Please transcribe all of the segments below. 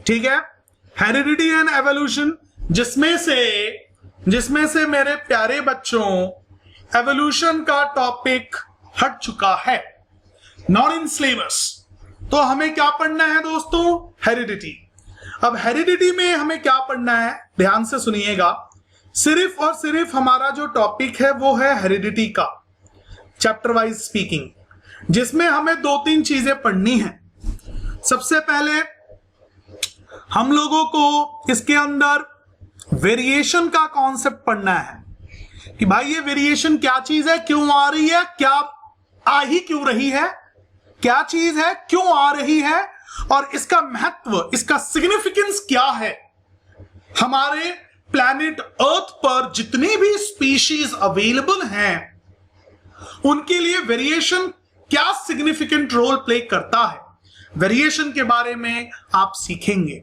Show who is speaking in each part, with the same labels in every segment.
Speaker 1: ठीक है, heredity and evolution, जिसमें से मेरे प्यारे बच्चों एवोल्यूशन का टॉपिक हट चुका है, नॉन इन सिलेबस। तो हमें क्या पढ़ना है दोस्तों? हेरिडिटी। अब हेरिडिटी में हमें क्या पढ़ना है, ध्यान से सुनिएगा। सिर्फ और सिर्फ हमारा जो टॉपिक है वो है हेरिडिटी का, चैप्टर वाइज स्पीकिंग, जिसमें हमें 2-3 चीजें पढ़नी है। सबसे पहले हम लोगों को इसके अंदर वेरिएशन का कॉन्सेप्ट पढ़ना है कि भाई ये वेरिएशन क्या चीज है, क्यों आ रही है, क्या आ ही क्यों रही है, क्या चीज है, क्यों आ रही है, और इसका महत्व, इसका सिग्निफिकेंस क्या है। हमारे प्लैनेट अर्थ पर जितनी भी स्पीशीज अवेलेबल हैं उनके लिए वेरिएशन क्या सिग्निफिकेंट रोल प्ले करता है, वेरिएशन के बारे में आप सीखेंगे।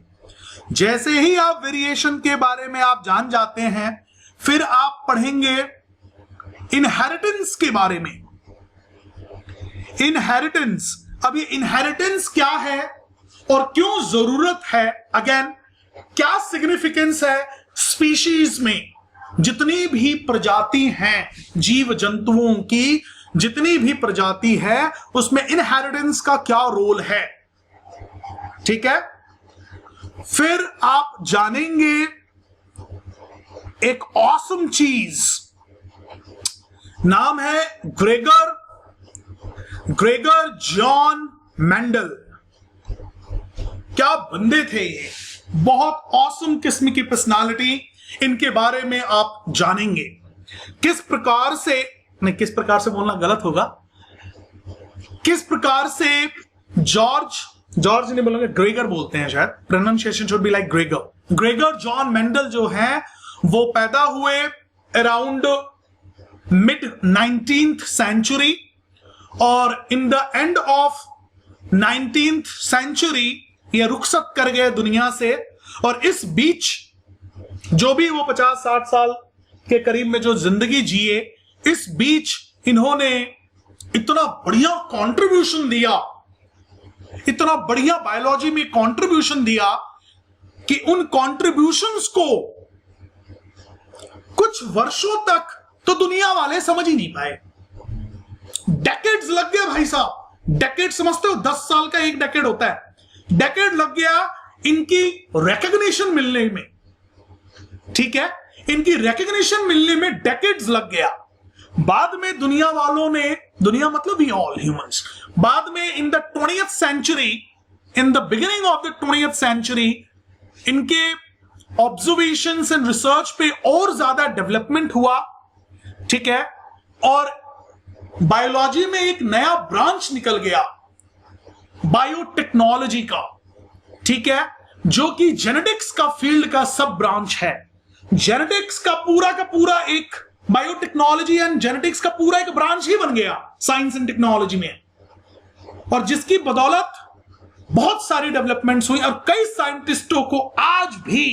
Speaker 1: जैसे ही आप वेरिएशन के बारे में आप जान जाते हैं, फिर आप पढ़ेंगे इनहेरिटेंस के बारे में। इनहेरिटेंस, अब ये इनहेरिटेंस क्या है और क्यों जरूरत है, अगेन क्या सिग्निफिकेंस है स्पीशीज में, जितनी भी प्रजाति हैं जीव जंतुओं की, जितनी भी प्रजाति है उसमें इनहेरिटेंस का क्या रोल है। ठीक है, फिर आप जानेंगे एक ऑसम चीज, नाम है ग्रेगर जॉन मेंडल। क्या बंदे थे ये, बहुत ऑसम किस्म की पर्सनालिटी, इनके बारे में आप जानेंगे। किस प्रकार से बोलना गलत होगा, किस प्रकार से जॉर्ज नहीं बोलेंगे, ग्रेगर बोलते हैं शायद, pronunciation should be like Gregor John Mendel जो है वो पैदा हुए अराउंड मिड 19th सेंचुरी, और in the end of 19th century ये रुखसत कर गए दुनिया से। और इस बीच जो भी वो 50-60 साल के करीब में जो जिंदगी जिए, इस बीच इन्होंने इतना बढ़िया कंट्रीब्यूशन दिया, इतना बढ़िया बायोलॉजी में कंट्रीब्यूशन दिया कि उन कंट्रीब्यूशंस को कुछ वर्षों तक तो दुनिया वाले समझ ही नहीं पाए। डेकेड्स लग गए भाई साहब, डेकेड समझते हो, 10 साल का एक डेकेड होता है, डेकेड लग गया इनकी रिकॉग्निशन मिलने में। ठीक है, इनकी रिकॉग्निशन मिलने में डेकेड्स लग गया। बाद में दुनिया वालों ने, दुनिया मतलब वी ऑल ह्यूमंस, बाद में in the 20th century, in the beginning of the 20th century, इनके ऑब्जर्वेशंस एंड रिसर्च पे और ज्यादा डेवलपमेंट हुआ। ठीक है, और बायोलॉजी में एक नया ब्रांच निकल गया बायोटेक्नोलॉजी का। ठीक है, जो कि जेनेटिक्स का फील्ड का सब ब्रांच है। जेनेटिक्स का पूरा एक बायोटेक्नोलॉजी एंड जेनेटिक्स का पूरा एक ब्रांच ही बन गया साइंस एंड टेक्नोलॉजी में, और जिसकी बदौलत बहुत सारी डेवलपमेंट्स हुई और कई साइंटिस्टों को आज भी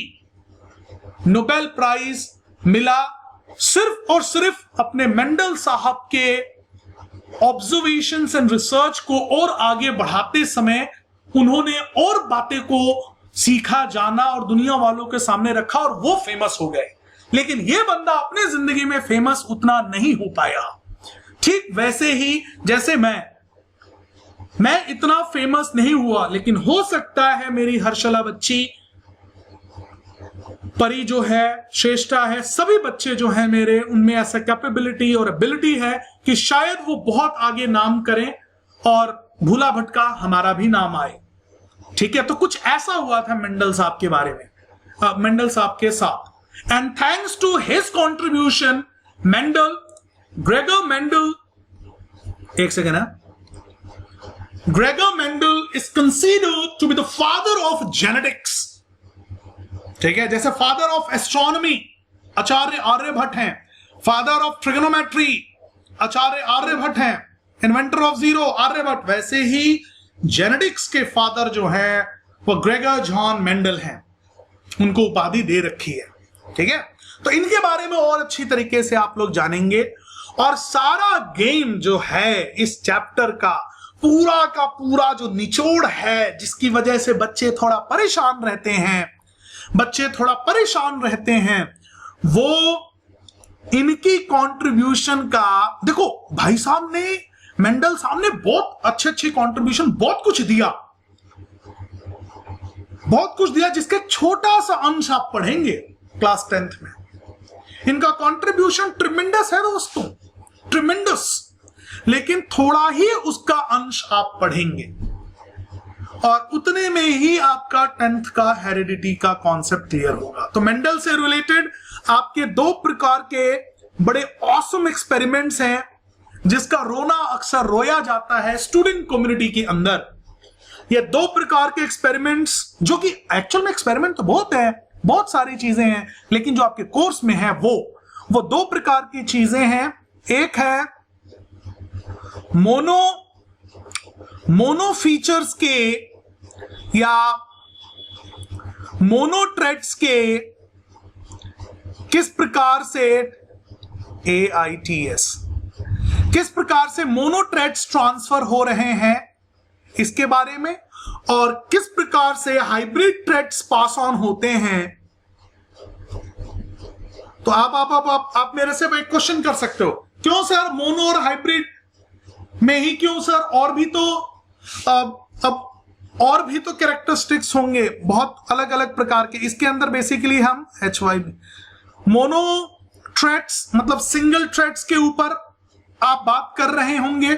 Speaker 1: नोबेल प्राइज मिला, सिर्फ और सिर्फ अपने मेंडल साहब के ऑब्जर्वेशंस एंड रिसर्च को और आगे बढ़ाते समय उन्होंने और बातें को सीखा, जाना और दुनिया वालों के सामने रखा, और वो फेमस हो गए। लेकिन ये बंदा अपने जिंदगी में फेमस उतना नहीं हो पाया। ठीक वैसे ही जैसे मैं इतना फेमस नहीं हुआ, लेकिन हो सकता है मेरी हर्षला बच्ची, परी जो है, श्रेष्ठा है, सभी बच्चे जो हैं मेरे, उनमें ऐसा कैपेबिलिटी और एबिलिटी है कि शायद वो बहुत आगे नाम करें और भूला भटका हमारा भी नाम आए। ठीक है, तो कुछ ऐसा हुआ था मेंडल साहब के बारे में, मेंडल साहब के साथ। And thanks to his contribution Gregor Mendel is considered to be the father of genetics. ठीक है, जैसे father of astronomy Acharya Aryabhatta हैं, father of trigonometry Acharya Aryabhatta हैं, इन्वेंटर ऑफ जीरो आर्यभट्ट, वैसे ही जेनेटिक्स के फादर जो है वो ग्रेगर जॉन मेंडल हैं, उनको उपाधि दे रखी है। ठीक है, तो इनके बारे में और अच्छी तरीके से आप लोग जानेंगे, और सारा गेम जो है इस चैप्टर का पूरा का पूरा जो निचोड़ है जिसकी वजह से बच्चे थोड़ा परेशान रहते हैं, वो इनकी कंट्रीब्यूशन का, देखो भाई साहब ने, मेंडल साहब ने बहुत अच्छे कंट्रीब्यूशन, बहुत कुछ दिया जिसके छोटा सा अंश आप पढ़ेंगे क्लास 10th में। इनका कंट्रीब्यूशन ट्रिमेंडस है दोस्तों, ट्रिमेंडस, लेकिन थोड़ा ही उसका अंश आप पढ़ेंगे और उतने में ही आपका 10th का हेरिडिटी का कॉन्सेप्ट क्लियर होगा। तो मेंडल से रिलेटेड आपके 2 प्रकार के बड़े ऑसम एक्सपेरिमेंट्स हैं जिसका रोना अक्सर रोया जाता है स्टूडेंट कम्युनिटी के अंदर। ये 2 प्रकार के एक्सपेरिमेंट्स, जो कि एक्चुअल में एक्सपेरिमेंट तो बहुत है, बहुत सारी चीजें हैं, लेकिन जो आपके कोर्स में है वो 2 प्रकार की चीजें हैं। एक है मोनो फीचर्स के या मोनो ट्रेड्स के किस प्रकार से AITS, किस प्रकार से मोनो ट्रेड्स ट्रांसफर हो रहे हैं इसके बारे में, और किस प्रकार से हाइब्रिड थ्रेड्स पास ऑन होते हैं। तो आप मेरे से एक क्वेश्चन कर सकते हो, क्यों सर मोनो और हाइब्रिड में ही क्यों सर, और भी तो कैरेक्टरिस्टिक्स होंगे बहुत अलग अलग प्रकार के। इसके अंदर बेसिकली हम HY मोनो थ्रेड्स मतलब सिंगल थ्रेड्स के ऊपर आप बात कर रहे होंगे,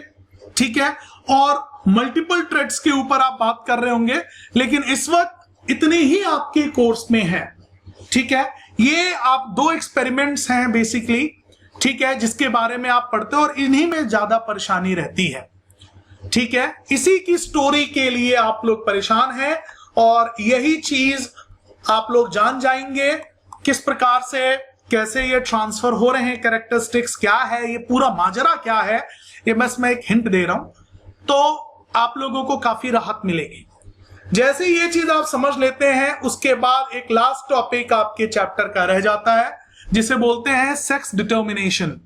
Speaker 1: ठीक है, और मल्टीपल थ्रेड्स के ऊपर आप बात कर रहे होंगे, लेकिन इस वक्त इतने ही आपके कोर्स में है, ठीक है। ये आप 2 एक्सपेरिमेंट्स हैं बेसिकली, ठीक है, जिसके बारे में आप पढ़ते हो और इन्हीं में ज्यादा परेशानी रहती है, ठीक है। इसी की स्टोरी के लिए आप लोग परेशान हैं और यही चीज आप लोग जान जाएंगे किस प्रकार से, कैसे ये ट्रांसफर हो रहे हैं, कैरेक्टरिस्टिक्स क्या है, ये पूरा माजरा क्या है, ये बस मैं एक हिंट दे रहा हूं, तो आप लोगों को काफी राहत मिलेगी। जैसे ये चीज आप समझ लेते हैं, उसके बाद एक लास्ट टॉपिक आपके चैप्टर का रह जाता है जिसे बोलते हैं सेक्स डिटर्मिनेशन,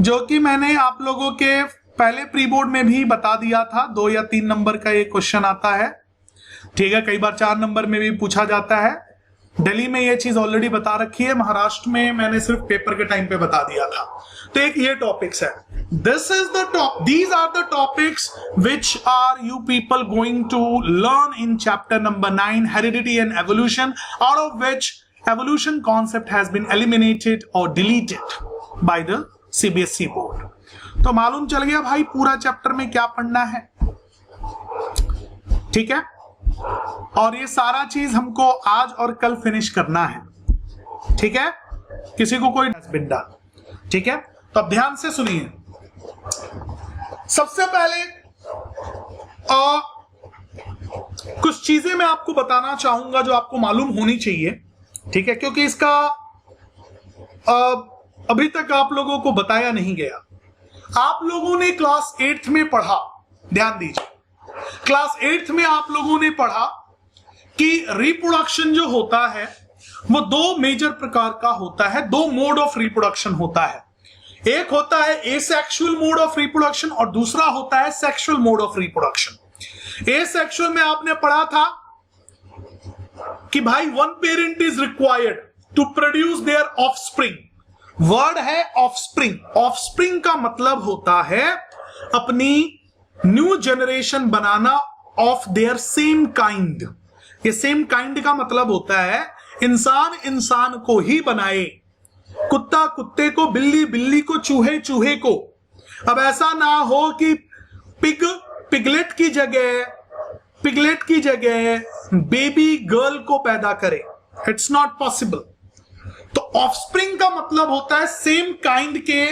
Speaker 1: जो कि मैंने आप लोगों के पहले प्री बोर्ड में भी बता दिया था। 2 या 3 नंबर का ये क्वेश्चन आता है, ठीक है, कई बार 4 नंबर में भी पूछा जाता है। दिल्ली में ये चीज ऑलरेडी बता रखी है, महाराष्ट्र में मैंने सिर्फ पेपर के टाइम पे बता दिया था। तो एक ये टॉपिक्स है, these are the topics which are you people going to learn in chapter number 9, heredity and evolution, out of which evolution concept has been eliminated or deleted by the CBSE board। तो मालूम चल गया भाई पूरा chapter में क्या पढ़ना है, ठीक है, और ये सारा चीज हमको आज और कल फिनिश करना है, ठीक है, किसी को कोई बिंडा, ठीक है। तो अब ध्यान से सुनिए, सबसे पहले कुछ चीजें मैं आपको बताना चाहूंगा जो आपको मालूम होनी चाहिए, ठीक है, क्योंकि इसका अभी तक आप लोगों को बताया नहीं गया। आप लोगों ने क्लास 8th में पढ़ा, ध्यान दीजिए, क्लास 8th में आप लोगों ने पढ़ा कि रिप्रोडक्शन जो होता है वो 2 मेजर प्रकार का होता है, 2 मोड ऑफ रिप्रोडक्शन होता है। एक होता है एसेक्सुअल मोड ऑफ रिप्रोडक्शन और दूसरा होता है sexual mode of reproduction. Asexual में आपने पढ़ा था कि भाई 1 parent is required to produce their offspring. Word है ऑफस्प्रिंग। ऑफस्प्रिंग का मतलब होता है अपनी न्यू जनरेशन बनाना ऑफ देयर सेम काइंड। ये सेम काइंड का मतलब होता है इंसान इंसान को ही बनाए, कुत्ता कुत्ते को, बिल्ली बिल्ली को, चूहे चूहे को। अब ऐसा ना हो कि पिगलेट की जगह बेबी गर्ल को पैदा करे, इट्स नॉट पॉसिबल। तो ऑफस्प्रिंग का मतलब होता है सेम काइंड के,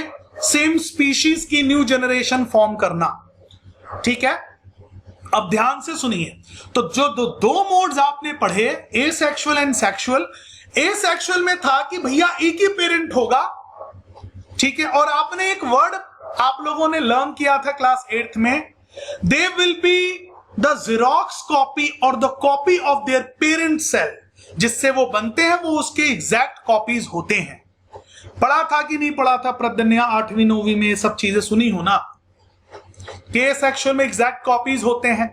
Speaker 1: सेम स्पीशीज की न्यू जनरेशन फॉर्म करना, ठीक है। अब ध्यान से सुनिए, तो जो 2 मोड्स आपने पढ़े, एसेक्सुअल एंड सेक्सुअल। एसेक्सुअल में था कि भैया एक ही पेरेंट होगा, ठीक है, और आपने एक वर्ड आप लोगों ने लर्न किया था क्लास 8th में, they will be the xerox copy और the copy of their parent cell. जिससे वो बनते हैं वो उसके एग्जैक्ट कॉपीज होते हैं। पढ़ा था कि नहीं पढ़ा था प्रदन्या 8वीं 9वीं में? सब चीजें सुनी हो ना कि सेक्सुअल में एग्जैक्ट कॉपीज होते हैं,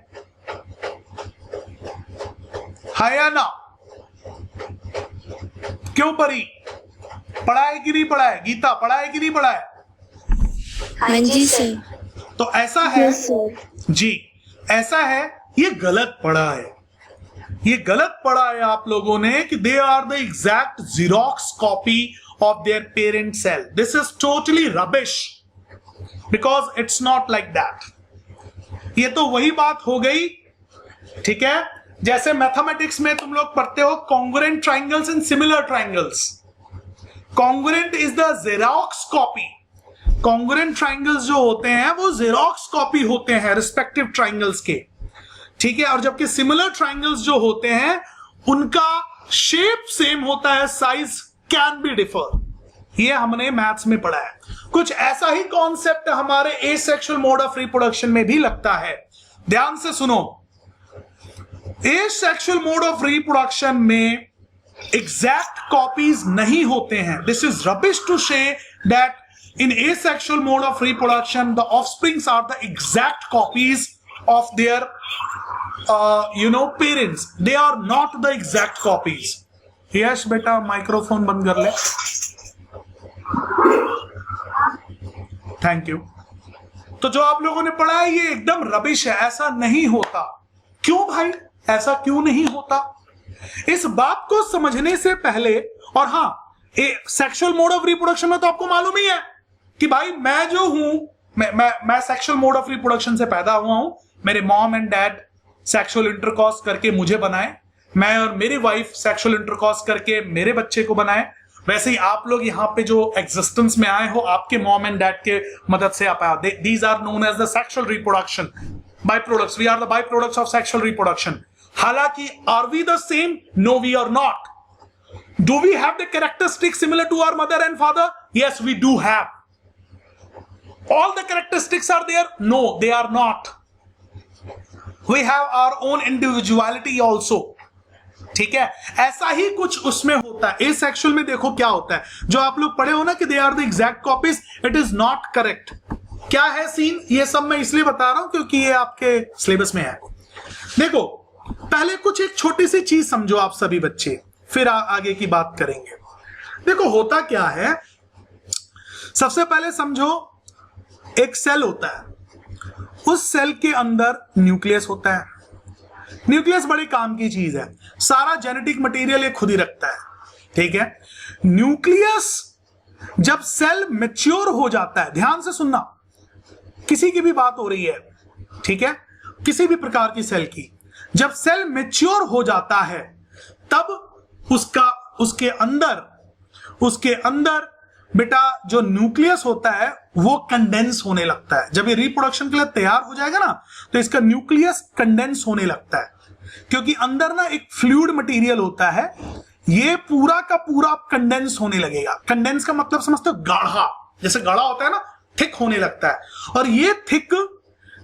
Speaker 1: है या ना? क्यों परी? पढ़ा है कि नहीं पढ़ा है? गीता पढ़ा है कि नहीं पढ़ा है?
Speaker 2: हाँ जी सर।
Speaker 1: तो ऐसा है जी, ऐसा है, ये गलत पढ़ा है, ये गलत पढ़ा है आप लोगों ने कि they are the exact xerox copy of their parent cell. This is totally rubbish because it's not like that. ये तो वही बात हो गई, ठीक है, जैसे मैथमेटिक्स में तुम लोग पढ़ते हो congruent triangles and similar triangles. Congruent is the xerox copy. Congruent triangles जो होते हैं वो जेरोक्स कॉपी होते हैं रिस्पेक्टिव ट्राइंगल्स के, ठीक है। और जबकि सिमिलर ट्राइंगल्स जो होते हैं उनका शेप सेम होता है, साइज कैन बी डिफर। ये हमने मैथ्स में पढ़ा है। कुछ ऐसा ही कॉन्सेप्ट हमारे एसेक्सुअल मोड ऑफ रिप्रोडक्शन में भी लगता है। ध्यान से सुनो, एसेक्सुअल मोड ऑफ रिप्रोडक्शन में एग्जैक्ट कॉपीज नहीं होते हैं। This is rubbish to say that in asexual mode of reproduction the offsprings are the exact copies of their parents. They are not the exact copies. Yes बेटा microphone बंद कर ले, thank you. तो जो आप लोगों ने पढ़ा है ये एकदम रबिश है, ऐसा नहीं होता। क्यों भाई, ऐसा क्यों नहीं होता? इस बात को समझने से पहले, और हाँ, सेक्सुअल मोड ऑफ रिप्रोडक्शन में तो आपको मालूम ही है कि भाई मैं जो हूं, मैं सेक्सुअल मोड ऑफ रिप्रोडक्शन से पैदा हुआ हूं। मेरे mom and dad sexual intercourse करके मुझे बनाए, मैं और मेरी वाइफ सेक्सुअल इंटरकॉर्स करके मेरे बच्चे को बनाए। वैसे ही आप लोग यहाँ पे जो एग्जिस्टेंस में आए हो, आपके मॉम एंड डैड के मदद से आप आए। These are known as the sexual reproduction by products. We are the by products of sexual reproduction. हालांकि are we the same? No, we are not. Do we have the characteristics similar to our mother and father? Yes, we do have. All the characteristics are there? No, they are not. We have our own individuality also. ठीक है, ऐसा ही कुछ उसमें होता है। Asexual में देखो क्या होता है, जो आप लोग पढ़े हो ना कि they are the exact copies, it is not correct. क्या है सीन, ये सब मैं इसलिए बता रहा हूं क्योंकि ये आपके सिलेबस में है। देखो, पहले कुछ एक छोटी सी चीज समझो आप सभी बच्चे, फिर आगे की बात करेंगे। देखो होता क्या है, सबसे पहले समझो एक सेल होता है, उस सेल के अंदर न्यूक्लियस होता है। न्यूक्लियस बड़ी काम की चीज है, सारा जेनेटिक मटेरियल ये खुद ही रखता है, ठीक है। न्यूक्लियस जब सेल मैच्योर हो जाता है, ध्यान से सुनना, किसी की भी बात हो रही है, ठीक है, किसी भी प्रकार की सेल की, जब सेल मैच्योर हो जाता है तब उसके अंदर बेटा जो न्यूक्लियस होता है वो कंडेंस होने लगता है। जब ये रिप्रोडक्शन के लिए तैयार हो जाएगा ना, तो इसका न्यूक्लियस कंडेंस होने लगता है, क्योंकि अंदर ना एक फ्लूइड मटेरियल होता है, ये पूरा का पूरा कंडेंस होने लगेगा। कंडेंस का मतलब समझते हो, गाढ़ा, जैसे गाढ़ा होता है ना, थिक होने लगता है। और ये थिक,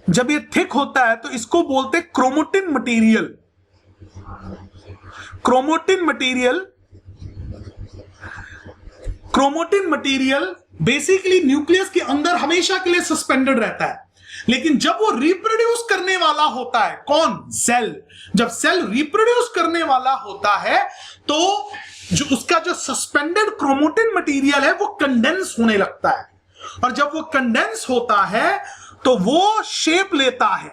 Speaker 1: जब ये थिक होता है तो इसको बोलते हैं क्रोमोटिन मटेरियल। क्रोमोटिन मटेरियल बेसिकली न्यूक्लियस के अंदर हमेशा के लिए सस्पेंडेड रहता है, लेकिन जब वो रिप्रोड्यूस करने वाला होता है, कौन? सेल। जब सेल रिप्रोड्यूस करने वाला होता है तो जो उसका जो सस्पेंडेड क्रोमोटिन मटेरियल है वो कंडेंस होने लगता है, और जब वो कंडेंस होता है तो वो शेप लेता है,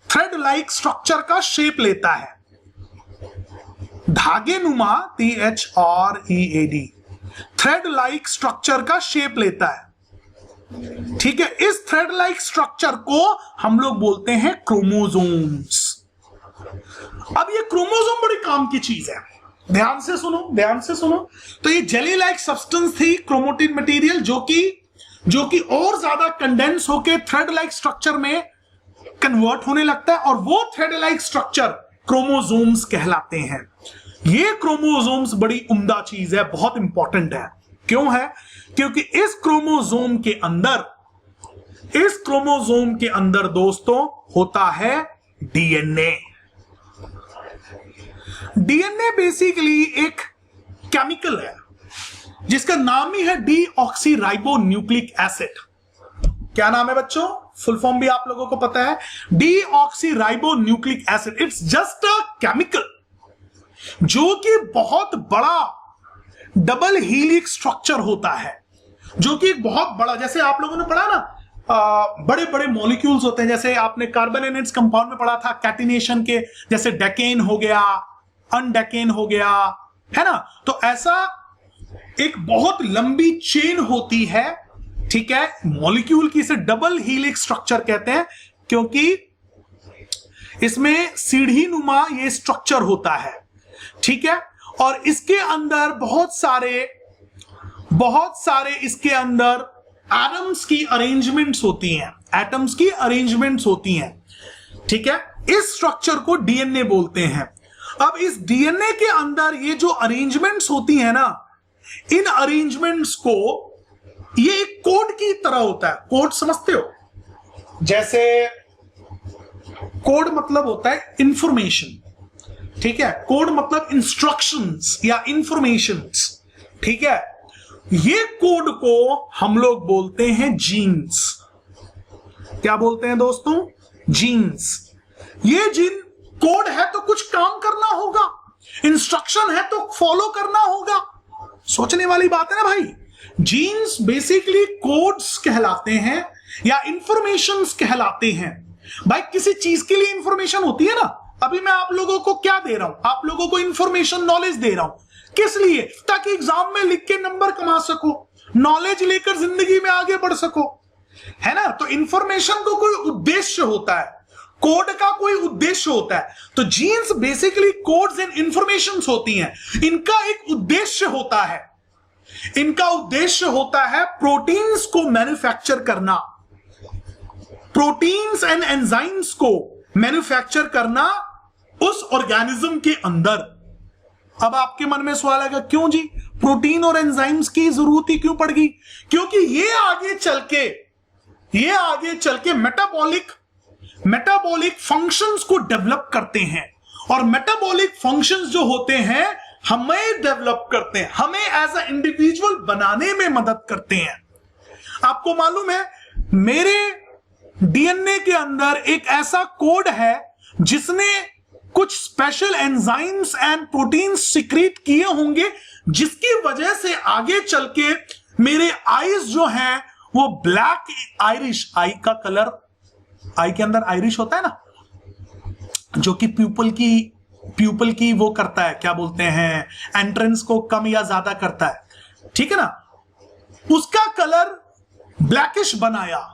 Speaker 1: थ्रेड लाइक स्ट्रक्चर का शेप लेता है, धागे नुमा, THREAD, थ्रेड लाइक स्ट्रक्चर का शेप लेता है, ठीक है। इस थ्रेड लाइक स्ट्रक्चर को हम लोग बोलते हैं क्रोमोसोम्स। अब ये क्रोमोसोम बड़ी काम की चीज है, ध्यान से सुनो। तो ये जेली लाइक सब्सटेंस थी, क्रोमोटिन मटेरियल, जो कि और ज्यादा कंडेंस होकर थ्रेड लाइक स्ट्रक्चर में कन्वर्ट होने लगता है, और वो थ्रेड लाइक स्ट्रक्चर क्रोमोसोम्स कहलाते हैं। ये क्रोमोसोम्स बड़ी उम्दा चीज है, बहुत इंपॉर्टेंट है। क्यों है? क्योंकि इस क्रोमोसोम के अंदर दोस्तों होता है डीएनए। डीएनए बेसिकली एक केमिकल है, जिसका नाम ही है डीऑक्सीराइबोन्यूक्लिक एसिड। क्या नाम है बच्चों? फुल फॉर्म भी आप लोगों को पता है, deoxyribonucleic acid. It's just a chemical जो कि बहुत बड़ा डबल हीलिक स्ट्रक्चर होता है, जो कि एक बहुत बड़ा, जैसे आप लोगों ने पढ़ा ना, बड़े बड़े मॉलिक्यूल्स होते हैं, जैसे आपने कार्बन एनर्जी कंपाउंड में पढ़ा था कैटिनेशन के, जैसे डेकेन हो गया, अनडेकेन हो गया, है ना। तो ऐसा एक बहुत लंबी चेन होती है, ठीक है, मॉलिक्यूल की। इसे डबल हीलिक स्ट्रक्चर कहते हैं क्योंकि इसमें सीढ़ी नुमा ये स्ट्रक्चर होता है, ठीक है। और इसके अंदर बहुत सारे इसके अंदर एटम्स की अरेंजमेंट्स होती हैं, एटम्स की अरेंजमेंट्स होती हैं, ठीक है। इस स्ट्रक्चर को डीएनए बोलते हैं। अब इस डीएनए के अंदर ये जो अरेंजमेंट्स होती हैं ना, इन अरेंजमेंट्स को ये एक कोड की तरह होता है। कोड समझते हो? जैसे कोड मतलब होता है इंफॉर्मेशन, ठीक है। कोड मतलब इंस्ट्रक्शंस या इंफॉर्मेशंस, ठीक है। ये कोड को हम लोग बोलते हैं जीन्स। क्या बोलते हैं दोस्तों? जीन्स। ये जीन कोड है तो कुछ काम करना होगा, इंस्ट्रक्शन है तो फॉलो करना होगा। सोचने वाली बात है ना भाई। जीन्स बेसिकली कोड्स कहलाते हैं या इंफॉर्मेशंस कहलाते हैं। भाई किसी चीज के लिए इंफॉर्मेशन होती है ना। अभी मैं आप लोगों को क्या दे रहा हूं? आप लोगों को इंफॉर्मेशन, नॉलेज दे रहा हूं। किस लिए? ताकि एग्जाम में लिख के नंबर कमा सको, नॉलेज लेकर जिंदगी में आगे बढ़ सको, है ना। तो इंफॉर्मेशन को कोई उद्देश्य होता है, कोड का कोई उद्देश्य होता है। तो genes basically codes and informations होती हैं। इनका एक उद्देश्य होता है, इनका उद्देश्य होता है प्रोटीन्स को मैन्युफैक्चर करना, प्रोटीन्स एंड एंजाइम्स को मैन्युफैक्चर करना उस ऑर्गेनिज्म के अंदर। अब आपके मन में सवाल आएगा, क्यों जी प्रोटीन और एंजाइम्स की जरूरत ही क्यों पड़ गई? क्योंकि ये आगे चल के मेटाबॉलिक फंक्शंस को डेवलप करते हैं। और मेटाबॉलिक फंक्शंस जो होते हैं हमें डेवलप करते हैं, हमें एज अ इंडिविजुअल बनाने में मदद करते हैं। आपको मालूम है मेरे डीएनए के अंदर एक ऐसा कोड है जिसने कुछ special enzymes and proteins secrete किए होंगे, जिसकी वजह से आगे चल के मेरे आईज जो हैं वो ब्लैक आयरिश, आई का कलर, आई के अंदर आयरिश होता है ना, जो कि प्यूपल की वो करता है, क्या बोलते हैं, एंट्रेंस को कम या ज्यादा करता है, ठीक है ना। उसका कलर ब्लैकिश बनाया।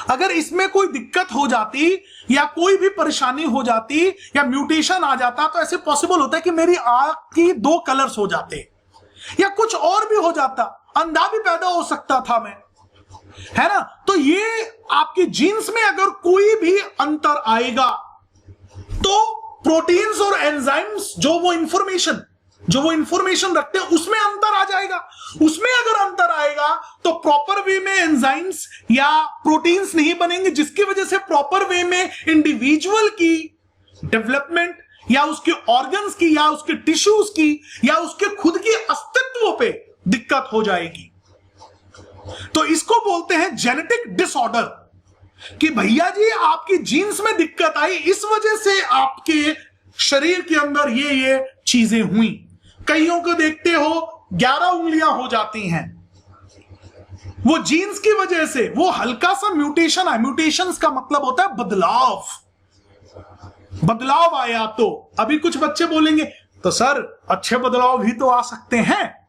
Speaker 1: अगर इसमें कोई दिक्कत हो जाती या कोई भी परेशानी हो जाती या म्यूटेशन आ जाता तो ऐसे पॉसिबल होता है कि मेरी आंख की 2 कलर्स हो जाते या कुछ और भी हो जाता, अंधा भी पैदा हो सकता था मैं, है ना। तो ये आपके जीन्स में अगर कोई भी अंतर आएगा तो प्रोटीन्स और एंजाइम्स जो वो इंफॉर्मेशन रखते हैं उसमें अंतर आ जाएगा। उसमें अगर अंतर आएगा तो प्रॉपर वे में एंजाइम्स या प्रोटीन्स नहीं बनेंगे, जिसकी वजह से प्रॉपर वे में इंडिविजुअल की डेवलपमेंट या उसके ऑर्गन्स की या उसके टिश्यूज की या उसके खुद के अस्तित्व पे दिक्कत हो जाएगी। तो इसको बोलते हैं जेनेटिक डिसऑर्डर, कि भैया जी आपकी जीन्स में दिक्कत आई, इस वजह से आपके शरीर के अंदर ये चीजें हुई। कईयों को देखते हो 11 उंगलियां हो जाती हैं, वो जीन्स की वजह से, वो हल्का सा म्यूटेशन है। म्यूटेशंस का मतलब होता है बदलाव आया। तो अभी कुछ बच्चे बोलेंगे तो सर अच्छे बदलाव भी तो आ सकते हैं,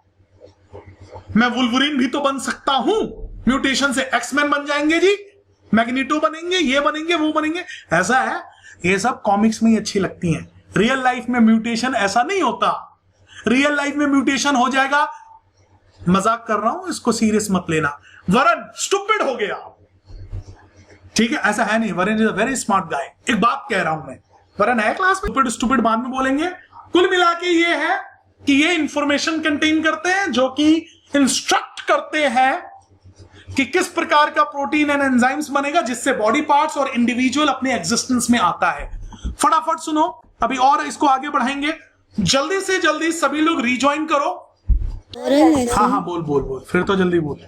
Speaker 1: मैं वुल्वरीन भी तो बन सकता हूं, म्यूटेशन से एक्समैन बन जाएंगे जी, मैग्नीटो बनेंगे, ये बनेंगे, वो बनेंगे। ऐसा है, ये सब कॉमिक्स में ही अच्छी लगती हैं। रियल लाइफ में म्यूटेशन ऐसा नहीं होता। रियल लाइफ में म्यूटेशन हो जाएगा, मजाक कर रहा हूं, इसको सीरियस मत लेना। वरुण स्टूपिड हो गया, ठीक है, ऐसा है नहीं। Varun is a very smart guy. एक बात कह रहा हूं मैं, वरुण है क्लास में, स्टूपिड बाद में बोलेंगे। कुल मिला के ये है कि ये इंफॉर्मेशन कंटेन करते हैं जो कि इंस्ट्रक्ट करते हैं कि किस प्रकार का प्रोटीन एंड एंजाइम्स बनेगा, जिससे बॉडी पार्ट्स और इंडिविजुअल अपने एग्जिस्टेंस में आता है। फटाफट सुनो, अभी और इसको आगे बढ़ाएंगे। जल्दी से जल्दी सभी लोग रिज्वाइन करो।
Speaker 2: ओरल है
Speaker 1: हाँ हाँ बोल बोल बोल, फिर तो जल्दी बोल।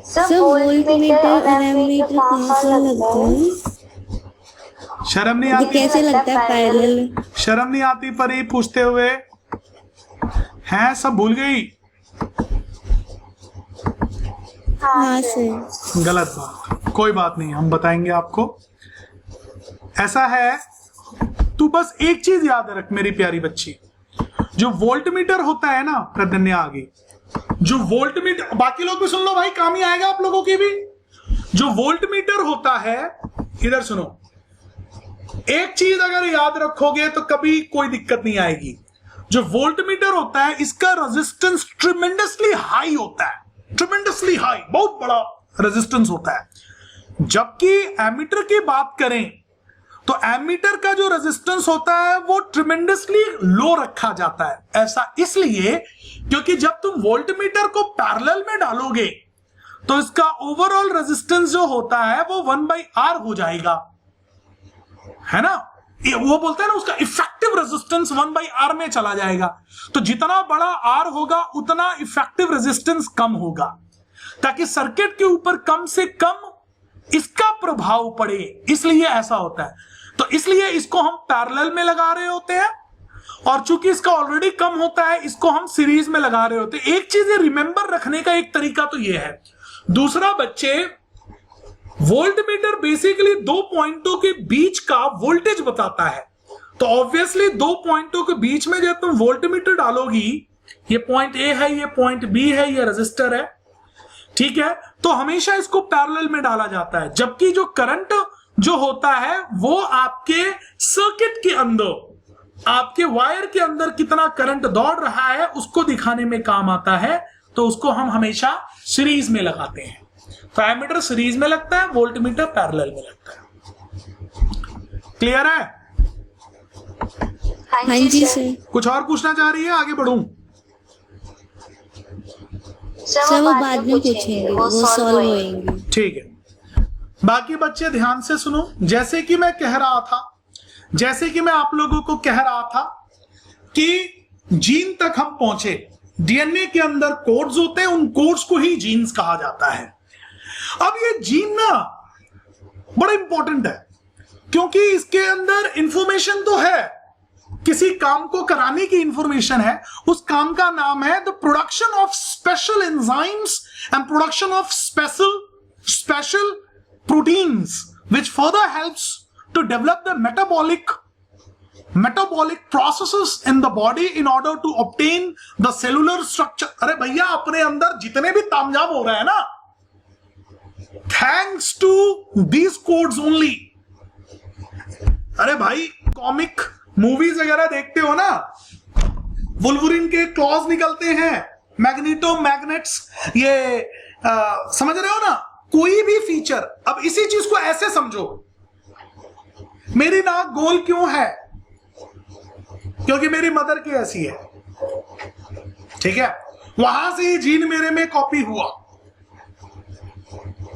Speaker 2: सर वोल्टमीटर और एमीटर कहाँ पर लगता है?
Speaker 1: शर्म नहीं
Speaker 2: ये
Speaker 1: आती?
Speaker 2: कैसे लगता है पैरेलल?
Speaker 1: शर्म नहीं आती परी पूछते हुए? हैं सब भूल गई?
Speaker 2: हाँ सर।
Speaker 1: गलत बात, कोई बात नहीं, हम बताएंगे आपको। ऐसा है, तू बस एक चीज याद रख मेरी प्यारी बच्ची, जो वोल्टमीटर होता है ना, प्रदन्या आगे, जो वोल्टमीटर, बाकी लोग भी सुन लो भाई, काम ही आएगा आप लोगों की भी। जो वोल्टमीटर होता है, इधर सुनो, एक चीज अगर याद रखोगे तो कभी कोई दिक्कत नहीं आएगी। जो वोल्टमीटर होता है, इसका रेजिस्टेंस ट्रिमेंडसली हाई होता है, ट्रिमेंडसली हाई, बहुत बड़ा रेजिस्टेंस होता है। जबकि एमीटर की बात करें तो एमीटर का जो रेजिस्टेंस होता है वो ट्रिमेंडसली लो रखा जाता है। ऐसा इसलिए क्योंकि जब तुम वोल्टमीटर को पैरेलल में डालोगे तो इसका ओवरऑल रेजिस्टेंस जो होता है वो 1/R हो जाएगा, है ना? वो बोलते हैं ना, उसका इफेक्टिव रेजिस्टेंस 1/R में चला जाएगा। तो जितना बड़ा R होगा उतना इफेक्टिव रेजिस्टेंस कम होगा, ताकि सर्किट के ऊपर कम से कम इसका प्रभाव पड़े, इसलिए ऐसा होता है। तो इसलिए इसको हम पैरेलल में लगा रहे होते हैं, और चूंकि इसका ऑलरेडी कम होता है इसको हम सीरीज में लगा रहे होते हैं। एक चीज ये रिमेंबर रखने का एक तरीका तो ये है। दूसरा बच्चे, वोल्टमीटर बेसिकली दो पॉइंटों के बीच का वोल्टेज बताता है। तो ऑब्वियसली दो पॉइंटों के बीच में जब तुम वोल्टमीटर डालोगी, ये पॉइंट ए है, ये पॉइंट बी है, ये रेजिस्टर है, ठीक है, तो हमेशा इसको पैरेलल में डाला जाता है। जबकि जो करंट जो होता है वो आपके सर्किट के अंदर, आपके वायर के अंदर कितना करंट दौड़ रहा है उसको दिखाने में काम आता है। तो उसको हम हमेशा सीरीज में लगाते हैं। तो एमीटर सीरीज में लगता है, वोल्टमीटर पैरेलल में लगता है। क्लियर है?
Speaker 2: हाँ जी सर।
Speaker 1: कुछ और पूछना चाह रही है? आगे बढ़ूं?
Speaker 2: सर वो बाद में पूछेंगे, वो सॉल्व होएंगे।
Speaker 1: ठीक है, बाकी बच्चे ध्यान से सुनो। जैसे कि मैं कह रहा था, जैसे कि मैं आप लोगों को कह रहा था कि जीन तक हम पहुंचे, डीएनए के अंदर कोड्स होते हैं, उन कोड्स को ही जीन्स कहा जाता है। अब ये जीन ना बड़ा इंपॉर्टेंट है, क्योंकि इसके अंदर इंफॉर्मेशन तो है, किसी काम को कराने की इंफॉर्मेशन है। उस काम का नाम है the production of special enzymes and production of special proteins, which further helps to develop the metabolic processes in the body in order to obtain the cellular structure। अरे भैया, अपने अंदर जितने भी तामझाम हो रहे हैं ना, thanks to these codes only। अरे भाई, कॉमिक मूवीज वगैरह देखते हो ना, वुल्वरिन के क्लॉज निकलते हैं, मैग्नेटो मैग्नेट्स, ये समझ रहे हो ना, कोई भी फीचर। अब इसी चीज को ऐसे समझो, मेरी नाक गोल क्यों है? क्योंकि मेरी मदर की ऐसी है, ठीक है, वहां से ये जीन मेरे में कॉपी हुआ।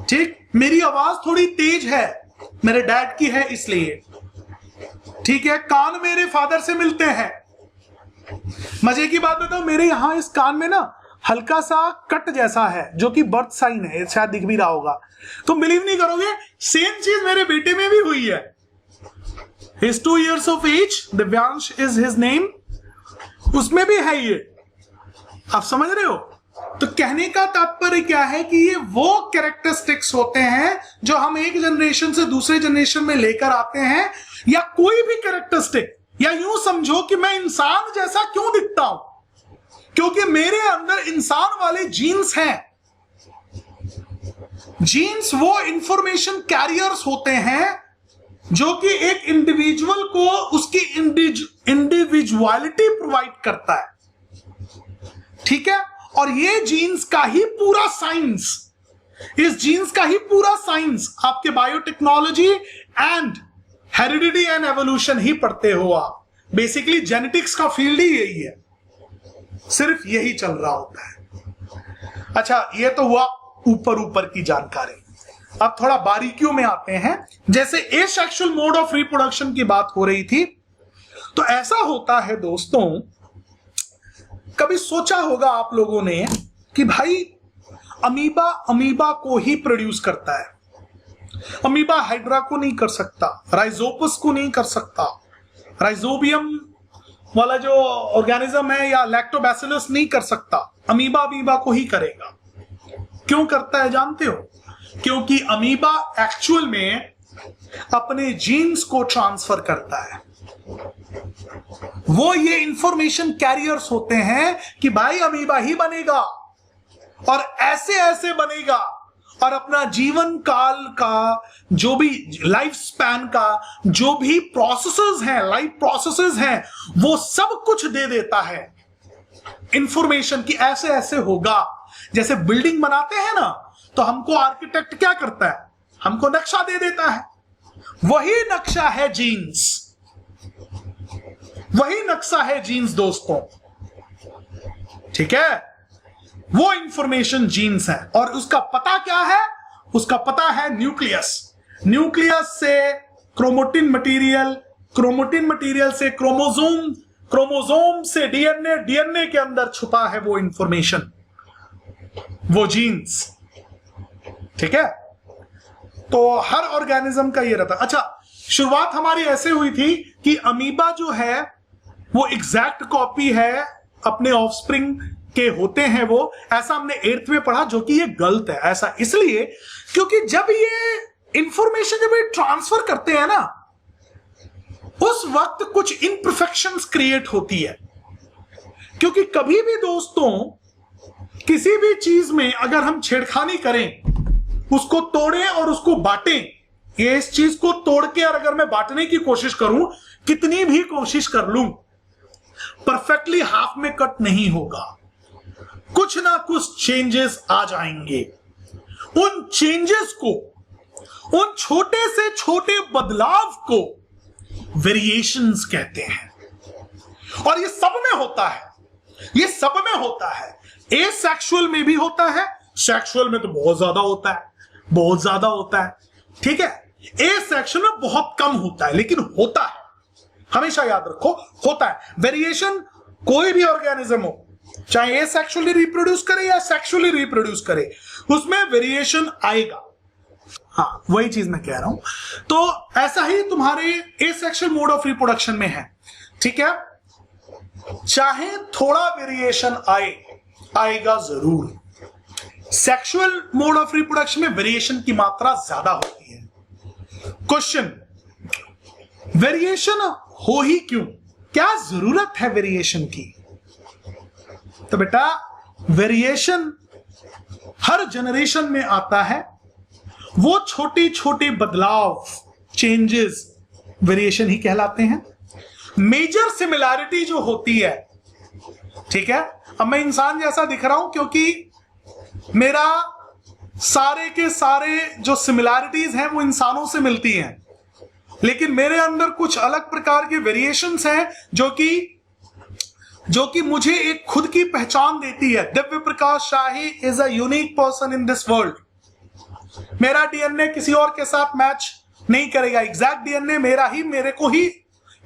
Speaker 1: ठीक, मेरी आवाज थोड़ी तेज है, मेरे डैड की है इसलिए, ठीक है। कान मेरे फादर से मिलते हैं। मजे की बात बताओ, मेरे यहां इस कान में ना हल्का सा कट जैसा है, जो कि बर्थ साइन है, शायद दिख भी रहा होगा। तुम बिलीव नहीं करोगे, सेम चीज मेरे बेटे में भी हुई है। He's 2 years of age, Divyansh is his name, उसमें भी है ये। आप समझ रहे हो? तो कहने का तात्पर्य क्या है कि ये वो कैरेक्टरिस्टिक्स होते हैं जो हम एक जनरेशन से दूसरे जनरेशन में लेकर आते हैं, या कोई भी कैरेक्टरिस्टिक, या यूं समझो कि मैं इंसान जैसा क्यों दिखता हूं, क्योंकि मेरे अंदर इंसान वाले जीन्स हैं। जीन्स वो इंफॉर्मेशन कैरियर्स होते हैं जो कि एक इंडिविजुअल को उसकी इंडिविजुअलिटी प्रोवाइड करता है, ठीक है। और ये जीन्स का ही पूरा साइंस, इस जीन्स का ही पूरा साइंस आपके biotechnology and heredity and evolution ही पढ़ते हो आप। बेसिकली जेनेटिक्स का फील्ड ही यही है, सिर्फ यही चल रहा होता है। अच्छा, ये तो हुआ ऊपर ऊपर की जानकारी। अब थोड़ा बारीकियों में आते हैं। जैसे एसेक्सुअल मोड ऑफ रिप्रोडक्शन की बात हो रही थी, तो ऐसा होता है दोस्तों कभी सोचा होगा आप लोगों ने कि भाई अमीबा अमीबा को ही प्रोड्यूस करता है, अमीबा हाइड्रा को नहीं कर सकता, राइजोपस को नहीं कर सकता, राइजोबियम वाला जो ऑर्गेनिज्म है या लैक्टोबैसिलस नहीं कर सकता, अमीबा अमीबा को ही करेगा। क्यों करता है जानते हो? क्योंकि अमीबा एक्चुअल में अपने जीन्स को ट्रांसफर करता है। वो ये इंफॉर्मेशन कैरियर्स होते हैं कि भाई अमीबा ही बनेगा और ऐसे ऐसे बनेगा, और अपना जीवन काल का जो भी लाइफ स्पैन का जो भी प्रोसेसेस हैं, लाइफ प्रोसेसेस हैं, वो सब कुछ दे देता है इंफॉर्मेशन की ऐसे ऐसे होगा। जैसे बिल्डिंग बनाते हैं ना, तो हमको आर्किटेक्ट क्या करता है? हमको नक्शा दे देता है। वही नक्शा है जीन्स, वही नक्शा है जीन्स दोस्तों, ठीक है? वो इंफॉर्मेशन जीन्स है और उसका पता क्या है? उसका पता है न्यूक्लियस। न्यूक्लियस से क्रोमोटिन मटेरियल, क्रोमोटिन मटेरियल से क्रोमोसोम, क्रोमोसोम से डीएनए, डीएनए के अंदर छुपा है वो इंफॉर्मेशन, वो जीन्स, ठीक है? तो हर ऑर्गेनिज्म का ये रहता। अच्छा, शुरुआत हमारी ऐसे हुई थी कि अमीबा जो है वो एग्जैक्ट कॉपी है अपने ऑफस्प्रिंग के होते हैं, वो ऐसा हमने 8th में पढ़ा, जो कि ये गलत है। ऐसा इसलिए क्योंकि जब ये इंफॉर्मेशन जब ये ट्रांसफर करते हैं ना, उस वक्त कुछ इम्परफेक्शंस क्रिएट होती है। क्योंकि कभी भी दोस्तों किसी भी चीज में अगर हम छेड़खानी करें, उसको तोड़ें और उसको बांटें, ये इस चीज को तोड़ के और अगर मैं बांटने की कोशिश करूं, कितनी भी कोशिश कर लूं, परफेक्टली हाफ में कट नहीं होगा, कुछ ना कुछ चेंजेस आ जाएंगे। उन चेंजेस को, उन छोटे से छोटे बदलाव को वेरिएशंस कहते हैं। और ये सब में होता है, ये सब में होता है। एसेक्सुअल में भी होता है, सेक्सुअल में तो बहुत ज्यादा होता है, बहुत ज्यादा होता है, ठीक है? एसेक्सुअल में बहुत कम होता है, लेकिन होता है, हमेशा याद रखो, होता है। वेरिएशन कोई भी ऑर्गेनिज्म हो, चाहे एसेक्सुअली रिप्रोड्यूस करे या सेक्सुअली रिप्रोड्यूस करे, उसमें वेरिएशन आएगा। हाँ, वही चीज मैं कह रहा हूं। तो ऐसा ही तुम्हारे एसेक्सुअल मोड ऑफ रिप्रोडक्शन में है, ठीक है? चाहे थोड़ा वेरिएशन आएगा जरूर। सेक्सुअल मोड ऑफ रिप्रोडक्शन में वेरिएशन की मात्रा ज्यादा होती है। क्वेश्चन, वेरिएशन हो ही क्यों? क्या जरूरत है वेरिएशन की? तो बेटा, वेरिएशन हर जनरेशन में आता है। वो छोटी छोटी बदलाव, चेंजेस, वेरिएशन ही कहलाते हैं। मेजर सिमिलैरिटी जो होती है, ठीक है? अब मैं इंसान जैसा दिख रहा हूं क्योंकि मेरा सारे के सारे जो सिमिलैरिटीज हैं वो इंसानों से मिलती हैं, लेकिन मेरे अंदर कुछ अलग प्रकार के वेरिएशंस हैं जो कि मुझे एक खुद की पहचान देती है। Divya Prakash Shahi is a unique person in this world. मेरा डीएनए किसी और के साथ मैच नहीं करेगा, एग्जैक्ट डीएनए मेरे को ही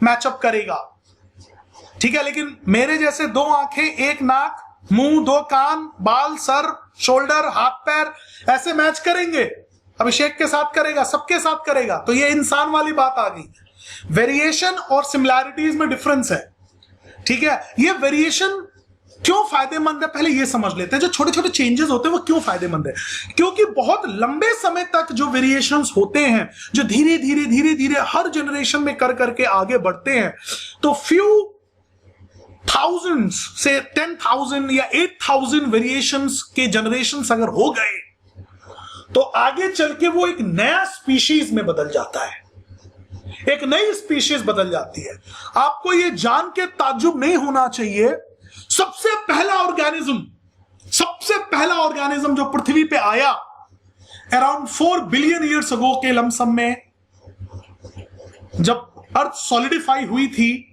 Speaker 1: मैचअप करेगा, ठीक है? लेकिन मेरे जैसे 2 आंखें, 1 नाक, मुंह, 2 कान, बाल, सर, शोल्डर, हाथ पैर ऐसे मैच करेंगे। अभिषेक के साथ करेगा, सबके साथ करेगा। तो ये इंसान वाली बात आ गई। वेरिएशन और सिमिलैरिटीज में डिफरेंस है, ठीक है? ये वेरिएशन क्यों फायदेमंद है, पहले ये समझ लेते हैं। जो छोटे छोटे चेंजेस होते हैं वो क्यों फायदेमंद है? क्योंकि बहुत लंबे समय तक जो वेरिएशंस होते हैं, जो धीरे धीरे धीरे धीरे हर जनरेशन में कर करके आगे बढ़ते हैं, तो फ्यू थाउजेंड्स से 10,000 या 8,000 वेरिएशंस के जनरेशंस अगर हो गए, तो आगे चल के वो एक नया स्पीशीज में बदल जाता है, एक नई स्पीशीज बदल जाती है। आपको ये जान के ताज्जुब नहीं होना चाहिए, सबसे पहला ऑर्गेनिज्म जो पृथ्वी पे आया अराउंड 4 बिलियन ईयर्स अगो के लमसम में, जब अर्थ सॉलिडिफाई हुई थी,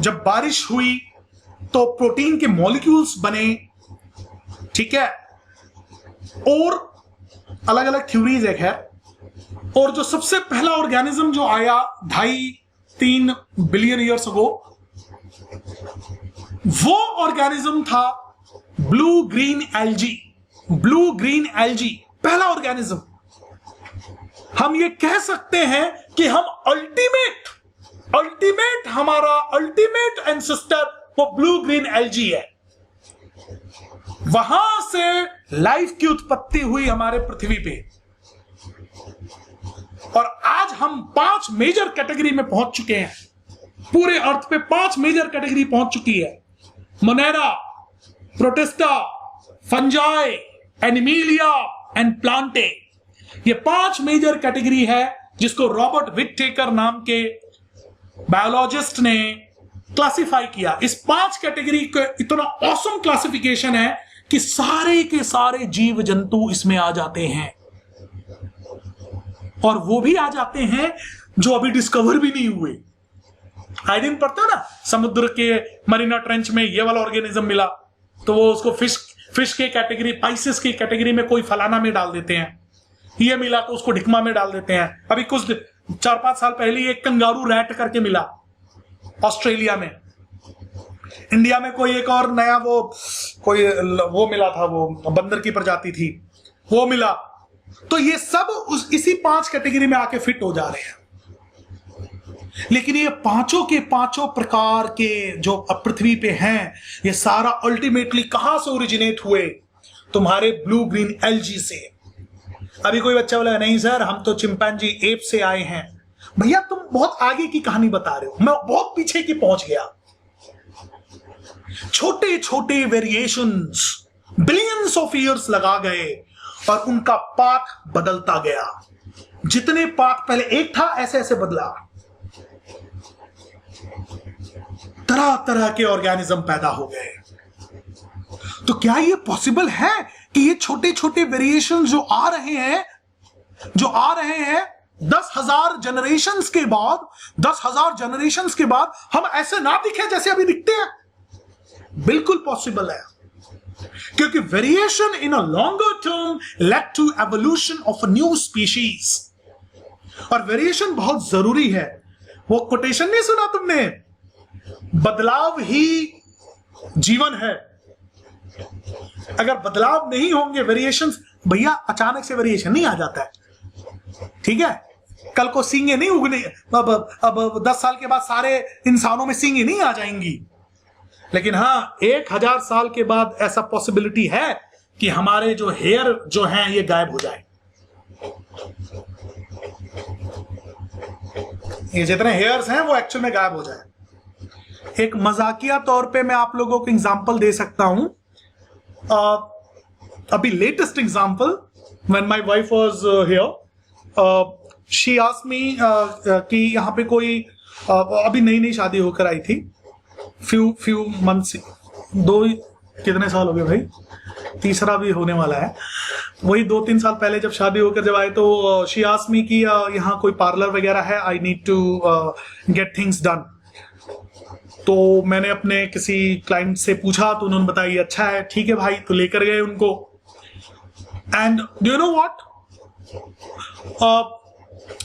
Speaker 1: जब बारिश हुई तो प्रोटीन के मॉलिक्यूल्स बने, ठीक है? और अलग अलग थ्योरीज है खैर। और जो सबसे पहला ऑर्गेनिज्म जो आया 2.5-3 बिलियन ईयर्स अगो, वो ऑर्गेनिज्म था blue green algae. Blue green algae पहला ऑर्गेनिज्म। हम ये कह सकते हैं कि हम अल्टीमेट हमारा अल्टीमेट एंसेस्टर वो ब्लू ग्रीन एल्जी है। वहां से लाइफ की उत्पत्ति हुई हमारे पृथ्वी पे। और आज हम 5 मेजर कैटेगरी में पहुंच चुके हैं। पूरे अर्थ पे 5 मेजर कैटेगरी पहुंच चुकी है। Monera, protista, fungi, Animalia and Plantae. ये 5 मेजर कैटेगरी है जिसको रॉबर्ट विटेकर नाम के बायोलॉजिस्ट ने क्लासिफाई किया। इस 5 कैटेगरी का इतना ऑसम क्लासिफिकेशन है कि सारे के सारे जीव जंतु इसमें आ जाते हैं। और वो भी आ जाते हैं जो अभी डिस्कवर भी नहीं हुए। आए दिन पढ़ते हो ना, समुद्र के मरीना ट्रेंच में ये वाला ऑर्गेनिज्म मिला तो वो उसको फिश के कैटेगरी, पाइसेस की कैटेगरी में कोई फलाना में डाल देते हैं। ये मिला तो उसको ढिकमा में डाल देते हैं। अभी कुछ 4-5 साल पहले एक कंगारू रैट करके मिला ऑस्ट्रेलिया में। इंडिया में कोई एक और नया वो मिला था, वो बंदर की प्रजाति थी, वो मिला। तो ये सब इसी 5 कैटेगरी में आके फिट हो जा रहे हैं। लेकिन ये पांचों के पांचों प्रकार के जो पृथ्वी पे हैं, ये सारा अल्टीमेटली कहां से ओरिजिनेट हुए? तुम्हारे ब्लू ग्रीन एल्जी से। अभी कोई बच्चा बोला नहीं सर हम तो चिंपैंजी एप से आए हैं। भैया तुम बहुत आगे की कहानी बता रहे हो, मैं बहुत पीछे की पहुंच गया। छोटे छोटे वेरिएशंस बिलियंस ऑफ ईयर्स लगा गए और उनका पाथ बदलता गया। जितने पाथ पहले एक था ऐसे ऐसे बदला। तरह तरह के ऑर्गेनिज्म पैदा हो गए। तो क्या ये पॉसिबल है कि ये छोटे छोटे वेरिएशन जो आ रहे हैं 10,000 जनरेशंस के बाद, 10,000 जनरेशंस के बाद हम ऐसे ना दिखे जैसे अभी दिखते हैं? बिल्कुल पॉसिबल है, क्योंकि variation in a longer term led to evolution of a new species. और वेरिएशन बहुत जरूरी है। वो कोटेशन नहीं सुना तुमने, बदलाव ही जीवन है। अगर बदलाव नहीं होंगे, वेरिएशन, भैया अचानक से वेरिएशन नहीं आ जाता है। ठीक है, कल को सींगे नहीं उगने, अब 10 साल के बाद सारे इंसानों में सींगे नहीं आ जाएंगी। लेकिन हां 1000 साल के बाद ऐसा पॉसिबिलिटी है कि हमारे जो हेयर जो हैं ये गायब हो जाए। ये जितने हेयर्स हैं वो एक्चुअल में गायब हो जाए। एक मजाकिया तौर पे मैं आप लोगों को एग्जांपल दे सकता हूं। अभी latest example, when my wife was here, she asked me कि यहाँ पे कोई अभी नई नई शादी होकर आई थी, फ्यू मंथ्स, कितने साल हो गए भाई, तीसरा भी होने वाला है। वही 2-3 साल पहले जब शादी होकर जब आए तो शी आस्क्ड मी कि यहाँ कोई पार्लर वगैरह है, I need to get things done. तो मैंने अपने किसी क्लाइंट से पूछा तो उन्होंने बताया अच्छा है, ठीक है भाई, तो लेकर गए उनको। And do you know what,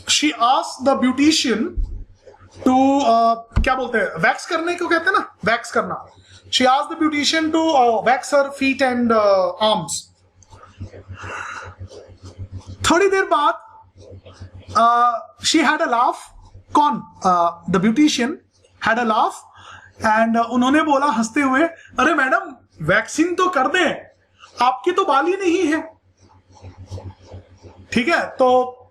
Speaker 1: she asked the beautician to क्या बोलते हैं, वैक्स करने को कहते हैं ना, वैक्स करना। She asked the beautician to wax her feet and arms. थोड़ी देर बाद शी हैड अ लाफ। कौन? The beautician had a laugh and उन्होंने बोला हंसते हुए, अरे मैडम वैक्सीन तो कर दें, आपकी तो बाल ही नहीं है। ठीक है, तो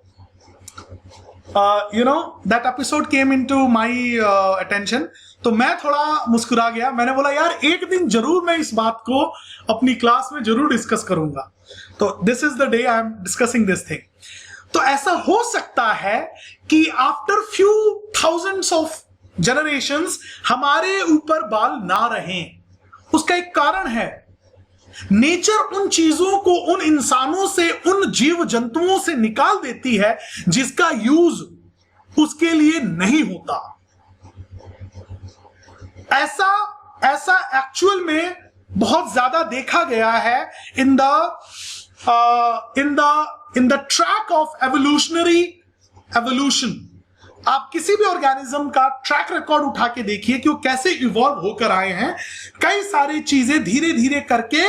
Speaker 1: you know that episode came into my attention. तो मैं थोड़ा मुस्कुरा गया। मैंने बोला यार एक दिन जरूर मैं इस बात को अपनी क्लास में जरूर डिस्कस करूंगा। तो this is the day I am discussing this thing. तो ऐसा हो सकता है कि after few thousands of generations हमारे ऊपर बाल ना रहें। उसका एक कारण है, नेचर उन चीजों को उन इंसानों से, उन जीव जंतुओं से निकाल देती है जिसका यूज उसके लिए नहीं होता। ऐसा एक्चुअल में बहुत ज्यादा देखा गया है in the track of evolution. आप किसी भी ऑर्गेनिज्म का ट्रैक रिकॉर्ड उठा के देखिए कि वो कैसे इवॉल्व होकर आए हैं। कई सारी चीजें धीरे धीरे करके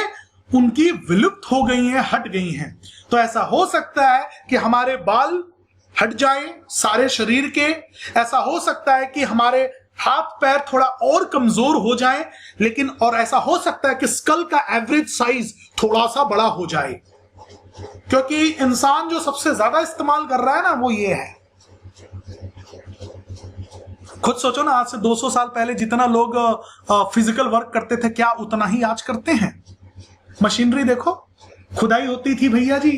Speaker 1: उनकी विलुप्त हो गई हैं, हट गई हैं। तो ऐसा हो सकता है कि हमारे बाल हट जाएं सारे शरीर के, ऐसा हो सकता है कि हमारे हाथ पैर थोड़ा और कमजोर हो जाएं, लेकिन और ऐसा हो सकता है कि स्कल का एवरेज साइज थोड़ा सा बड़ा हो जाए, क्योंकि इंसान जो सबसे ज्यादा इस्तेमाल कर रहा है ना वो ये है। खुद सोचो ना, आज से 200 साल पहले जितना लोग फिजिकल वर्क करते थे, क्या उतना ही आज करते हैं? मशीनरी देखो, खुदाई होती थी भैया जी,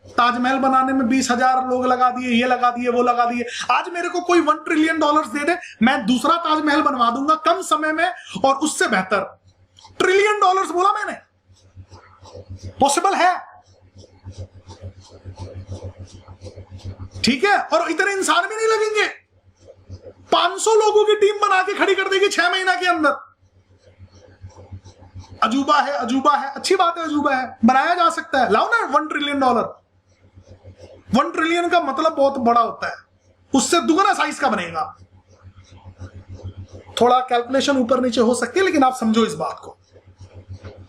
Speaker 1: ताजमहल बनाने में 20,000 लोग लगा दिए, ये लगा दिए, वो लगा दिए। आज मेरे को कोई $1 ट्रिलियन दे दे, मैं दूसरा ताजमहल बनवा दूंगा कम समय में और उससे बेहतर। $1 ट्रिलियन बोला मैंने, पॉसिबल है, ठीक है। और इतने इंसान भी नहीं लगेंगे, 500 लोगों की टीम बना के खड़ी कर देगी 6 महीना के अंदर। अजूबा है, अजूबा है, अच्छी बात है, अजूबा है, बनाया जा सकता है। लाओ ना $1 ट्रिलियन। $1 ट्रिलियन का मतलब बहुत बड़ा होता है, उससे दुगना साइज का बनेगा। थोड़ा कैलकुलेशन ऊपर नीचे हो सकती है, लेकिन आप समझो इस बात को।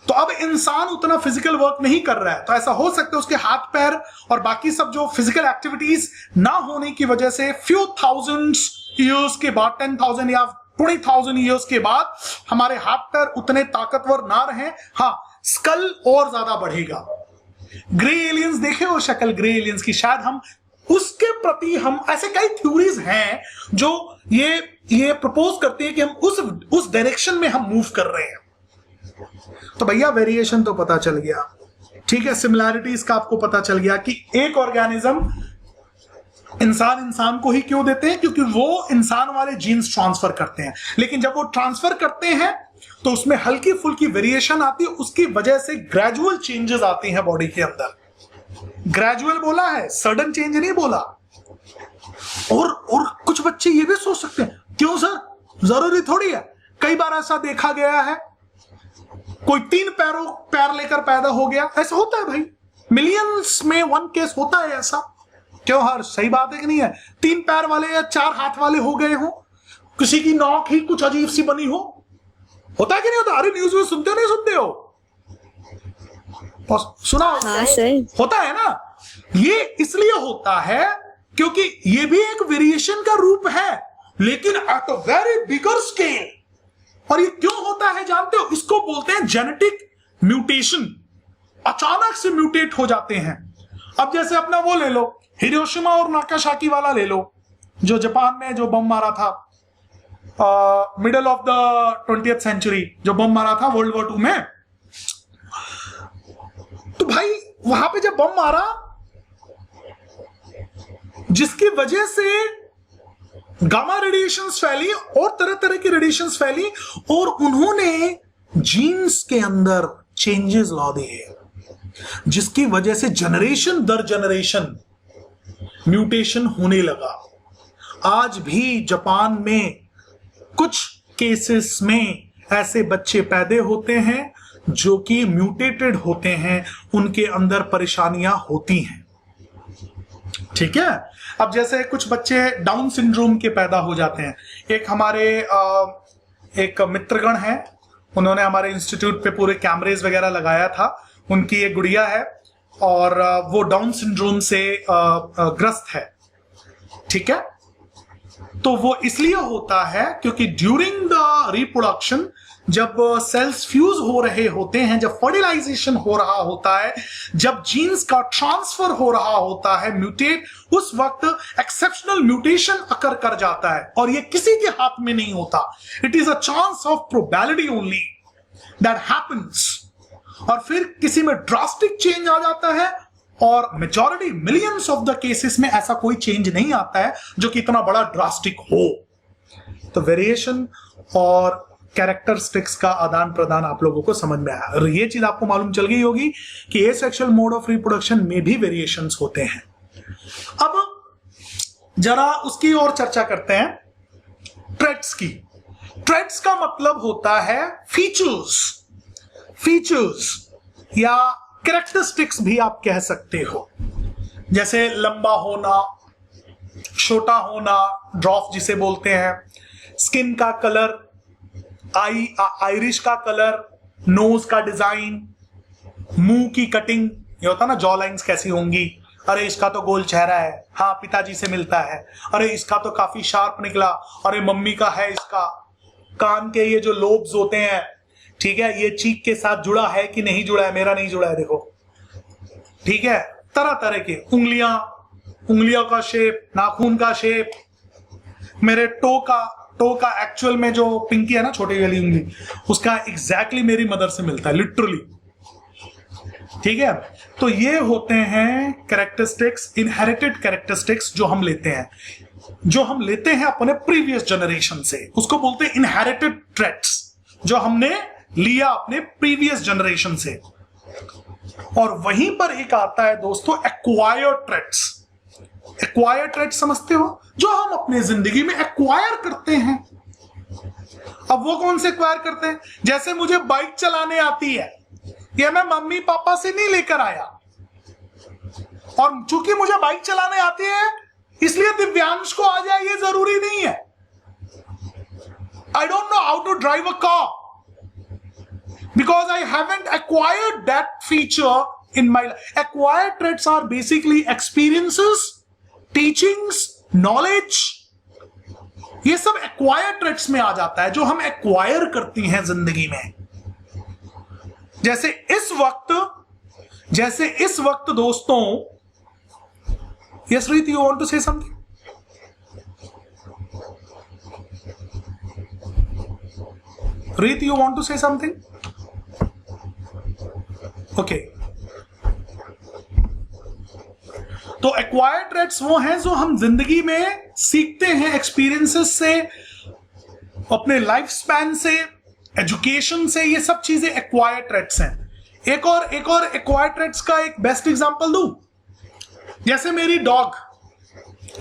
Speaker 1: तो अब इंसान उतना फिजिकल वर्क नहीं कर रहा है, तो ऐसा हो सकता है उसके हाथ पैर और बाकी सब जो फिजिकल एक्टिविटीज ना होने की वजह से फ्यू थाउजेंड्स ईयर्स के बाद, 10,000 या 20,000 ईयर्स के बाद हमारे हाथ पैर उतने ताकतवर ना रहे। हाँ, स्कल और ज्यादा बढ़ेगा। ग्रे एलियंस देखे हो शक्ल ग्रे एलियंस की, शायद हम उसके प्रति, हम ऐसे कई थ्योरीज हैं जो ये प्रपोज करते हैं कि हम उस डायरेक्शन में हम मूव कर रहे हैं। तो भैया वेरिएशन तो पता चल गया, ठीक है। सिमिलैरिटीज का आपको पता चल गया कि एक ऑर्गेनिज्म इंसान को ही क्यों देते हैं, क्योंकि वो इंसान वाले जीन्स ट्रांसफर करते हैं। लेकिन जब वो ट्रांसफर करते हैं तो उसमें हल्की फुल्की वेरिएशन आती है, उसकी वजह से ग्रेजुअल चेंजेस आती हैं बॉडी के अंदर। ग्रेजुअल बोला है, सडन चेंज नहीं बोला। और कुछ बच्चे ये भी सोच सकते हैं, क्यों सर, जरूरी थोड़ी है। कई बार ऐसा देखा गया है, कोई 3 पैर लेकर पैदा हो गया, ऐसा होता है भाई, मिलियंस में 1 केस होता है ऐसा। क्यों हर सही बात है कि नहीं है? 3 पैर वाले या 4 हाथ वाले हो गए हो, किसी की नौक ही कुछ अजीब सी बनी हो, होता है कि नहीं होता? अरे न्यूज में सुनते हो नहीं सुनते हो? सुना?
Speaker 2: हाँ सर,
Speaker 1: होता है ना। ये इसलिए होता है क्योंकि ये भी एक वेरिएशन का रूप है, लेकिन at a very bigger scale. और ये क्यों होता है जानते हो? इसको बोलते हैं जेनेटिक म्यूटेशन। अचानक से म्यूटेट हो जाते हैं। अब जैसे अपना वो ले लो, हिरोशिमा और नागासाकी वाला ले लो, जो जापान में जो बम मारा था middle of the 20th century, जो बम मारा था World War II में। तो भाई वहां पे जब बम मारा, जिसकी वजह से गामा रेडिएशंस फैली और तरह तरह की रेडिएशंस फैली, और उन्होंने जीन्स के अंदर चेंजेस ला दिए, जिसकी वजह से जनरेशन दर जनरेशन म्यूटेशन होने लगा। आज भी जापान में कुछ केसेस में ऐसे बच्चे पैदा होते हैं जो कि म्यूटेटेड होते हैं, उनके अंदर परेशानियां होती हैं, ठीक है। अब जैसे कुछ बच्चे डाउन सिंड्रोम के पैदा हो जाते हैं। एक हमारे एक मित्रगण है, उन्होंने हमारे इंस्टीट्यूट पे पूरे कैमरेज वगैरह लगाया था। उनकी एक गुड़िया है और वो डाउन सिंड्रोम से ग्रस्त है, ठीक है। तो वो इसलिए होता है क्योंकि ड्यूरिंग द रिप्रोडक्शन, जब सेल्स फ्यूज हो रहे होते हैं, जब फर्टिलाइजेशन हो रहा होता है, जब जीन्स का ट्रांसफर हो रहा होता है, म्यूटेट, उस वक्त एक्सेप्शनल म्यूटेशन अकर कर जाता है, और ये किसी के हाथ में नहीं होता। It is a chance of probability only that happens. और फिर किसी में ड्रास्टिक चेंज आ जाता है, और majority millions of the cases में ऐसा कोई चेंज नहीं आता है जो कि इतना बड़ा ड्रास्टिक हो। तो वेरिएशन और कैरेक्टरिस्टिक्स का आदान प्रदान आप लोगों को समझ में आया, और ये चीज आपको मालूम चल गई होगी कि एसेक्सुअल मोड ऑफ रिप्रोडक्शन में भी वेरिएशंस होते हैं। अब जरा उसकी और चर्चा करते हैं, ट्रेट्स की। ट्रेट्स का मतलब होता है फीचर्स या कैरेक्टरिस्टिक्स भी आप कह सकते हो, जैसे लंबा होना, छोटा होना, ड्रॉफ जिसे बोलते हैं, स्किन का कलर, आइरिश का कलर, नोज का डिजाइन, मुंह की कटिंग, ये होता ना जॉ लाइंस कैसी होंगी, अरे इसका तो गोल चेहरा है, हाँ पिताजी से मिलता है, अरे इसका तो काफी शार्प निकला, अरे मम्मी का है इसका, कान के ये जो लोब्स होते हैं, ठीक है, ये चीक के साथ जुड़ा है कि नहीं जुड़ा है, मेरा नहीं जुड़ा है देखो, ठीक है, तरह तरह के उंगलियों का शेप, नाखून का शेप, मेरे टो का एक्चुअल में जो पिंकी है ना, छोटी वाली उंगली, उसका एग्जैक्टली मेरी मदर से मिलता है, लिटरली, ठीक है। तो ये होते हैं कैरेक्टरिस्टिक्स, इनहेरिटेड कैरेक्टरिस्टिक्स जो हम लेते हैं अपने प्रीवियस जनरेशन से, उसको बोलते हैं इनहेरिटेड ट्रेट्स, जो हमने लिया अपने प्रीवियस जनरेशन से। और वहीं पर एक आता है दोस्तों एक्वायर्ड ट्रेट्स। एक्वायर्ड ट्रेट्स समझते हो, जो हम अपने जिंदगी में एक्वायर करते हैं। अब वो कौन से एक्वायर करते हैं? जैसे मुझे बाइक चलाने आती है, ये मैं मम्मी पापा से नहीं लेकर आया, और चूंकि मुझे बाइक चलाने आती है इसलिए दिव्यांश को आ जाए ये जरूरी नहीं है। I don't know how to drive a car because I haven't acquired that feature in my life. Acquired traits are basically experiences, teachings, knowledge, ये सब एक्वायर्ड ट्रेट्स में आ जाता है, जो हम एक्वायर करती हैं जिंदगी में। जैसे इस वक्त दोस्तों, yes Reet, you want to say something? Reet, you want to say something? Okay, तो एक्वायर्ड ट्रेट्स वो हैं जो हम जिंदगी में सीखते हैं, एक्सपीरियंसेस से, अपने लाइफ स्पैन से, एजुकेशन से, ये सब चीजें एक्वायर्ड ट्रेट्स हैं। एक और एक्वायर्ड ट्रेट्स का एक बेस्ट एग्जांपल दूं, जैसे मेरी डॉग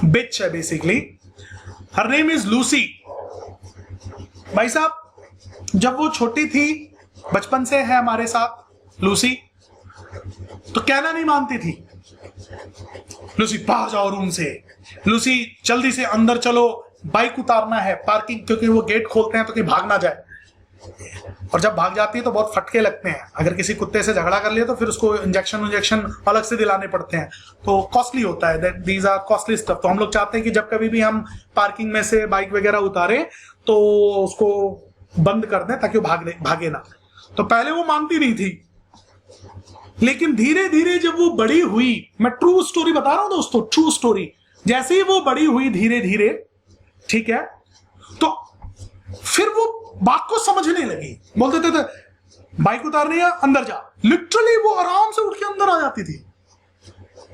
Speaker 1: बिच है, basically her name is Lucy. भाई साहब, जब वो छोटी थी, बचपन से है हमारे साथ लूसी, तो कहना नहीं मानती थी, लूसी बाहर जाओ रूम से, लूसी जल्दी से अंदर चलो, बाइक उतारना है पार्किंग, क्योंकि वो गेट खोलते हैं तो कहीं भाग ना जाए, और जब भाग जाती है तो बहुत फटके लगते हैं। अगर किसी कुत्ते से झगड़ा कर लिया तो फिर उसको इंजेक्शन अलग से दिलाने पड़ते हैं, तो कॉस्टली होता है, that these are costly stuff. तो हम लोग चाहते हैं कि जब कभी भी हम पार्किंग में से बाइक वगैरह उतारें तो उसको बंद कर दें ताकि वो भागे ना। तो पहले वो मानती नहीं थी, लेकिन धीरे धीरे जब वो बड़ी हुई, मैं ट्रू स्टोरी बता रहा हूं दोस्तों, ट्रू स्टोरी, जैसे ही वो बड़ी हुई धीरे धीरे, ठीक है, तो फिर वो बात को समझने लगी। बोलते थे बाइक उतारनी है, अंदर जा, लिटरली वो आराम से उठ के अंदर आ जाती थी,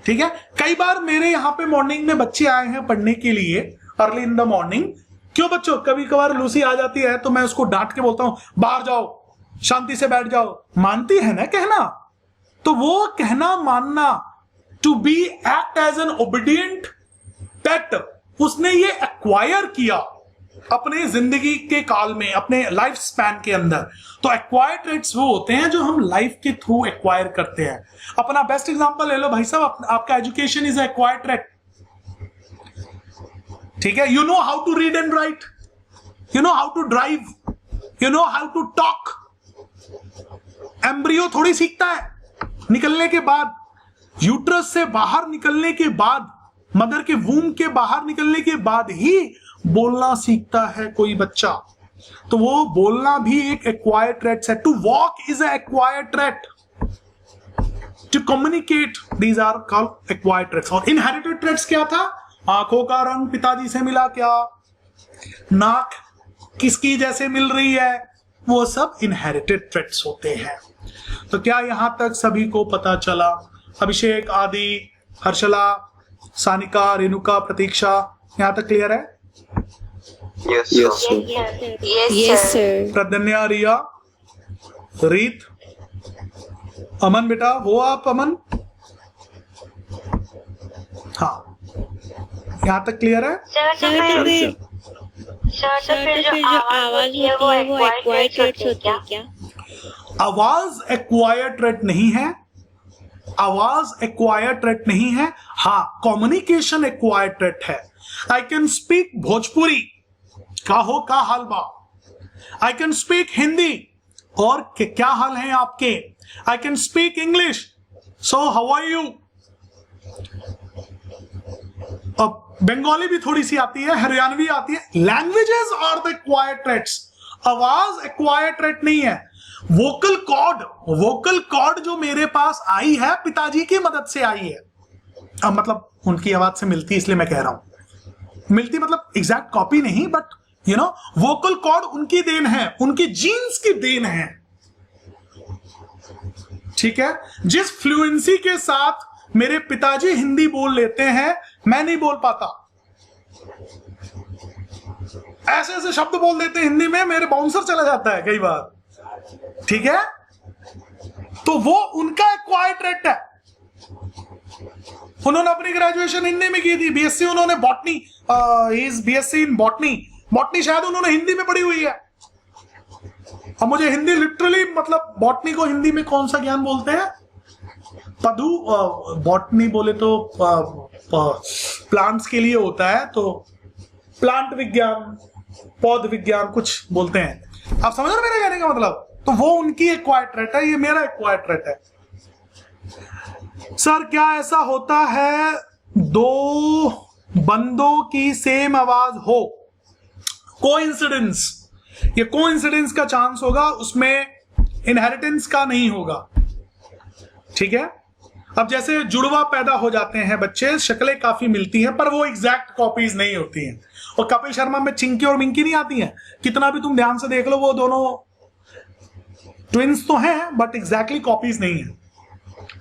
Speaker 1: ठीक है। कई बार मेरे यहाँ पे मॉर्निंग में बच्चे आए हैं पढ़ने के लिए, अर्ली इन द मॉर्निंग। क्यों बच्चों, कभी कभार लूसी आ जाती है तो मैं उसको डांट के बोलता हूं, बाहर जाओ, शांति से बैठ जाओ। मानती है ना कहना, तो वो कहना मानना, to be act as an obedient pet, उसने ये एक्वायर किया अपने जिंदगी के काल में, अपने लाइफ स्पैन के अंदर। तो एक्वायर्ड ट्रेट्स वो होते हैं जो हम लाइफ के थ्रू एक्वायर करते हैं। अपना बेस्ट एग्जांपल ले लो भाई साहब, आपका एजुकेशन इज एक्वायर्ड ट्रेट, ठीक है। You know how to read and write, you know how to drive, you know how to talk. Embryo थोड़ी सीखता है, निकलने के बाद, यूट्रस से बाहर निकलने के बाद, मदर के वूम के बाहर निकलने के बाद ही बोलना सीखता है कोई बच्चा। तो वो बोलना भी एक एक्वायर्ड ट्रेट है। To walk is a acquired trait, to communicate, these are called acquired traits. और इनहेरिटेड ट्रेट्स क्या था? आंखों का रंग पिताजी से मिला क्या, नाक किसकी जैसे मिल रही है, वो सब इनहेरिटेड ट्रेट्स होते हैं। तो क्या यहां तक सभी को पता चला? अभिषेक, आदि, हर्षला, सानिका, रेणुका, प्रतीक्षा, यहां तक क्लियर है?
Speaker 3: Yes, sir.
Speaker 1: प्रदन्या, रिया, रीत, अमन बेटा, हो आप अमन? हाँ, यहां तक क्लियर है?
Speaker 2: सर फिर जो आवाज होती है वो एक्वायर्ड ट्रेट्स होती है क्या?
Speaker 1: आवाज एक्वायर्ड ट्रेट नहीं है, आवाज एक्वायर्ड ट्रेट नहीं है, हाँ कम्युनिकेशन एक्वायर्ड ट्रेट है। आई कैन स्पीक भोजपुरी, का हो का हाल बा। आई कैन स्पीक हिंदी, और क्या हाल है आपके। I can speak English, so how are you. अब बंगाली भी थोड़ी सी आती है, हरियाणवी आती है। Languages are the acquired traits, आवाज एक्वायर्ड ट्रेट नहीं है। वोकल कॉर्ड जो मेरे पास आई है पिताजी की मदद से आई है। अब मतलब उनकी आवाज से मिलती, इसलिए मैं कह रहा हूं मिलती, मतलब एग्जैक्ट कॉपी नहीं, but you know vocal cord उनकी देन है, उनकी जीन्स की देन है। ठीक है, जिस फ्लुएंसी के साथ मेरे पिताजी हिंदी बोल लेते हैं, मैं नहीं बोल पाता। ऐसे ऐसे शब्द बोल देते हैं हिंदी में, मेरे बाउंसर चला जाता है कई बार। ठीक है, तो वो उनका एक्वायर्ड ट्रेट है। उन्होंने अपनी ग्रेजुएशन हिंदी में की थी, बीएससी उन्होंने बॉटनी, बीएससी इन बॉटनी शायद उन्होंने हिंदी में पढ़ी हुई है। अब मुझे हिंदी लिटरली, मतलब बॉटनी को हिंदी में कौन सा ज्ञान बोलते हैं, पदु, बॉटनी बोले तो प्लांट्स के लिए होता है, तो प्लांट विज्ञान, पौध विज्ञान कुछ बोलते हैं। आप समझ रहे मेरे कहने का मतलब। तो वो उनकी एक्वायर्ड ट्रेट है, ये मेरा एक्वायर्ड ट्रेट है। सर क्या ऐसा होता है दो बंदों की सेम आवाज हो, कोइंसिडेंस, ये कोइंसिडेंस का चांस होगा, उसमें इनहेरिटेंस का नहीं होगा। ठीक है, अब जैसे जुड़वा पैदा हो जाते हैं बच्चे, शक्लें काफी मिलती हैं, पर वो एग्जैक्ट कॉपीज नहीं होती हैं। और कपिल शर्मा में चिंकी और मिंकी नहीं आती हैं, कितना भी तुम ध्यान से देख लो, वो दोनों ट्विंस तो हैं, बट एग्जैक्टली कॉपीज नहीं है।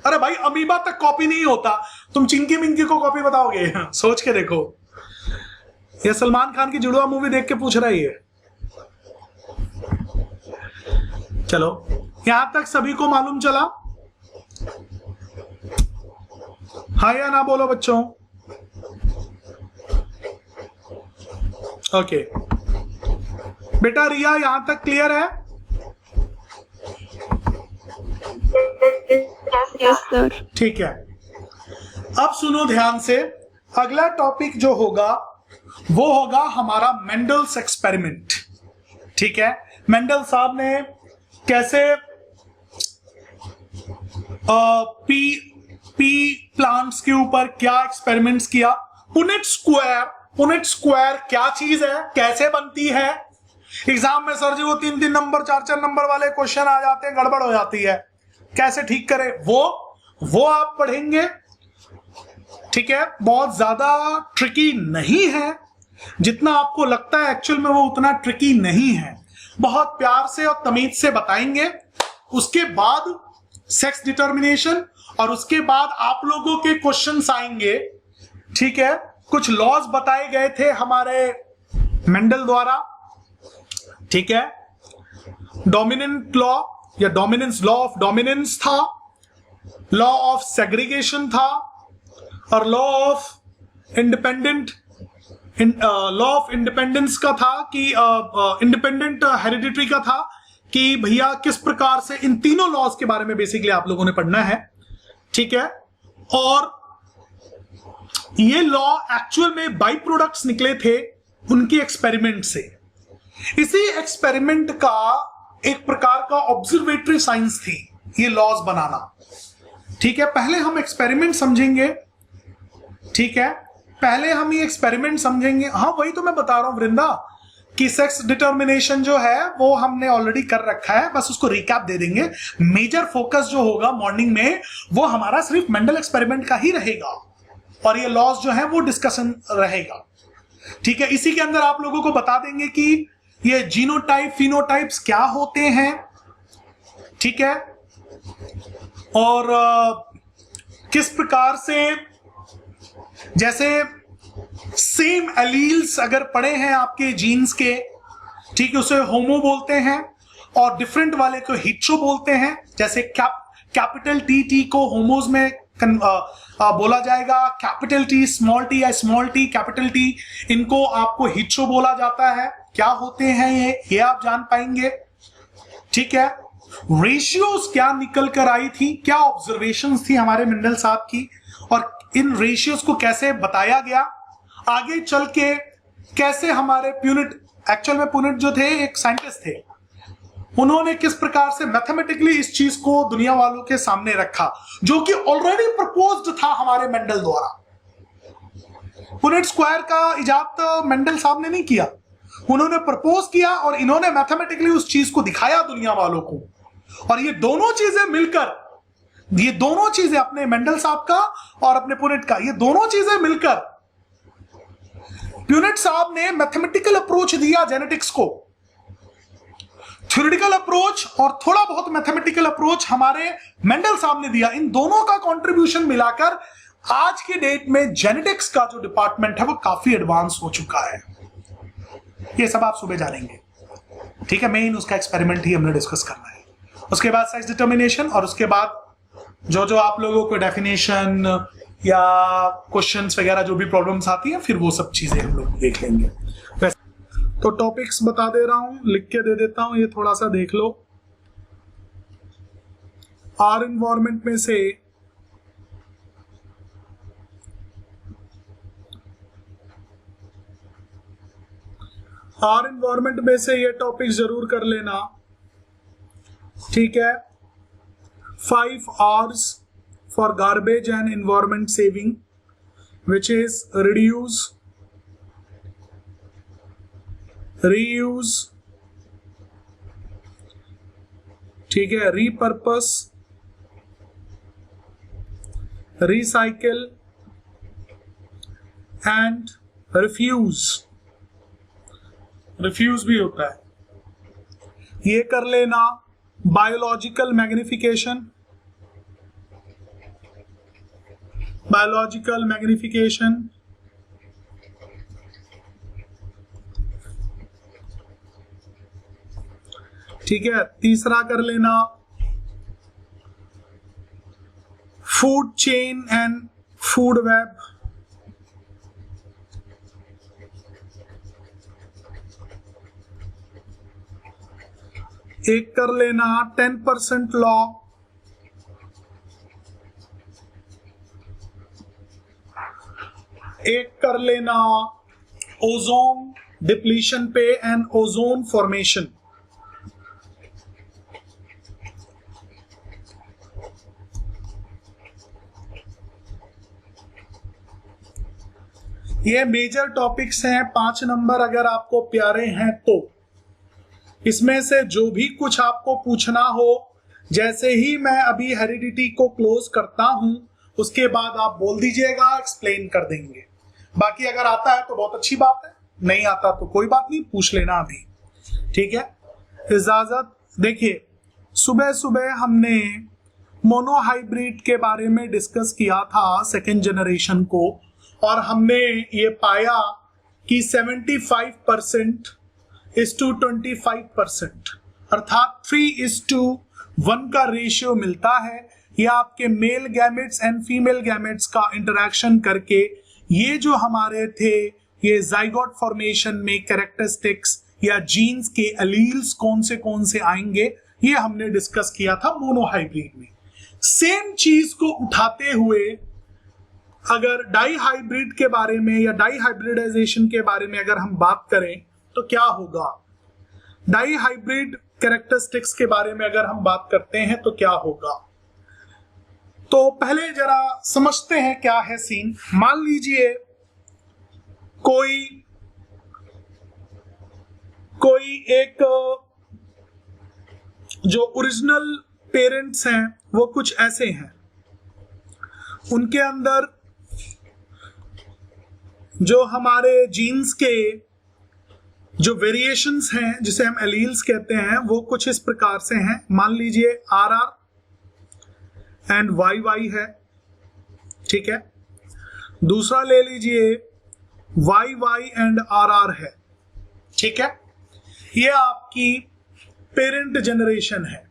Speaker 1: अरे भाई अमीबा तक कॉपी नहीं होता, तुम चिंकी मिंकी को कॉपी बताओगे? सोच के देखो। ये सलमान खान की जुड़वा मूवी देख के पूछ रही है। चलो, यहां तक सभी को मालूम चला? हाँ या ना बोलो बच्चों। ओके बेटा, रिया यहां तक क्लियर है?
Speaker 2: Yes sir.
Speaker 1: ठीक है, अब सुनो ध्यान से। अगला टॉपिक जो होगा वो होगा हमारा मेंडल्स एक्सपेरिमेंट। ठीक है, मेंडल साहब ने कैसे पी प्लांट्स के ऊपर क्या एक्सपेरिमेंट्स किया। पुनेट स्क्वायर क्या चीज है, कैसे बनती है। एग्जाम में सर जी वो 3-3 नंबर 4-4 नंबर वाले क्वेश्चन आ जाते हैं, गड़बड़ हो जाती है, कैसे ठीक करें, वो आप पढ़ेंगे। ठीक है, बहुत ज्यादा ट्रिकी नहीं है, जितना आपको लगता है एक्चुअल में वो उतना ट्रिकी नहीं है। बहुत प्यार से और तमीज से बताएंगे। उसके बाद सेक्स डिटर्मिनेशन, और उसके बाद आप लोगों के क्वेश्चंस आएंगे। ठीक है, कुछ लॉज बताए गए थे हमारे मेंडल द्वारा। ठीक है, डोमिनेंट लॉ या डोमिनेंस, लॉ ऑफ डोमिनेंस था, लॉ ऑफ सेग्रीगेशन था, और लॉ ऑफ इंडिपेंडेंस का था कि इंडिपेंडेंट हेरिडिटरी का था कि भैया किस प्रकार से इन तीनों लॉज के बारे में बेसिकली आप लोगों ने पढ़ना है। ठीक है, और ये लॉ एक्चुअल में बाई प्रोडक्ट्स निकले थे उनके एक्सपेरिमेंट से। इसी एक्सपेरिमेंट का एक प्रकार का ऑब्जर्वेटरी साइंस थी ये लॉज बनाना। ठीक है, पहले हम एक्सपेरिमेंट समझेंगे। ठीक है, पहले हम ये एक्सपेरिमेंट समझेंगे। हाँ, वही तो मैं बता रहा हूं वृंदा, कि सेक्स डिटर्मिनेशन जो है वो हमने ऑलरेडी कर रखा है, बस उसको रिकैप दे देंगे। मेजर फोकस जो होगा मॉर्निंग में वो हमारा सिर्फ मेंडल एक्सपेरिमेंट का ही रहेगा, और ये लॉज जो है वो डिस्कशन रहेगा। ठीक है, इसी के अंदर आप लोगों को बता देंगे कि ये जीनोटाइप फिनोटाइप्स क्या होते हैं। ठीक है, और किस प्रकार से, जैसे सेम एलील्स अगर पड़े हैं आपके जीन्स के, ठीक है, उसे होमो बोलते हैं, और डिफरेंट वाले को हिट्रो बोलते हैं। जैसे कैपिटल टी को होमोज में बोला जाएगा, कैपिटल टी, स्मॉल टी या स्मॉल टी, कैपिटल टी, इनको आपको हिट्रो बोला जाता है। क्या होते हैं ये आप जान पाएंगे। ठीक है, रेशियोज क्या निकल कर आई थी, क्या ऑब्जर्वेशंस थी हमारे मेंडल साहब की, और इन रेशियोज को कैसे बताया गया, आगे चल के कैसे हमारे प्यूनिट, एक्चुअल में प्यूनिट जो थे एक साइंटिस्ट थे, उन्होंने किस प्रकार से मैथमेटिकली इस चीज को दुनिया वालों के सामने रखा, जो कि ऑलरेडी प्रपोज्ड था हमारे मेंडल द्वारा। पुनेट स्क्वायर का इजाद तो मेंडल साहब ने नहीं किया, उन्होंने प्रपोज किया और इन्होंने मैथमेटिकली उस चीज को दिखाया दुनिया वालों को। और ये दोनों चीजें मिलकर, ये दोनों चीजें अपने मेंडल साहब का और अपने पुनेट का, ये दोनों चीजें मिलकर पुनेट साहब ने मैथमेटिकल अप्रोच दिया जेनेटिक्स को। थ्योरेटिकल अप्रोच और थोड़ा बहुत मैथमेटिकल अप्रोच हमारे मेंडल साहब ने दिया। इन दोनों का कंट्रीब्यूशन मिलाकर आज के डेट में जेनेटिक्स का जो डिपार्टमेंट है वो काफी एडवांस हो चुका है। ये सब आप सुबह जानेंगे, ठीक है। मेन उसका एक्सपेरिमेंट ही हमने डिस्कस करना है। उसके बाद साइज डिटर्मिनेशन, और उसके बाद जो जो आप लोगों को डेफिनेशन या क्वेश्चंस वगैरह जो भी प्रॉब्लम्स आती हैं, फिर वो सब चीजें हम लोग देख लेंगे। तो टॉपिक्स बता दे रहा हूं, लिख के दे देता हूं, ये थोड़ा सा देख लो। आर इन्वायरमेंट में से ये टॉपिक जरूर कर लेना, ठीक है। 5 R's for garbage and environment saving, which is reduce, reuse, ठीक है, repurpose, recycle and refuse। Refuse भी होता है, ये कर लेना। बायोलॉजिकल मैग्निफिकेशन, बायोलॉजिकल मैग्निफिकेशन, ठीक है। तीसरा कर लेना food chain and food web, एक कर लेना 10% लॉ, एक कर लेना ओजोन डिप्लीशन पे एंड ओजोन फॉर्मेशन। ये मेजर टॉपिक्स हैं, 5 नंबर अगर आपको प्यारे हैं तो। इसमें से जो भी कुछ आपको पूछना हो, जैसे ही मैं अभी हेरिडिटी को क्लोज करता हूं, उसके बाद आप बोल दीजिएगा, एक्सप्लेन कर देंगे। बाकी अगर आता है तो बहुत अच्छी बात है, नहीं आता तो कोई बात नहीं, पूछ लेना अभी, ठीक है। इजाजत। देखिए, सुबह सुबह हमने मोनोहाइब्रिड के बारे में डिस्कस किया था, सेकेंड जनरेशन को, और हमने ये पाया कि 75% is to 25%, अर्थात 3:1 का रेशियो मिलता है। यह आपके male gametes and female gametes का इंटरेक्शन करके ये जो हमारे थे, ये जाइगोट फॉर्मेशन में कैरेक्टरिस्टिक्स या जीन्स के एलील्स कौन से आएंगे, ये हमने डिस्कस किया था मोनोहाइब्रिड में। सेम चीज को उठाते हुए अगर डाई हाइब्रिड के बारे में या डाई हाइब्रिडाइजेशन के बारे में अगर हम बात करें तो क्या होगा, डाई हाइब्रिड कैरेक्टरिस्टिक्स के बारे में अगर हम बात करते हैं तो क्या होगा। तो पहले जरा समझते हैं क्या है सीन। मान लीजिए कोई एक जो ओरिजिनल पेरेंट्स हैं वो कुछ ऐसे हैं, उनके अंदर जो हमारे जीन्स के जो वेरिएशंस हैं, जिसे हम एलील्स कहते हैं, वो कुछ इस प्रकार से हैं। मान लीजिए RR एंड YY है, ठीक है। दूसरा ले लीजिए YY एंड RR है, ठीक है। ये आपकी पेरेंट जनरेशन है,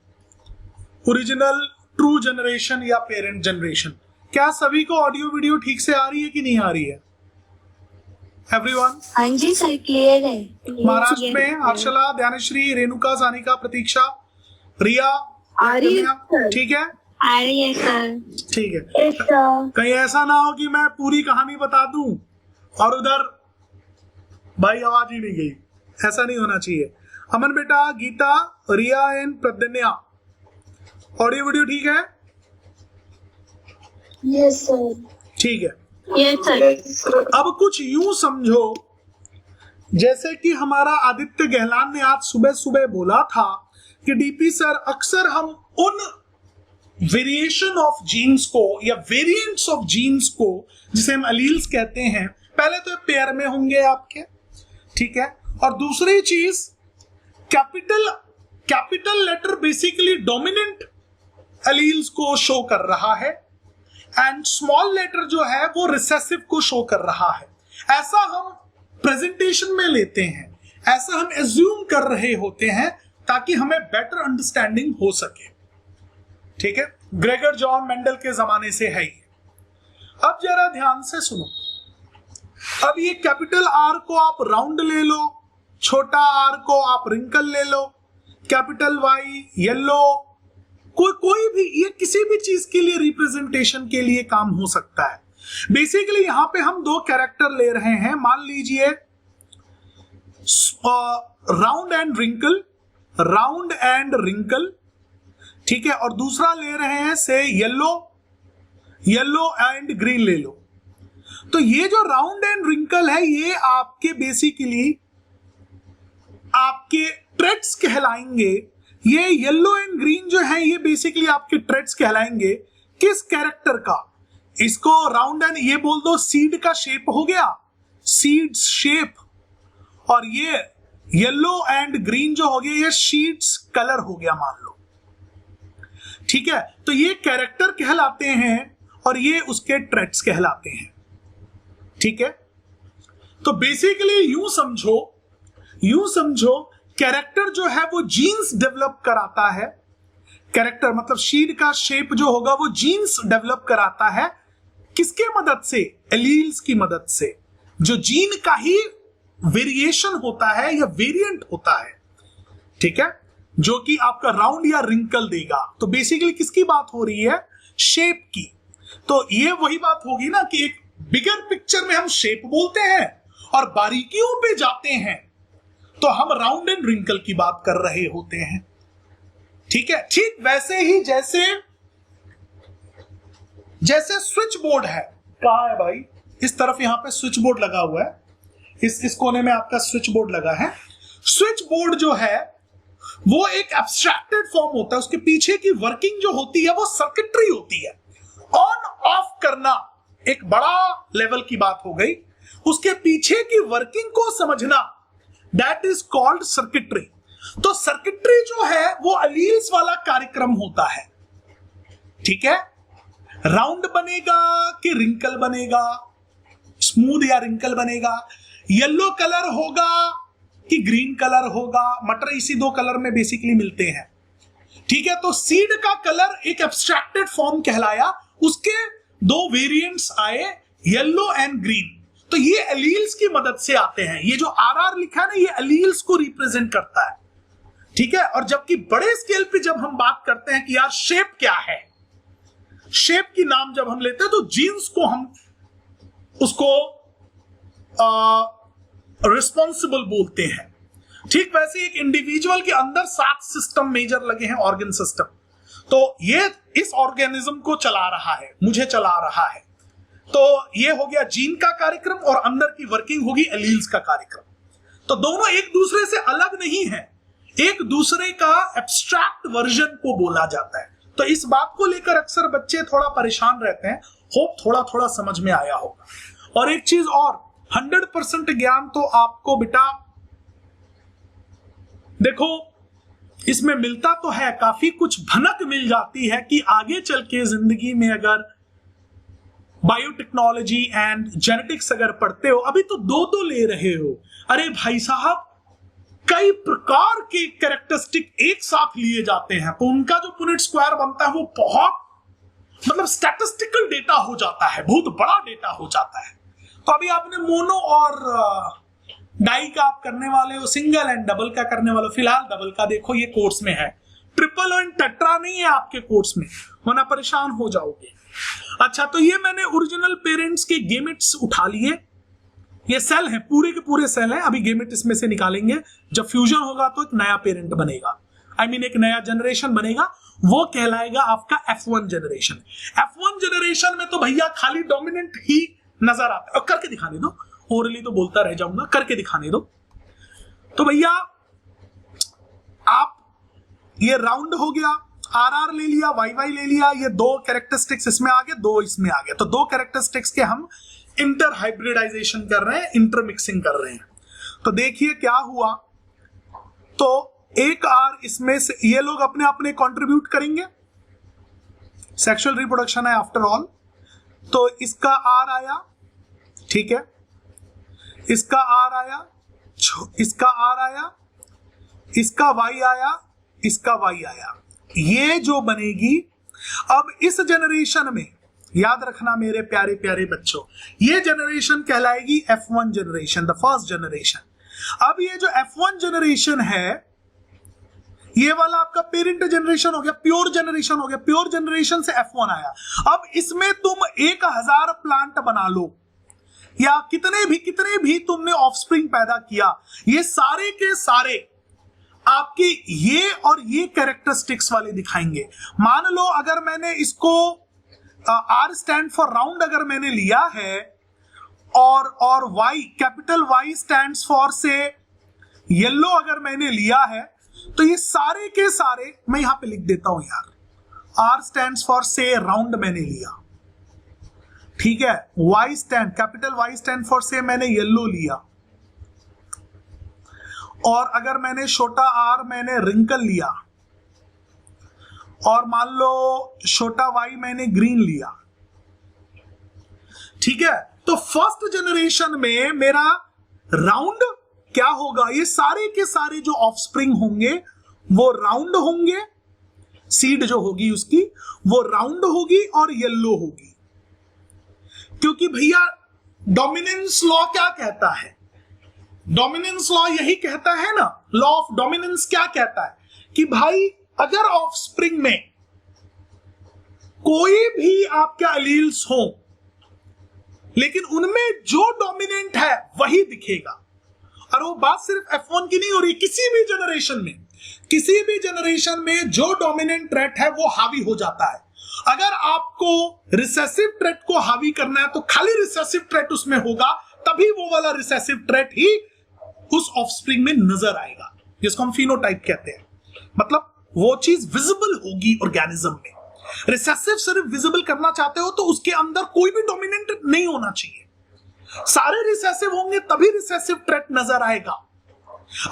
Speaker 1: ओरिजिनल ट्रू जनरेशन या पेरेंट जनरेशन। क्या सभी को ऑडियो वीडियो ठीक से आ रही है कि नहीं आ रही है एवरीवन?
Speaker 2: हाँ जी सर, क्लियर है।
Speaker 1: महाराष्ट्र में हर्षला, ध्यानश्री, रेणुका, सानिका, प्रतीक्षा, रिया,
Speaker 2: आर्य सर।
Speaker 1: ठीक है,
Speaker 2: आर्य सर।
Speaker 1: ठीक है।
Speaker 2: Yes sir.
Speaker 1: कहीं ऐसा ना हो कि मैं पूरी कहानी बता दूं और उधर भाई आवाज ही नहीं गई, ऐसा नहीं होना चाहिए। अमन बेटा, गीता, रिया एंड प्रदन्या, ऑडियो वीडियो ठीक है?
Speaker 2: Yes sir.
Speaker 1: ठीक है।
Speaker 2: Yes sir.
Speaker 3: Yes, sir.
Speaker 1: अब कुछ यूं समझो जैसे कि हमारा आदित्य गहलान ने आज सुबह सुबह बोला था कि डीपी सर, अक्सर हम उन वेरिएशन ऑफ जीन्स को या वेरिएंट्स ऑफ जीन्स को, जिसे हम अलील्स कहते हैं, पहले तो पेयर में होंगे आपके, ठीक है, और दूसरी चीज capital letter basically dominant alleles को शो कर रहा है एंड स्मॉल लेटर जो है वो रिसेसिव को शो कर रहा है। ऐसा हम प्रेजेंटेशन में लेते हैं, ऐसा हम एज्यूम कर रहे होते हैं ताकि हमें बेटर अंडरस्टैंडिंग हो सके, ठीक है। ग्रेगर जॉन मेंडल के जमाने से है ये। अब जरा ध्यान से सुनो, अब ये कैपिटल आर को आप राउंड ले लो, छोटा आर को आप रिंकल ले लो, कैपिटल वाई येलो, कोई भी, ये किसी भी चीज के लिए रिप्रेजेंटेशन के लिए काम हो सकता है। बेसिकली यहां पे हम दो कैरेक्टर ले रहे हैं, मान लीजिए राउंड एंड रिंकल, ठीक है, और दूसरा ले रहे हैं से येलो एंड ग्रीन ले लो। तो ये जो राउंड एंड रिंकल है ये आपके बेसिकली आपके ट्रेड्स कहलाएंगे। ये येलो एंड ग्रीन जो है ये बेसिकली आपके ट्रेड्स कहलाएंगे। किस कैरेक्टर का? इसको राउंड एंड ये बोल दो सीड का शेप हो गया, सीड्स शेप, और ये येलो एंड ग्रीन जो हो गया ये शीड्स कलर हो गया मान लो, ठीक है। तो ये कैरेक्टर कहलाते हैं और ये उसके ट्रेड्स कहलाते हैं, ठीक है। तो बेसिकली यूं समझो कैरेक्टर जो है वो जीन्स डेवलप कराता है। कैरेक्टर मतलब शीड का शेप जो होगा वो जीन्स डेवलप कराता है। किसके मदद से? एलील्स की मदद से, जो जीन का ही वेरिएशन होता है या वेरिएंट होता है, ठीक है, जो कि आपका राउंड या रिंकल देगा। तो बेसिकली किसकी बात हो रही है? शेप की। तो ये वही बात होगी ना कि एक बिगर पिक्चर में हम शेप बोलते हैं और बारीकियों पे जाते हैं तो हम राउंड एंड रिंकल की बात कर रहे होते हैं, ठीक है। ठीक वैसे ही जैसे स्विच बोर्ड है, कहां है भाई? इस तरफ यहां पे स्विच बोर्ड लगा हुआ है, इस कोने में आपका स्विच बोर्ड लगा है। स्विच बोर्ड जो है वो एक एब्स्ट्रैक्टेड फॉर्म होता है, उसके पीछे की वर्किंग जो होती है वो सर्किटरी होती है। ऑन ऑफ करना एक बड़ा लेवल की बात हो गई, उसके पीछे की वर्किंग को समझना, दैट इज कॉल्ड सर्किटरी। तो सर्किटरी जो है वो अलील्स वाला कार्यक्रम होता है, ठीक है। राउंड बनेगा कि रिंकल बनेगा, स्मूथ या रिंकल बनेगा, येलो कलर होगा कि ग्रीन कलर होगा, मटर इसी दो कलर में बेसिकली मिलते हैं, ठीक है। तो सीड का कलर एक एब्स्ट्रैक्टेड फॉर्म कहलाया, उसके दो वेरिएंट्स आए, येलो एंड ग्रीन। तो ये एलील्स की मदद से आते हैं। ये जो आरआर लिखा है ना ये एलील्स को रिप्रेजेंट करता है, ठीक है। और जबकि बड़े स्केल पे जब हम बात करते हैं कि यार शेप क्या है, शेप की नाम जब हम लेते हैं तो जीन्स को हम उसको रिस्पॉन्सिबल बोलते हैं, ठीक वैसे एक इंडिविजुअल के अंदर 7 सिस्टम मेजर लगे हैं, ऑर्गन सिस्टम। तो ये इस ऑर्गेनिज्म को चला रहा है, मुझे चला रहा है। तो ये हो गया जीन का कार्यक्रम और अंदर की वर्किंग होगी एलील्स का कार्यक्रम। तो दोनों एक दूसरे से अलग नहीं है, एक दूसरे का एब्स्ट्रैक्ट वर्जन को बोला जाता है। तो इस बात को लेकर अक्सर बच्चे थोड़ा परेशान रहते हैं, होप थोड़ा थोड़ा समझ में आया होगा। और एक चीज और, 100% ज्ञान तो आपको बेटा देखो इसमें मिलता तो है, काफी कुछ भनक मिल जाती है कि आगे चल के जिंदगी में अगर बायोटेक्नोलॉजी एंड जेनेटिक्स अगर पढ़ते हो, अभी तो दो ले रहे हो, अरे भाई साहब कई प्रकार के कैरेक्टरिस्टिक एक साथ लिए जाते हैं, तो उनका जो पुनेट स्क्वायर बनता है वो बहुत मतलब स्टैटिस्टिकल डेटा हो जाता है, बहुत बड़ा डेटा हो जाता है। तो अभी आपने मोनो और डाई का आप करने वाले हो, सिंगल एंड डबल का करने वाले हो, फिलहाल डबल का देखो ये कोर्स में है, ट्रिपल एंड टेट्रा नहीं है आपके कोर्स में, वरना परेशान हो जाओगे। अच्छा, तो ये मैंने ओरिजिनल पेरेंट्स के गेमेट्स उठा लिए, ये सेल हैं, पूरे के पूरे सेल हैं। अभी गेमेट इसमें से निकालेंगे, जब फ्यूजन होगा तो एक नया पेरेंट बनेगा, एक नया जनरेशन बनेगा, वो कहलाएगा आपका F1 जनरेशन। F1 जनरेशन में तो भैया खाली डोमिनेंट ही नजर आता है। और करके दिखाने दो, ओरली तो बोलता रह जाऊंगा, करके दिखाने दो। तो भैया आप ये राउंड हो गया, RR ले लिया, YY ले लिया, ये दो कैरेक्टरिस्टिक्स इसमें आ गए, दो इसमें आ गए। तो दो कैरेक्टरिस्टिक्स के हम इंटर हाइब्रिडाइजेशन कर रहे हैं, इंटरमिक्सिंग कर रहे हैं। तो देखिए क्या हुआ, तो एक R इसमें से ये लोग अपने अपने कंट्रीब्यूट करेंगे, सेक्सुअल रिप्रोडक्शन है आफ्टर ऑल। तो इसका R आया, ठीक है, इसका R आया, इसका R आया, इसका Y आया, इसका Y आया, ये जो बनेगी। अब इस जनरेशन में याद रखना मेरे प्यारे प्यारे बच्चों, ये जनरेशन कहलाएगी F1 generation, the first generation. अब ये जो F1 जनरेशन है, ये वाला आपका पेरेंट जनरेशन हो गया, प्योर जनरेशन हो गया, प्योर जनरेशन से F1 आया। अब इसमें तुम 1000 प्लांट बना लो, या कितने भी तुमने ऑफस्प्रिंग पैदा किया, ये सारे के सारे आपके ये और ये कैरेक्टरिस्टिक्स वाले दिखाएंगे। मान लो अगर मैंने इसको R स्टैंड फॉर राउंड अगर मैंने लिया है, और Y capital Y stands for से येलो अगर मैंने लिया है, तो ये सारे के सारे मैं यहां पे लिख देता हूं यार, R स्टैंड्स फॉर से राउंड मैंने लिया, ठीक है, Y stand capital Y stand for से मैंने येलो लिया, और अगर मैंने छोटा R मैंने रिंकल लिया, और मान लो छोटा Y मैंने ग्रीन लिया, ठीक है। तो फर्स्ट जनरेशन में मेरा राउंड क्या होगा, ये सारे के सारे जो ऑफस्प्रिंग होंगे वो राउंड होंगे, सीड जो होगी उसकी वो राउंड होगी और येलो होगी। क्योंकि भैया डोमिनेंस लॉ क्या कहता है, डोमिनेंस लॉ यही कहता है ना, लॉ ऑफ डोमिनेंस क्या कहता है कि भाई अगर ऑफस्प्रिंग में कोई भी आपके एलील्स हो, लेकिन उनमें जो डोमिनेंट है वही दिखेगा। और वो बात सिर्फ F1 की नहीं हो रही, किसी भी जनरेशन में जो डोमिनेंट ट्रेट है वो हावी हो जाता है। अगर आपको रिसेसिव ट्रेट को हावी करना है तो खाली रिसेसिव ट्रेट उसमें होगा, तभी वो वाला रिसेसिव ट्रेट ही उस ऑफस्प्रिंग में नजर आएगा, जिसको हम फिनोटाइप कहते हैं। मतलब वो चीज विजिबल होगी ऑर्गेनिज्म में। रिसेसिव सिर्फ विजिबल करना चाहते हो तो उसके अंदर कोई भी डोमिनेंट नहीं होना चाहिए, सारे रिसेसिव होंगे तभी रिसेसिव ट्रेट नजर आएगा।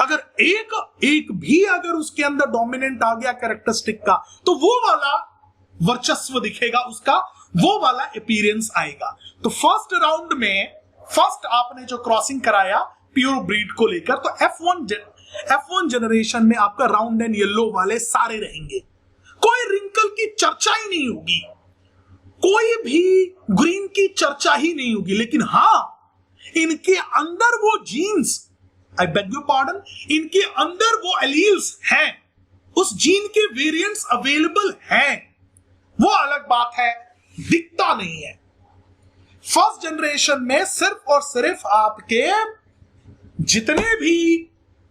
Speaker 1: अगर एक भी अगर उसके अंदर डोमिनेंट आ गया कैरेक्टरिस्टिक का, तो वो वाला वर्चस्व दिखेगा उसका, वो वाला अपीयरेंस आएगा। तो फर्स्ट राउंड में फर्स्ट आपने जो क्रॉसिंग कराया प्योर ब्रीड को लेकर, तो F1 जनरेशन में आपका राउंड एंड येलो वाले सारे रहेंगे, कोई रिंकल की चर्चा ही नहीं होगी, कोई भी ग्रीन की चर्चा ही नहीं होगी। लेकिन हां, इनके अंदर वो genes, I beg your pardon, इनके अंदर वो एलील्स हैं, उस जीन के वेरिएंट्स अवेलेबल हैं, वो अलग बात है, दिखता नहीं है। फर्स्ट जनरेशन में सिर्फ और सिर्फ आपके जितने भी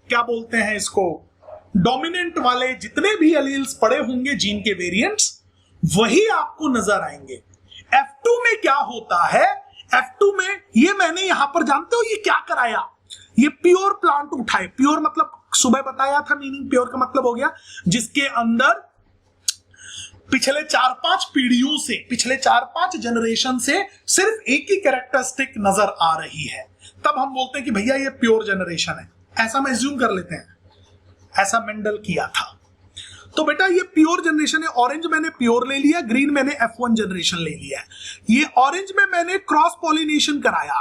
Speaker 1: क्या बोलते हैं इसको, डोमिनेंट वाले जितने भी एलील्स पड़े होंगे जीन के वेरिएंट्स, वही आपको नजर आएंगे। F2 में क्या होता है, F2 में ये मैंने यहां पर जानते हो ये क्या कराया, ये प्योर प्लांट उठाए। प्योर मतलब सुबह बताया था मीनिंग, प्योर का मतलब हो गया जिसके अंदर पिछले 4-5 पीढ़ियों से, पिछले 4-5 जनरेशन से सिर्फ एक ही कैरेक्टरिस्टिक नजर आ रही है, तब हम बोलते हैं कि भैया ये प्योर जनरेशन है। ऐसा मैं एज्यूम कर लेते हैं, ऐसा मेंडल किया था। तो बेटा ये प्योर जनरेशन है। ऑरेंज मैंने प्योर ले लिया, ग्रीन मैंने F1 जनरेशन ले लिया। ये ऑरेंज में मैंने क्रॉस पॉलिनेशन कराया।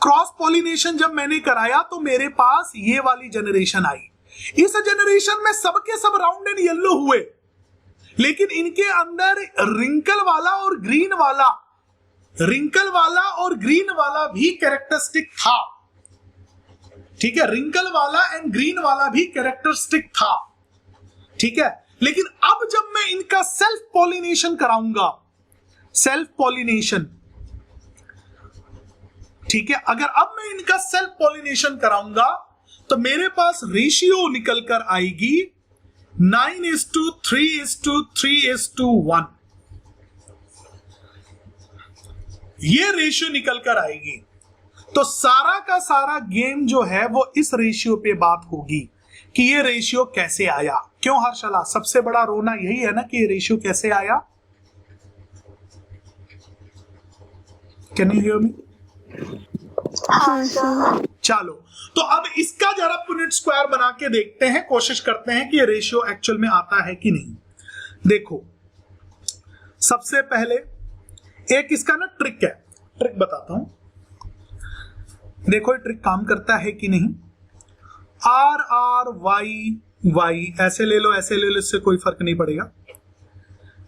Speaker 1: क्रॉस पॉलिनेशन जब मैंने कराया तो मेरे पास ये वाली जनरेशन आई। इस जनरेशन में सबके सब राउंड एंड येलो हुए, लेकिन इनके अंदर रिंकल वाला और ग्रीन वाला भी कैरेक्टरिस्टिक था। ठीक है, रिंकल वाला एंड ग्रीन वाला भी कैरेक्टरिस्टिक था, ठीक है। लेकिन अब जब मैं इनका सेल्फ पॉलिनेशन कराऊंगा, सेल्फ पॉलिनेशन, ठीक है, अगर अब मैं इनका सेल्फ पॉलिनेशन कराऊंगा तो मेरे पास रेशियो निकल कर आएगी 9:3:3:3:1, ये रेशियो निकल कर आएगी। तो सारा का सारा गेम जो है वो इस रेशियो पे बात होगी कि ये रेशियो कैसे आया। क्यों हर्षला, सबसे बड़ा रोना यही है ना कि ये रेशियो कैसे आया। Can you hear me?
Speaker 2: हाँ सर।
Speaker 1: चलो, तो अब इसका जरा पुनेट स्क्वायर बना के देखते हैं, कोशिश करते हैं कि ये रेशियो एक्चुअल में आता है कि नहीं। देखो, सबसे पहले एक इसका ना ट्रिक है, ट्रिक बताता हूं। देखो ये ट्रिक काम करता है कि नहीं। आर आर वाई वाई ऐसे ले लो, ऐसे ले लो, इससे कोई फर्क नहीं पड़ेगा।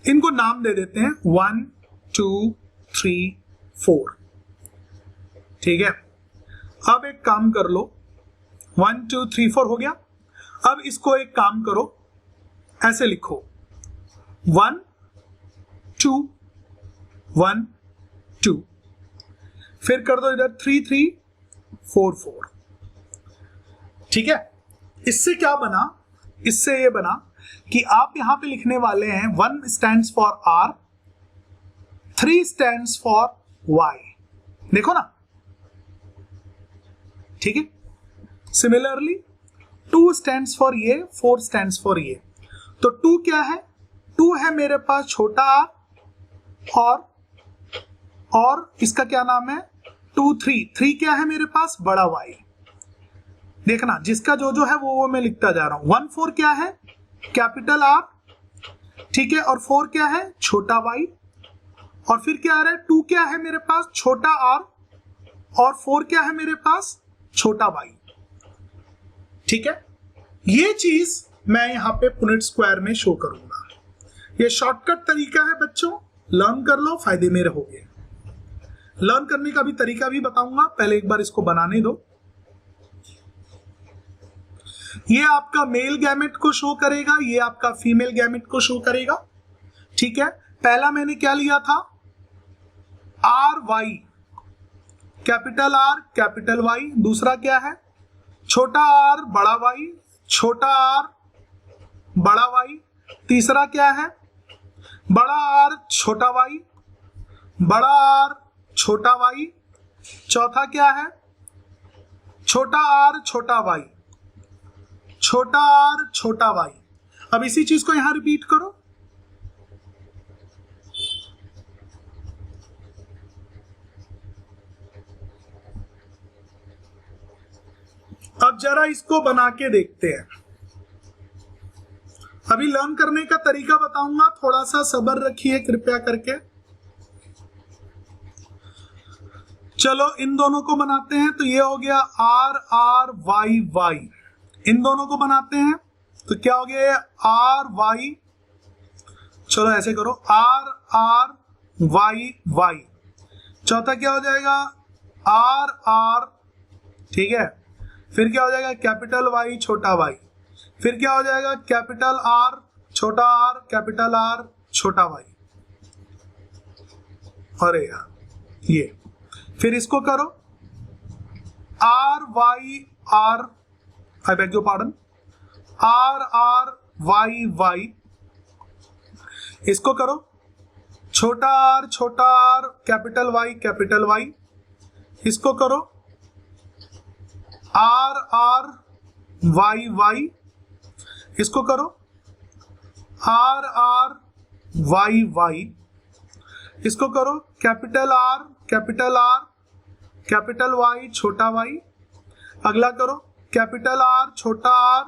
Speaker 1: इनको नाम दे देते हैं 1 2 3 4, ठीक है। अब एक काम कर लो, 1 2 3 4 हो गया। अब इसको एक काम करो, ऐसे लिखो 1 2 1 2, फिर कर दो इधर 3 3 4 4, ठीक है। इससे क्या बना, इससे ये बना कि आप यहां पे लिखने वाले हैं 1 stands for R, 3 stands for Y, देखो ना, ठीक है। सिमिलरली 2 स्टैंड्स फॉर ये, 4 स्टैंड्स फॉर ये। तो 2 क्या है, 2 है मेरे पास छोटा आर, और इसका क्या नाम है 2 3, 3 क्या है मेरे पास बड़ा वाई। देखना जिसका जो है वो मैं लिखता जा रहा हूं। 1 4 क्या है कैपिटल आर, ठीक है, और 4 क्या है छोटा वाई, और फिर क्या आ रहा है 2 क्या है मेरे पास छोटा आर, और 4 क्या है मेरे पास छोटा वाई, ठीक है। ये चीज मैं यहां पे पुनेट स्क्वायर में शो करूंगा। ये शॉर्टकट तरीका है बच्चों, लर्न कर लो, फायदे में रहोगे। लर्न करने का भी तरीका भी बताऊंगा, पहले एक बार इसको बनाने दो। ये आपका मेल गैमेट को शो करेगा, ये आपका फीमेल गैमेट को शो करेगा, ठीक है। पहला मैंने क्या लिया था R Y, capital R capital Y. दूसरा क्या है छोटा आर बड़ा वाई, छोटा आर बड़ा वाई। तीसरा क्या है बड़ा आर छोटा वाई, बड़ा आर छोटा वाई। चौथा क्या है छोटा आर छोटा वाई, छोटा आर छोटा वाई। अब इसी चीज को यहां रिपीट करो। अब जरा इसको बना के देखते हैं। अभी लर्न करने का तरीका बताऊंगा, थोड़ा सा सब्र रखिए कृपया करके। चलो इन दोनों को बनाते हैं। तो ये हो गया आर आर वाई वाई। इन दोनों को बनाते हैं तो क्या हो गया आर वाई, चलो ऐसे करो आर आर वाई वाई। चौथा क्या हो जाएगा आर आर, ठीक है। फिर क्या हो जाएगा कैपिटल वाई छोटा वाई। फिर क्या हो जाएगा कैपिटल आर छोटा आर कैपिटल आर छोटा वाई। अरे यार ये, फिर इसको करो R Y R, I beg your pardon, R R Y Y. इसको करो छोटा आर कैपिटल वाई। इसको करो आर आर वाई वाई। इसको करो आर आर वाई वाई। इसको करो कैपिटल आर कैपिटल वाई छोटा वाई। अगला करो कैपिटल आर छोटा आर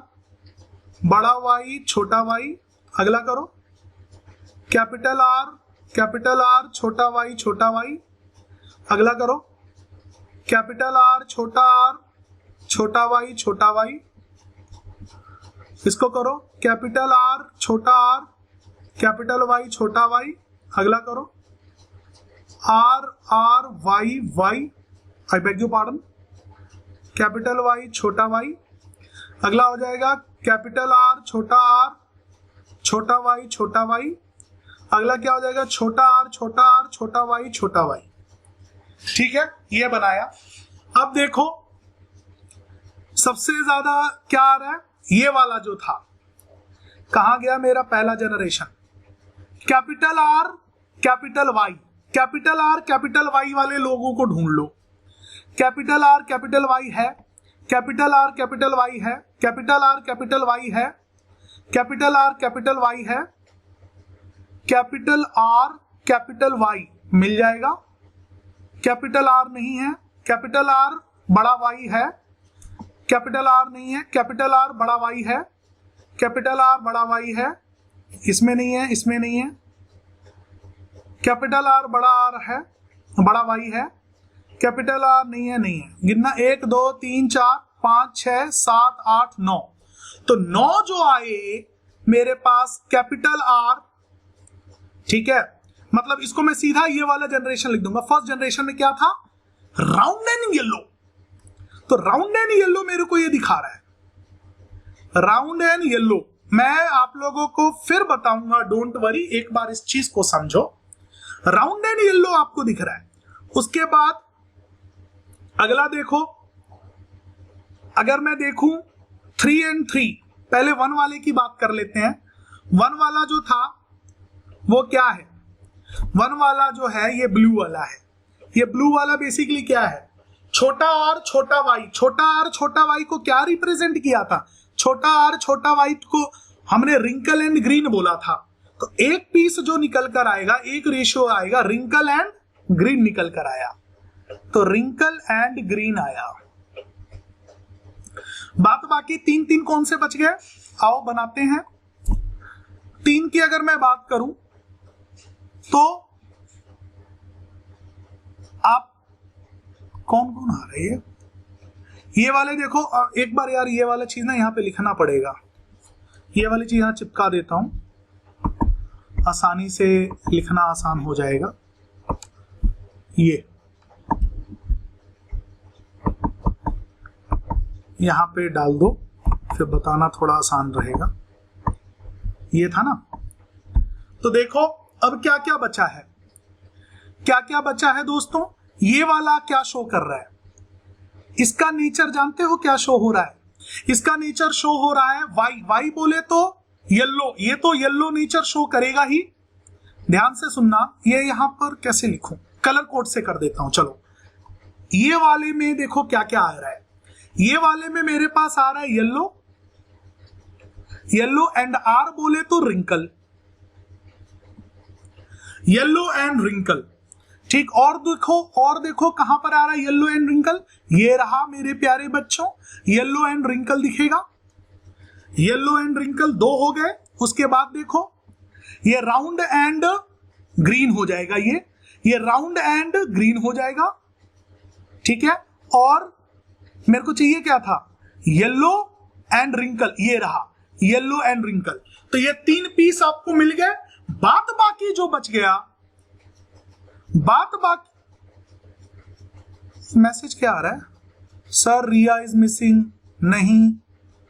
Speaker 1: बड़ा वाई छोटा वाई। अगला करो कैपिटल आर छोटा वाई। अगला करो कैपिटल आर छोटा वाई। इसको करो कैपिटल आर कैपिटल वाई छोटा वाई। अगला करो R R Y Y, I beg you pardon, capital Y छोटा वाई। अगला हो जाएगा कैपिटल आर छोटा वाई छोटा वाई। अगला क्या हो जाएगा छोटा आर छोटा वाई छोटा वाई। ठीक है, ये बनाया। अब देखो सबसे ज्यादा क्या आ रहा है, ये वाला जो था, कहां गया मेरा पहला generation, capital R capital Y. Capital R capital Y वाले लोगों को ढूंढ लो। कैपिटल आर कैपिटल वाई है, कैपिटल आर कैपिटल वाई है, कैपिटल आर कैपिटल वाई है, कैपिटल आर कैपिटल वाई है, कैपिटल आर कैपिटल वाई मिल जाएगा। कैपिटल आर नहीं है, कैपिटल आर बड़ा वाई है, कैपिटल आर नहीं है, कैपिटल आर बड़ा वाई है, कैपिटल आर बड़ा वाई है, इसमें नहीं है, इसमें नहीं है, कैपिटल आर बड़ा आर है, बड़ा वाई है, कैपिटल आर नहीं है, नहीं है। गिनना 1 2 3 4 5 6 7 8 9। तो 9 जो आए मेरे पास कैपिटल आर। ठीक है, मतलब इसको मैं सीधा ये वाला जनरेशन लिख दूंगा। फर्स्ट जनरेशन में क्या था, राउंड एंड येलो। तो राउंड एंड येलो मेरे को ये दिखा रहा है, राउंड एंड येलो। मैं आप लोगों को फिर बताऊंगा, डोंट वरी, एक बार इस चीज को समझो। राउंड एंड येलो आपको दिख रहा है। उसके बाद अगला देखो, अगर मैं देखूं 3 एंड 3, पहले 1 वाले की बात कर लेते हैं। 1 वाला जो था वो क्या है, 1 वाला जो है ये ब्लू वाला है। ये ब्लू वाला बेसिकली क्या है, छोटा आर छोटा वाई। छोटा आर छोटा वाई को क्या रिप्रेजेंट किया था, छोटा आर छोटा वाई को हमने रिंकल एंड ग्रीन बोला था। तो एक पीस जो निकल कर आएगा, एक रेशियो आएगा, रिंकल एंड ग्रीन निकल कर आया। तो रिंकल एंड ग्रीन आया। बात बाकी 3 कौन से बच गए, आओ बनाते हैं। 3 की अगर मैं बात करूं तो आप कौन कौन आ रहे हैं, ये वाले देखो। एक बार यार ये वाला चीज ना यहाँ पे लिखना पड़ेगा, ये वाली चीज यहाँ चिपका देता हूं, आसानी से लिखना आसान हो जाएगा। ये यहां पे डाल दो, फिर बताना थोड़ा आसान रहेगा। ये था ना, तो देखो अब क्या क्या बचा है, क्या क्या बचा है दोस्तों। ये वाला क्या शो कर रहा है, इसका नेचर जानते हो क्या शो हो रहा है, इसका नेचर शो हो रहा है वाई। वाई बोले तो येलो, ये तो येलो नेचर शो करेगा ही। ध्यान से सुनना, ये यहां पर कैसे लिखूं, कलर कोड से कर देता हूं। चलो, ये वाले में देखो क्या क्या आ रहा है। ये वाले में मेरे पास आ रहा है येलो, येलो एंड आर बोले तो रिंकल, येलो एंड रिंकल। ठीक, और देखो कहां पर आ रहा है येलो एंड रिंकल, ये रहा मेरे प्यारे बच्चों, येलो एंड रिंकल दिखेगा। येलो एंड रिंकल 2 हो गए। उसके बाद देखो ये राउंड एंड ग्रीन हो जाएगा, ये राउंड एंड ग्रीन हो जाएगा। ठीक है, और मेरे को चाहिए क्या था, येलो एंड रिंकल, ये रहा येलो एंड रिंकल। तो ये 3 पीस आपको मिल गए। बात बाकी जो बच गया, बात बाकी मैसेज क्या आ रहा है, सर रिया इज मिसिंग, नहीं,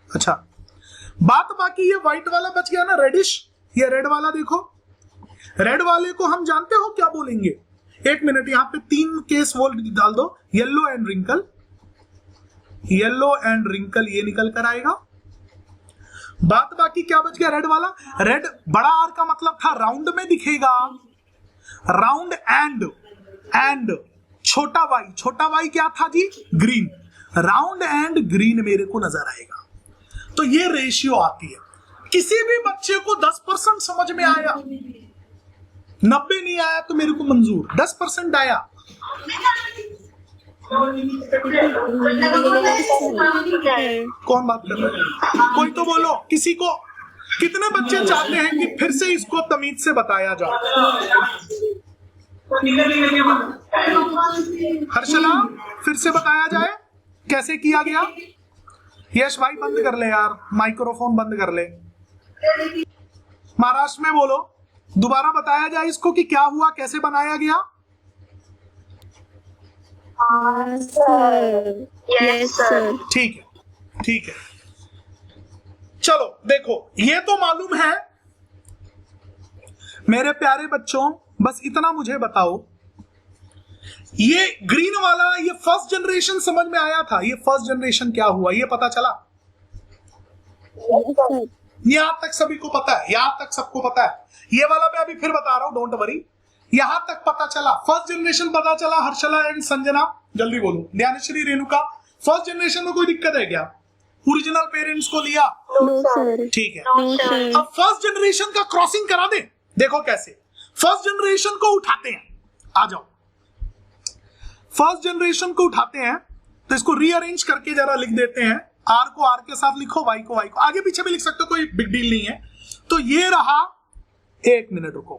Speaker 1: अच्छा बात बाकी ये व्हाइट वाला बच गया ना, रेडिश, ये रेड वाला देखो, रेड वाले को हम जानते हो क्या बोलेंगे। 1 मिनट, यहां पे 3 केस वो डाल दो, yellow and wrinkle, yellow and wrinkle, ये निकल कर आएगा। बात बाकी क्या बच गया, रेड वाला। रेड बड़ा आर का मतलब था राउंड में दिखेगा, राउंड एंड छोटा वाई क्या था जी, ग्रीन। राउंड एंड ग्रीन मेरे को नजर आएगा। तो ये रेशियो आती है। किसी भी बच्चे को 10% समझ में आया, 90 नहीं आया तो मेरे को मंजूर, 10% आया। कौन बात कर रहा है, कोई तो बोलो, किसी को, कितने बच्चे चाहते हैं कि फिर से इसको तमीज से बताया जाए। हर्षला, फिर से बताया जाए कैसे किया गया। यश भाई बंद कर ले यार, माइक्रोफोन बंद कर ले। महाराष्ट्र में बोलो, दोबारा बताया जाए इसको कि क्या हुआ, कैसे बनाया गया।
Speaker 2: हाँ सर, यस सर।
Speaker 1: ठीक है, ठीक है। चलो देखो, ये तो मालूम है मेरे प्यारे बच्चों, बस इतना मुझे बताओ, ये ग्रीन वाला, ये फर्स्ट जनरेशन समझ में आया था? ये फर्स्ट जनरेशन क्या हुआ, ये पता चला?
Speaker 2: Yes sir.
Speaker 1: यहां तक सभी को पता है, यहां तक सबको पता है। ये वाला मैं अभी फिर बता रहा हूं, डोंट वरी। यहां तक पता चला, फर्स्ट जनरेशन पता चला। हर्षला एंड संजना जल्दी बोलो। ध्यानश्री, रेणुका, फर्स्ट जनरेशन में कोई दिक्कत है क्या? ओरिजिनल पेरेंट्स को लिया?
Speaker 2: No sir.
Speaker 1: ठीक है।
Speaker 2: No sir.
Speaker 1: अब फर्स्ट जनरेशन का क्रॉसिंग करा दे। देखो कैसे फर्स्ट जनरेशन को उठाते हैं, आ जाओ। फर्स्ट जनरेशन को उठाते हैं तो इसको रीअरेंज करके जरा लिख देते हैं। आर को आर के साथ लिखो, वाई को वाई को, आगे पीछे भी लिख सकते हो, कोई बिग डील नहीं है। तो ये रहा, एक मिनट रुको।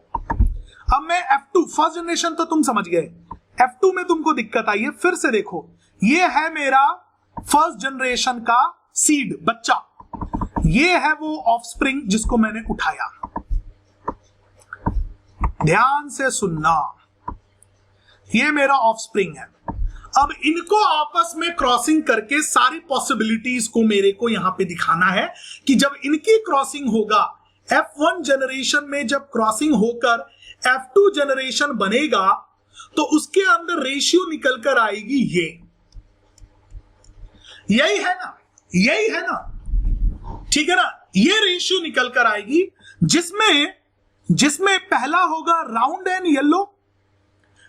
Speaker 1: अब मैं F2, फर्स्ट जनरेशन तो तुम समझ गए, F2 में तुमको दिक्कत आई है, फिर से देखो। ये है मेरा फर्स्ट जनरेशन का सीड, बच्चा। ये है वो ऑफस्प्रिंग जिसको मैंने उठाया। ध्यान से सुनना, ये मेरा ऑफस्प्रिंग है। अब इनको आपस में क्रॉसिंग करके सारी पॉसिबिलिटीज को मेरे को यहां पे दिखाना है कि जब इनकी क्रॉसिंग होगा, F1 जनरेशन में जब क्रॉसिंग होकर F2 जनरेशन बनेगा, तो उसके अंदर रेशियो निकल कर आएगी ये। यही है ना, यही है ना, ठीक है ना? ये रेशियो निकल कर आएगी जिसमें पहला होगा round and yellow.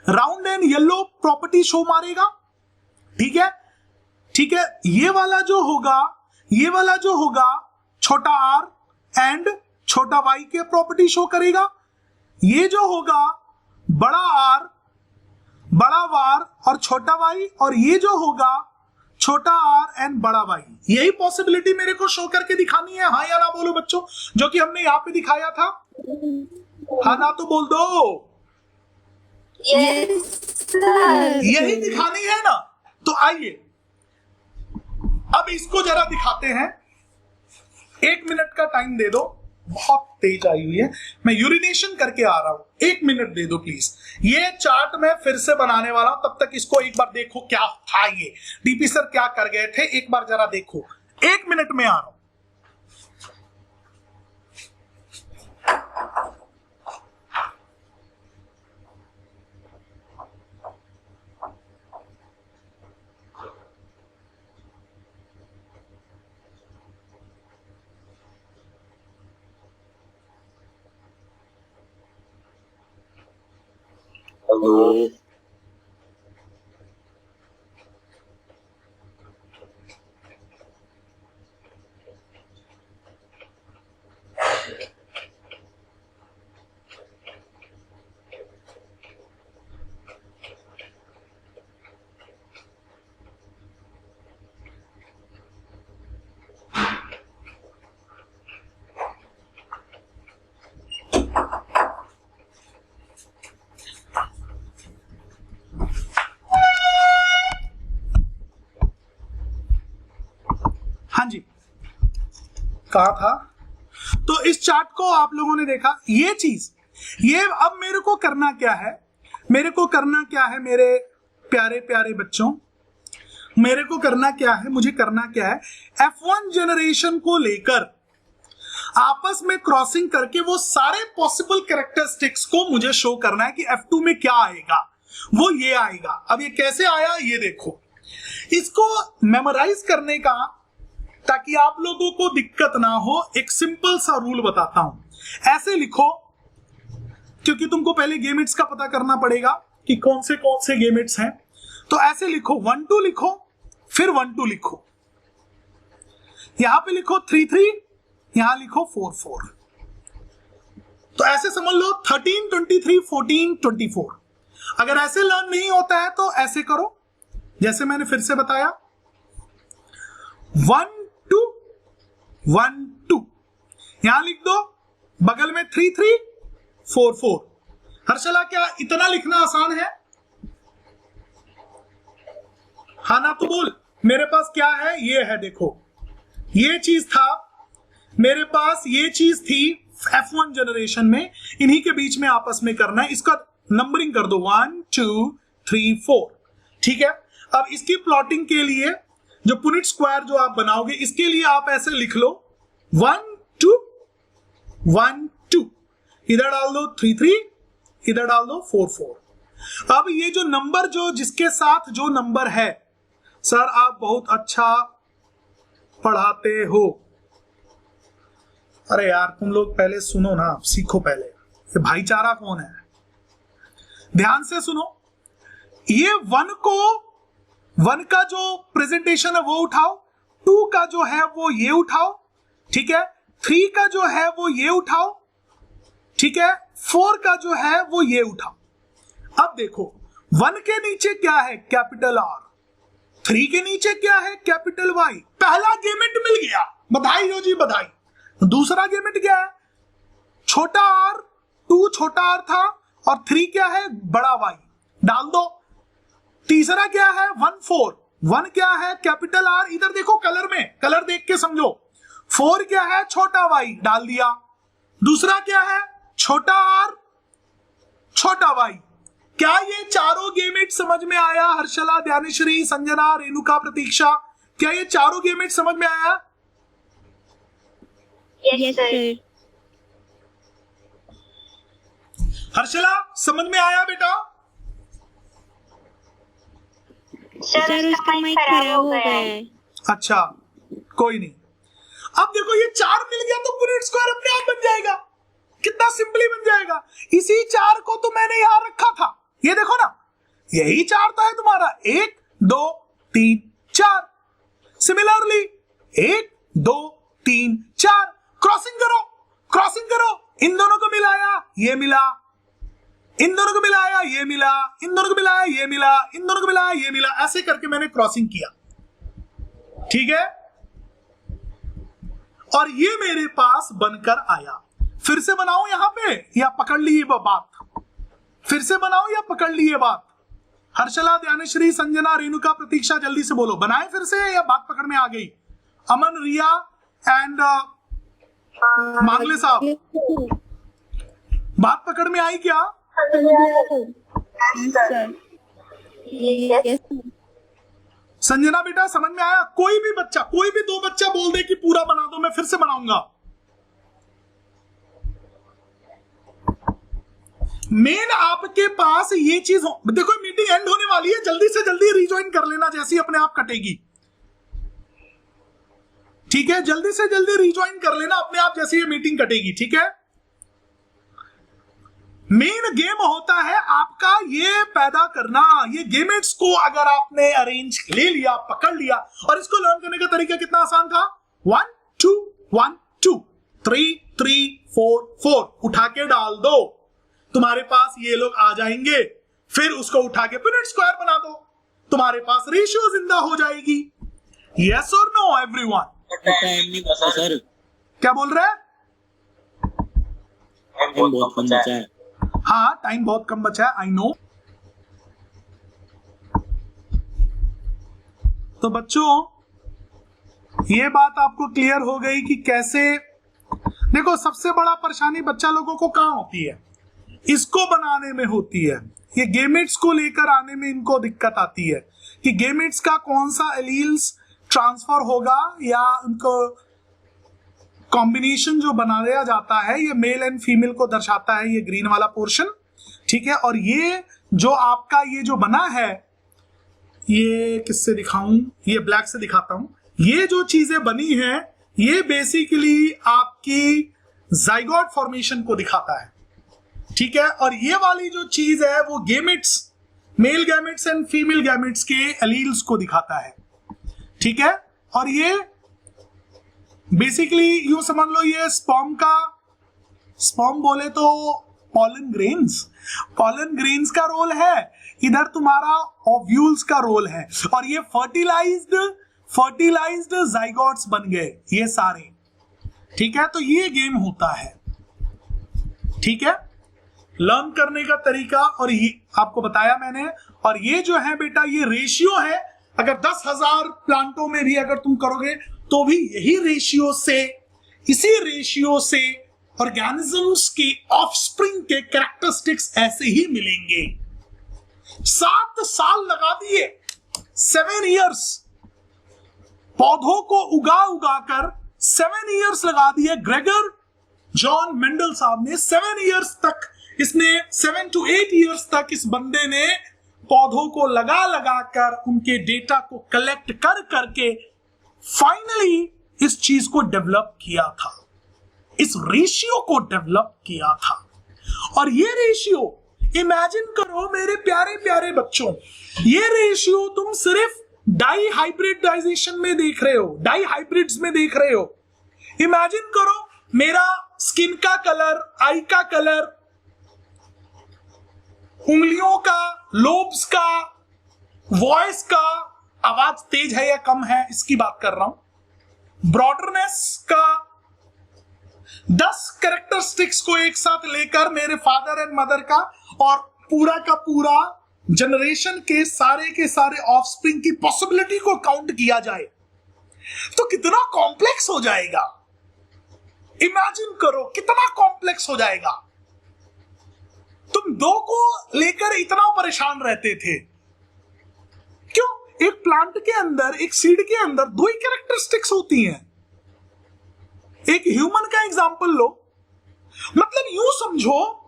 Speaker 1: Round and yellow property show मारेगा, ठीक है, ठीक है। ये वाला जो होगा छोटा आर एंड छोटा वाई के प्रॉपर्टी शो करेगा। ये जो होगा बड़ा आर, बड़ा वार और छोटा वाई, और ये जो होगा छोटा आर एंड बड़ा वाई। यही पॉसिबिलिटी मेरे को शो करके दिखानी है, हाँ या ना बोलो बच्चों, जो कि हमने यहां पे दिखाया था। हाँ ना तो बोल दो। यही दिखानी है ना? तो आइए अब इसको जरा दिखाते हैं। 1 मिनट का टाइम दे दो, बहुत तेज आई हुई है, मैं यूरिनेशन करके आ रहा हूं। 1 मिनट दे दो प्लीज। ये चार्ट मैं फिर से बनाने वाला हूं, तब तक इसको एक बार देखो क्या था ये, डीपी सर क्या कर गए थे, एक बार जरा देखो। 1 मिनट में आ रहा हूं।
Speaker 3: Hello.
Speaker 1: हाँ जी, कहा था। तो इस चार्ट को आप लोगों ने देखा, ये चीज, ये अब मेरे को करना क्या है, मेरे को करना क्या है मेरे प्यारे प्यारे बच्चों, मेरे को करना क्या है, मुझे करना क्या है, F1 जनरेशन को लेकर आपस में क्रॉसिंग करके वो सारे पॉसिबल कैरेक्टरिस्टिक्स को मुझे शो करना है कि F2 में क्या आएगा, वो ये आएगा। अब ये कैसे आया ये देखो, इसको मेमोराइज करने का, ताकि आप लोगों को दिक्कत ना हो, एक सिंपल सा रूल बताता हूं। ऐसे लिखो, क्योंकि तुमको पहले गेमिट्स का पता करना पड़ेगा कि कौन से गेमिट्स हैं। तो ऐसे लिखो, 1 2 लिखो, फिर 1 2 लिखो, यहां पे लिखो 3 3, यहां लिखो 4 4। तो ऐसे समझ लो 13 23 14 24। अगर ऐसे लर्न नहीं होता है तो ऐसे करो, जैसे मैंने फिर से बताया, 1 2 1 2, यहां लिख दो, बगल में 3 3 4 4। हर्षला, क्या इतना लिखना आसान है? हाँ ना तो बोल। मेरे पास क्या है, ये है, देखो ये चीज था मेरे पास, ये चीज थी F1 जनरेशन में, इन्हीं के बीच में आपस में करना है। इसका नंबरिंग कर दो 1 2 3 4, ठीक है, अब इसकी प्लॉटिंग के लिए जो पुनिट स्क्वायर जो आप बनाओगे, इसके लिए आप ऐसे लिख लो 1 2 1 2, इधर डाल दो 3 3, इधर डाल दो 4 4। अब ये जो नंबर जो जिसके साथ जो नंबर है, सर आप बहुत अच्छा पढ़ाते हो। अरे यार तुम लोग पहले सुनो ना, सीखो पहले, ये भाईचारा कौन है, ध्यान से सुनो। ये 1 का जो प्रेजेंटेशन है वो उठाओ, 2 का जो है वो ये उठाओ, ठीक है, 3 का जो है वो ये उठाओ, ठीक है, 4 का जो है वो ये उठाओ। अब देखो 1 के नीचे क्या है, कैपिटल R, 3 के नीचे क्या है, कैपिटल Y। पहला गेमेट मिल गया, बधाई हो जी बधाई। दूसरा गेमेट क्या है, छोटा r, 2 छोटा r था, और 3 क्या है, बड़ा Y, डाल दो। तीसरा क्या है, 1 4, 1 क्या है, कैपिटल R, इधर देखो कलर में, कलर देख के समझो। 4 क्या है, छोटा y, डाल दिया। दूसरा क्या है, छोटा r, छोटा y। क्या ये चारों गेमेट समझ में आया? हर्षला, ध्यानश्री, संजना, रेणुका, प्रतीक्षा, क्या ये चारों गेमेट समझ में आया?
Speaker 2: Yes sir.
Speaker 1: हर्षला समझ में आया बेटा?
Speaker 2: सर उसका माइक खराब हो गया है।
Speaker 1: अच्छा कोई नहीं। अब देखो ये 4 मिल गया तो पुनिट स्क्वायर अपने आप बन जाएगा, कितना सिंपली बन जाएगा। इसी 4 को तो मैंने यहां रखा था, ये देखो ना, यही 4 तो है तुम्हारा, 1 2 3 4। सिमिलरली 1 2 3 4, क्रॉसिंग करो, क्रॉसिंग करो, इन दोनों को मिलाया ये मिला, इन दोनों को मिलाया ये मिला, इन दोनों को मिलाया ये मिला, इन दोनों को मिलाया ये मिला, ऐसे करके मैंने क्रॉसिंग किया, ठीक है। और ये मेरे पास बनकर आया। फिर से बनाऊं यहां पे, या पकड़ ली ये बात? फिर से बनाऊं या पकड़ ली ये बात? हर्षला, ध्यानश्री, संजना, रेणुका, प्रतीक्षा, जल्दी से बोलो, बनाए फिर से या बात पकड़ में आ गई? अमन, रिया एंड मांगले साहब, बात पकड़ में आई क्या? संजना बेटा समझ में आया? कोई भी बच्चा, कोई भी 2 बच्चा बोल दे कि पूरा बना दो, मैं फिर से बनाऊंगा। मेन आपके पास ये चीज देखो, मीटिंग एंड होने वाली है, जल्दी से जल्दी रिज्वाइन कर लेना जैसी अपने आप कटेगी, ठीक है, जल्दी से जल्दी रिज्वाइन कर लेना अपने आप जैसे ये मीटिंग कटेगी, ठीक है। मेन गेम होता है आपका ये पैदा करना, ये गेमेट्स को अगर आपने अरेंज ले लिया, पकड़ लिया, और इसको लर्न करने का तरीका कितना आसान था, 1 2 1 2 3 3 4 4, उठा के डाल दो, तुम्हारे पास ये लोग आ जाएंगे, फिर उसको उठा के पुनिट स्क्वायर बना दो, तुम्हारे पास रेशियो जिंदा हो जाएगी। यस और नो एवरीवन?
Speaker 4: टाइम नहीं बचा सर,
Speaker 1: क्या बोल रहे हैं?
Speaker 4: टाइम बहुत कम बचा है।
Speaker 1: हाँ टाइम बहुत कम बचा है, आई नो। तो बच्चों ये बात आपको क्लियर हो गई कि कैसे, देखो सबसे बड़ा परेशानी बच्चा लोगों को कहां होती है, इसको बनाने में होती है। ये गेमेट्स को लेकर आने में इनको दिक्कत आती है कि गेमेट्स का कौन सा एलील्स ट्रांसफर होगा, या उनको कॉम्बिनेशन जो बनाया जाता है, ये मेल एंड फीमेल को दर्शाता है, ये ग्रीन वाला पोर्शन, ठीक है। और ये जो आपका ये जो बना है, ये किससे दिखाऊं, ये ब्लैक से दिखाता हूं। ये जो चीजें बनी हैं ये बेसिकली आपकी जाइगोट फॉर्मेशन को दिखाता है, ठीक है। और ये वाली जो चीज है वो gametes, male gametes and female gametes के एलील्स को दिखाता है, ठीक है। और ये बेसिकली यूं समझ लो, ये स्पर्म बोले तो पॉलन ग्रेन्स का रोल है, इधर तुम्हारा ओव्यूल्स का रोल है, और ये फर्टिलाइज्ड जाइगोट्स बन गए ये सारे, ठीक है। तो ये गेम होता है, ठीक है, लर्न करने का तरीका, और ये आपको बताया मैंने। और ये जो है बेटा ये रेशियो है, अगर 10,000 प्लांटों में भी अगर तुम करोगे तो भी यही रेशियो से, इसी रेशियो से ऑर्गेनिजम्स के ऑफस्प्रिंग के कैरेक्टरिस्टिक्स ऐसे ही मिलेंगे, 7 साल लगा दिए, 7 इयर्स, पौधों को उगा उगा कर 7 इयर्स लगा दिए। ग्रेगर जॉन मेंडल साहब ने 7 इयर्स तक, इसने 7 to 8 इयर्स तक इस बंदे ने पौधों को लगा लगा कर उनके डेटा को कलेक्ट कर करके फाइनली इस चीज को डेवलप किया था, इस रेशियो को डेवलप किया था। और ये रेशियो इमेजिन करो मेरे प्यारे प्यारे बच्चों, ये रेशियो तुम सिर्फ डाई हाइब्रिडाइजेशन में देख रहे हो, डाई हाइब्रिड्स में देख रहे हो। इमेजिन करो मेरा स्किन का कलर, आई का कलर, उंगलियों का, लोब्स का, वॉइस का, आवाज तेज है या कम है इसकी बात कर रहा हूं, ब्रॉडरनेस का, 10 कैरेक्टरिस्टिक्स को एक साथ लेकर मेरे फादर एंड मदर का और पूरा का पूरा जनरेशन के सारे ऑफस्प्रिंग की पॉसिबिलिटी को काउंट किया जाए तो कितना कॉम्प्लेक्स हो जाएगा। इमेजिन करो कितना कॉम्प्लेक्स हो जाएगा। तुम 2 को लेकर इतना परेशान रहते थे क्यों? एक प्लांट के अंदर, एक सीड के अंदर 2 ही कैरेक्टरिस्टिक्स होती हैं। एक ह्यूमन का एग्जांपल लो, मतलब यूं समझो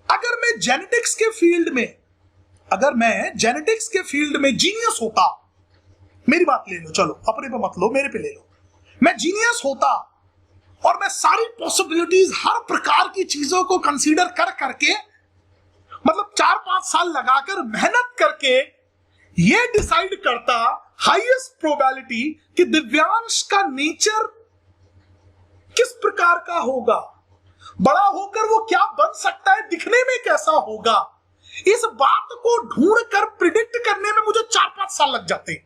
Speaker 1: अगर मैं जेनेटिक्स के फील्ड में जीनियस होता, मेरी बात ले लो, चलो अपने पे मत लो, मेरे पे ले लो, मैं जीनियस होता और मैं सारी पॉसिबिलिटीज, हर प्रकार की चीजों को कंसीडर कर करके, मतलब 4-5 साल लगाकर मेहनत करके ये डिसाइड करता हाईएस्ट प्रोबेबिलिटी कि दिव्यांश का नेचर किस प्रकार का होगा, बड़ा होकर वो क्या बन सकता है, दिखने में कैसा होगा, इस बात को ढूंढ कर प्रिडिक्ट करने में मुझे 4-5 साल लग जाते,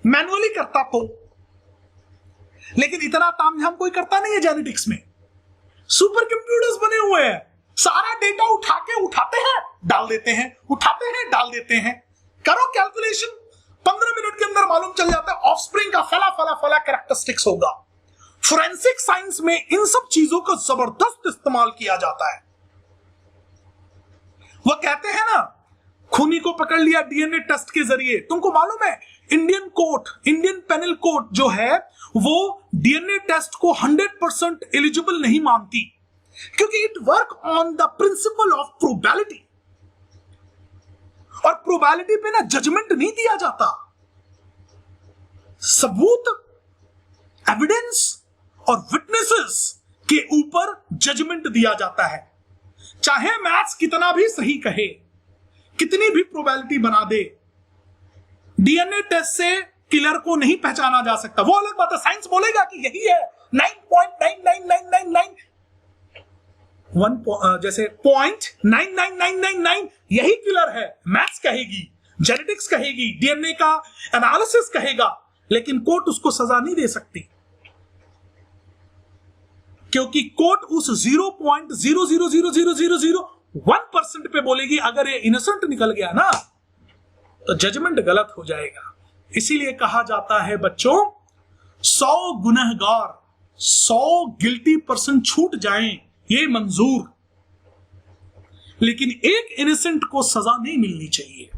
Speaker 1: मैनुअली करता तो। लेकिन इतना तामझाम कोई करता नहीं है जेनेटिक्स में। सुपर कंप्यूटर्स बने हुए हैं, सारा डेटा उठाते हैं डाल देते हैं, उठाते हैं डाल देते हैं, करो कैलकुलेशन, 15 मिनट के अंदर मालूम चल जाता है ऑफस्प्रिंग का फला कैरेक्टरिस्टिक्स होगा। फोरेंसिक साइंस में इन सब चीजों का जबरदस्त इस्तेमाल किया जाता है। वो कहते हैं ना, खूनी को पकड़ लिया डीएनए टेस्ट के जरिए। तुमको मालूम है इंडियन पेनल कोड जो है वो डीएनए टेस्ट को 100% एलिजिबल नहीं मानती, क्योंकि it work on the principle of probability, और प्रोबेबिलिटी पे ना जजमेंट नहीं दिया जाता, सबूत, एविडेंस और विटनेसेस के ऊपर जजमेंट दिया जाता है। चाहे मैथ्स कितना भी सही कहे, कितनी भी प्रोबेबिलिटी बना दे, डीएनए टेस्ट से किलर को नहीं पहचाना जा सकता। वो अलग बात है, साइंस बोलेगा कि यही है 9.99999 जैसे 0.99999 यही किलर है, मैथ्स कहेगी, जेनेटिक्स कहेगी, डीएनए का एनालिसिस कहेगा, लेकिन कोर्ट उसको सजा नहीं दे सकती, क्योंकि कोर्ट उस 0.0000001% पे बोलेगी अगर ये इनोसेंट निकल गया ना तो जजमेंट गलत हो जाएगा। इसीलिए कहा जाता है बच्चों, 100 गुनहगार, 100 गिल्टी पर्सन छूट जाएं ये मंजूर, लेकिन एक इनोसेंट को सजा नहीं मिलनी चाहिए।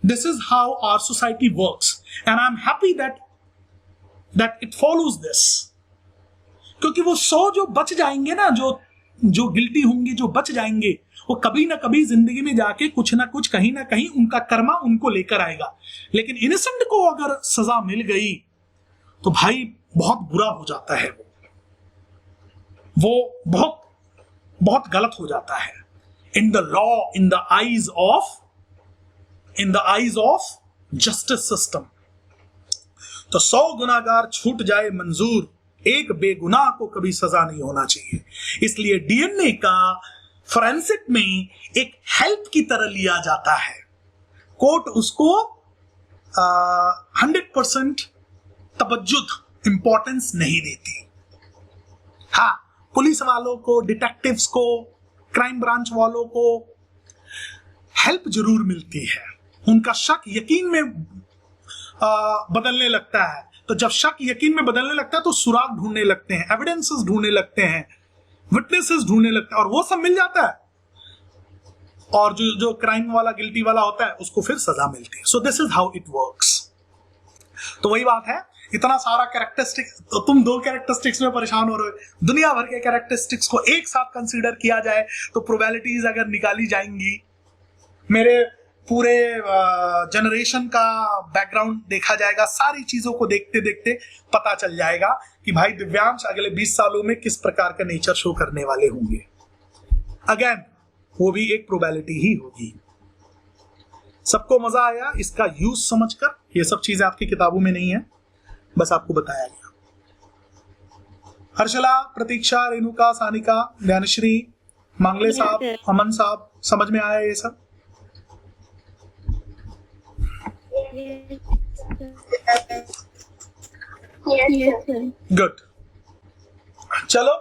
Speaker 1: This is how our society works and I am happy that it follows this, क्योंकि वो 100 जो बच जाएंगे ना, जो गिल्टी होंगे, जो बच जाएंगे, वो कभी ना कभी जिंदगी में जाके कुछ ना कुछ, कहीं ना कहीं उनका कर्मा उनको लेकर आएगा। लेकिन इनोसेंट को अगर सजा मिल गई तो भाई बहुत बुरा हो जाता है, वो बहुत बहुत गलत हो जाता है in the law, in the eyes of justice system. तो 100 गुनाहगार छूट जाए मंजूर, एक बेगुनाह को कभी सजा नहीं होना चाहिए। इसलिए डीएनए का फोरेंसिक में एक हेल्प की तरह लिया जाता है। कोर्ट उसको 100% तवज्जुह, इंपॉर्टेंस नहीं देती। हाँ, पुलिस वालों को, डिटेक्टिव्स को, क्राइम ब्रांच वालों को हेल्प जरूर मिलती है। उनका शक यकीन में बदलने लगता है, तो जब शक यकीन में बदलने लगता है तो सुराग ढूंढने लगते हैं, एविडेंसेस ढूंढने लगते हैं, विटनेसेस ढूंढने लगते हैं, और वो सब मिल जाता है और जो जो क्राइम वाला गिल्टी वाला होता है उसको फिर सजा मिलती है। So this is how it works. तो वही बात है, इतना सारा कैरेक्टरिस्टिक्स, तो तुम दो कैरेक्टरिस्टिक्स में परेशान हो रहे हो, दुनिया भर के कैरेक्टरिस्टिक्स को एक साथ कंसीडर किया जाए तो प्रोबेबिलिटीज अगर निकाली जाएंगी, मेरे पूरे जनरेशन का बैकग्राउंड देखा जाएगा, सारी चीजों को देखते देखते पता चल जाएगा कि भाई दिव्यांश अगले 20 सालों में किस प्रकार का नेचर शो करने वाले होंगे। अगेन वो भी एक प्रोबेबिलिटी ही होगी। सबको मजा आया इसका यूज समझकर? ये सब चीजें आपकी किताबों में नहीं है, बस आपको बताया गया। हर्षला, प्रतीक्षा, रेणुका, सानिका, ज्ञानश्री, मांगले साहब, अमन साहब, समझ में आया ये सब?
Speaker 2: Yes, sir.
Speaker 1: गुड। चलो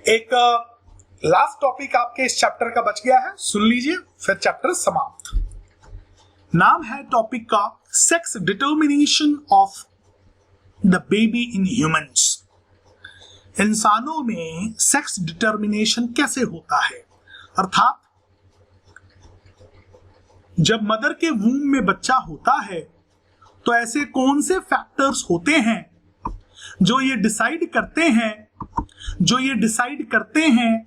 Speaker 1: एक लास्ट टॉपिक आपके इस चैप्टर का बच गया है, सुन लीजिए, फिर चैप्टर समाप्त। नाम है टॉपिक का sex determination of the baby in humans. इंसानों में सेक्स डिटर्मिनेशन कैसे होता है, अर्थात जब मदर के वूम में बच्चा होता है तो ऐसे कौन से फैक्टर्स होते हैं जो ये डिसाइड करते हैं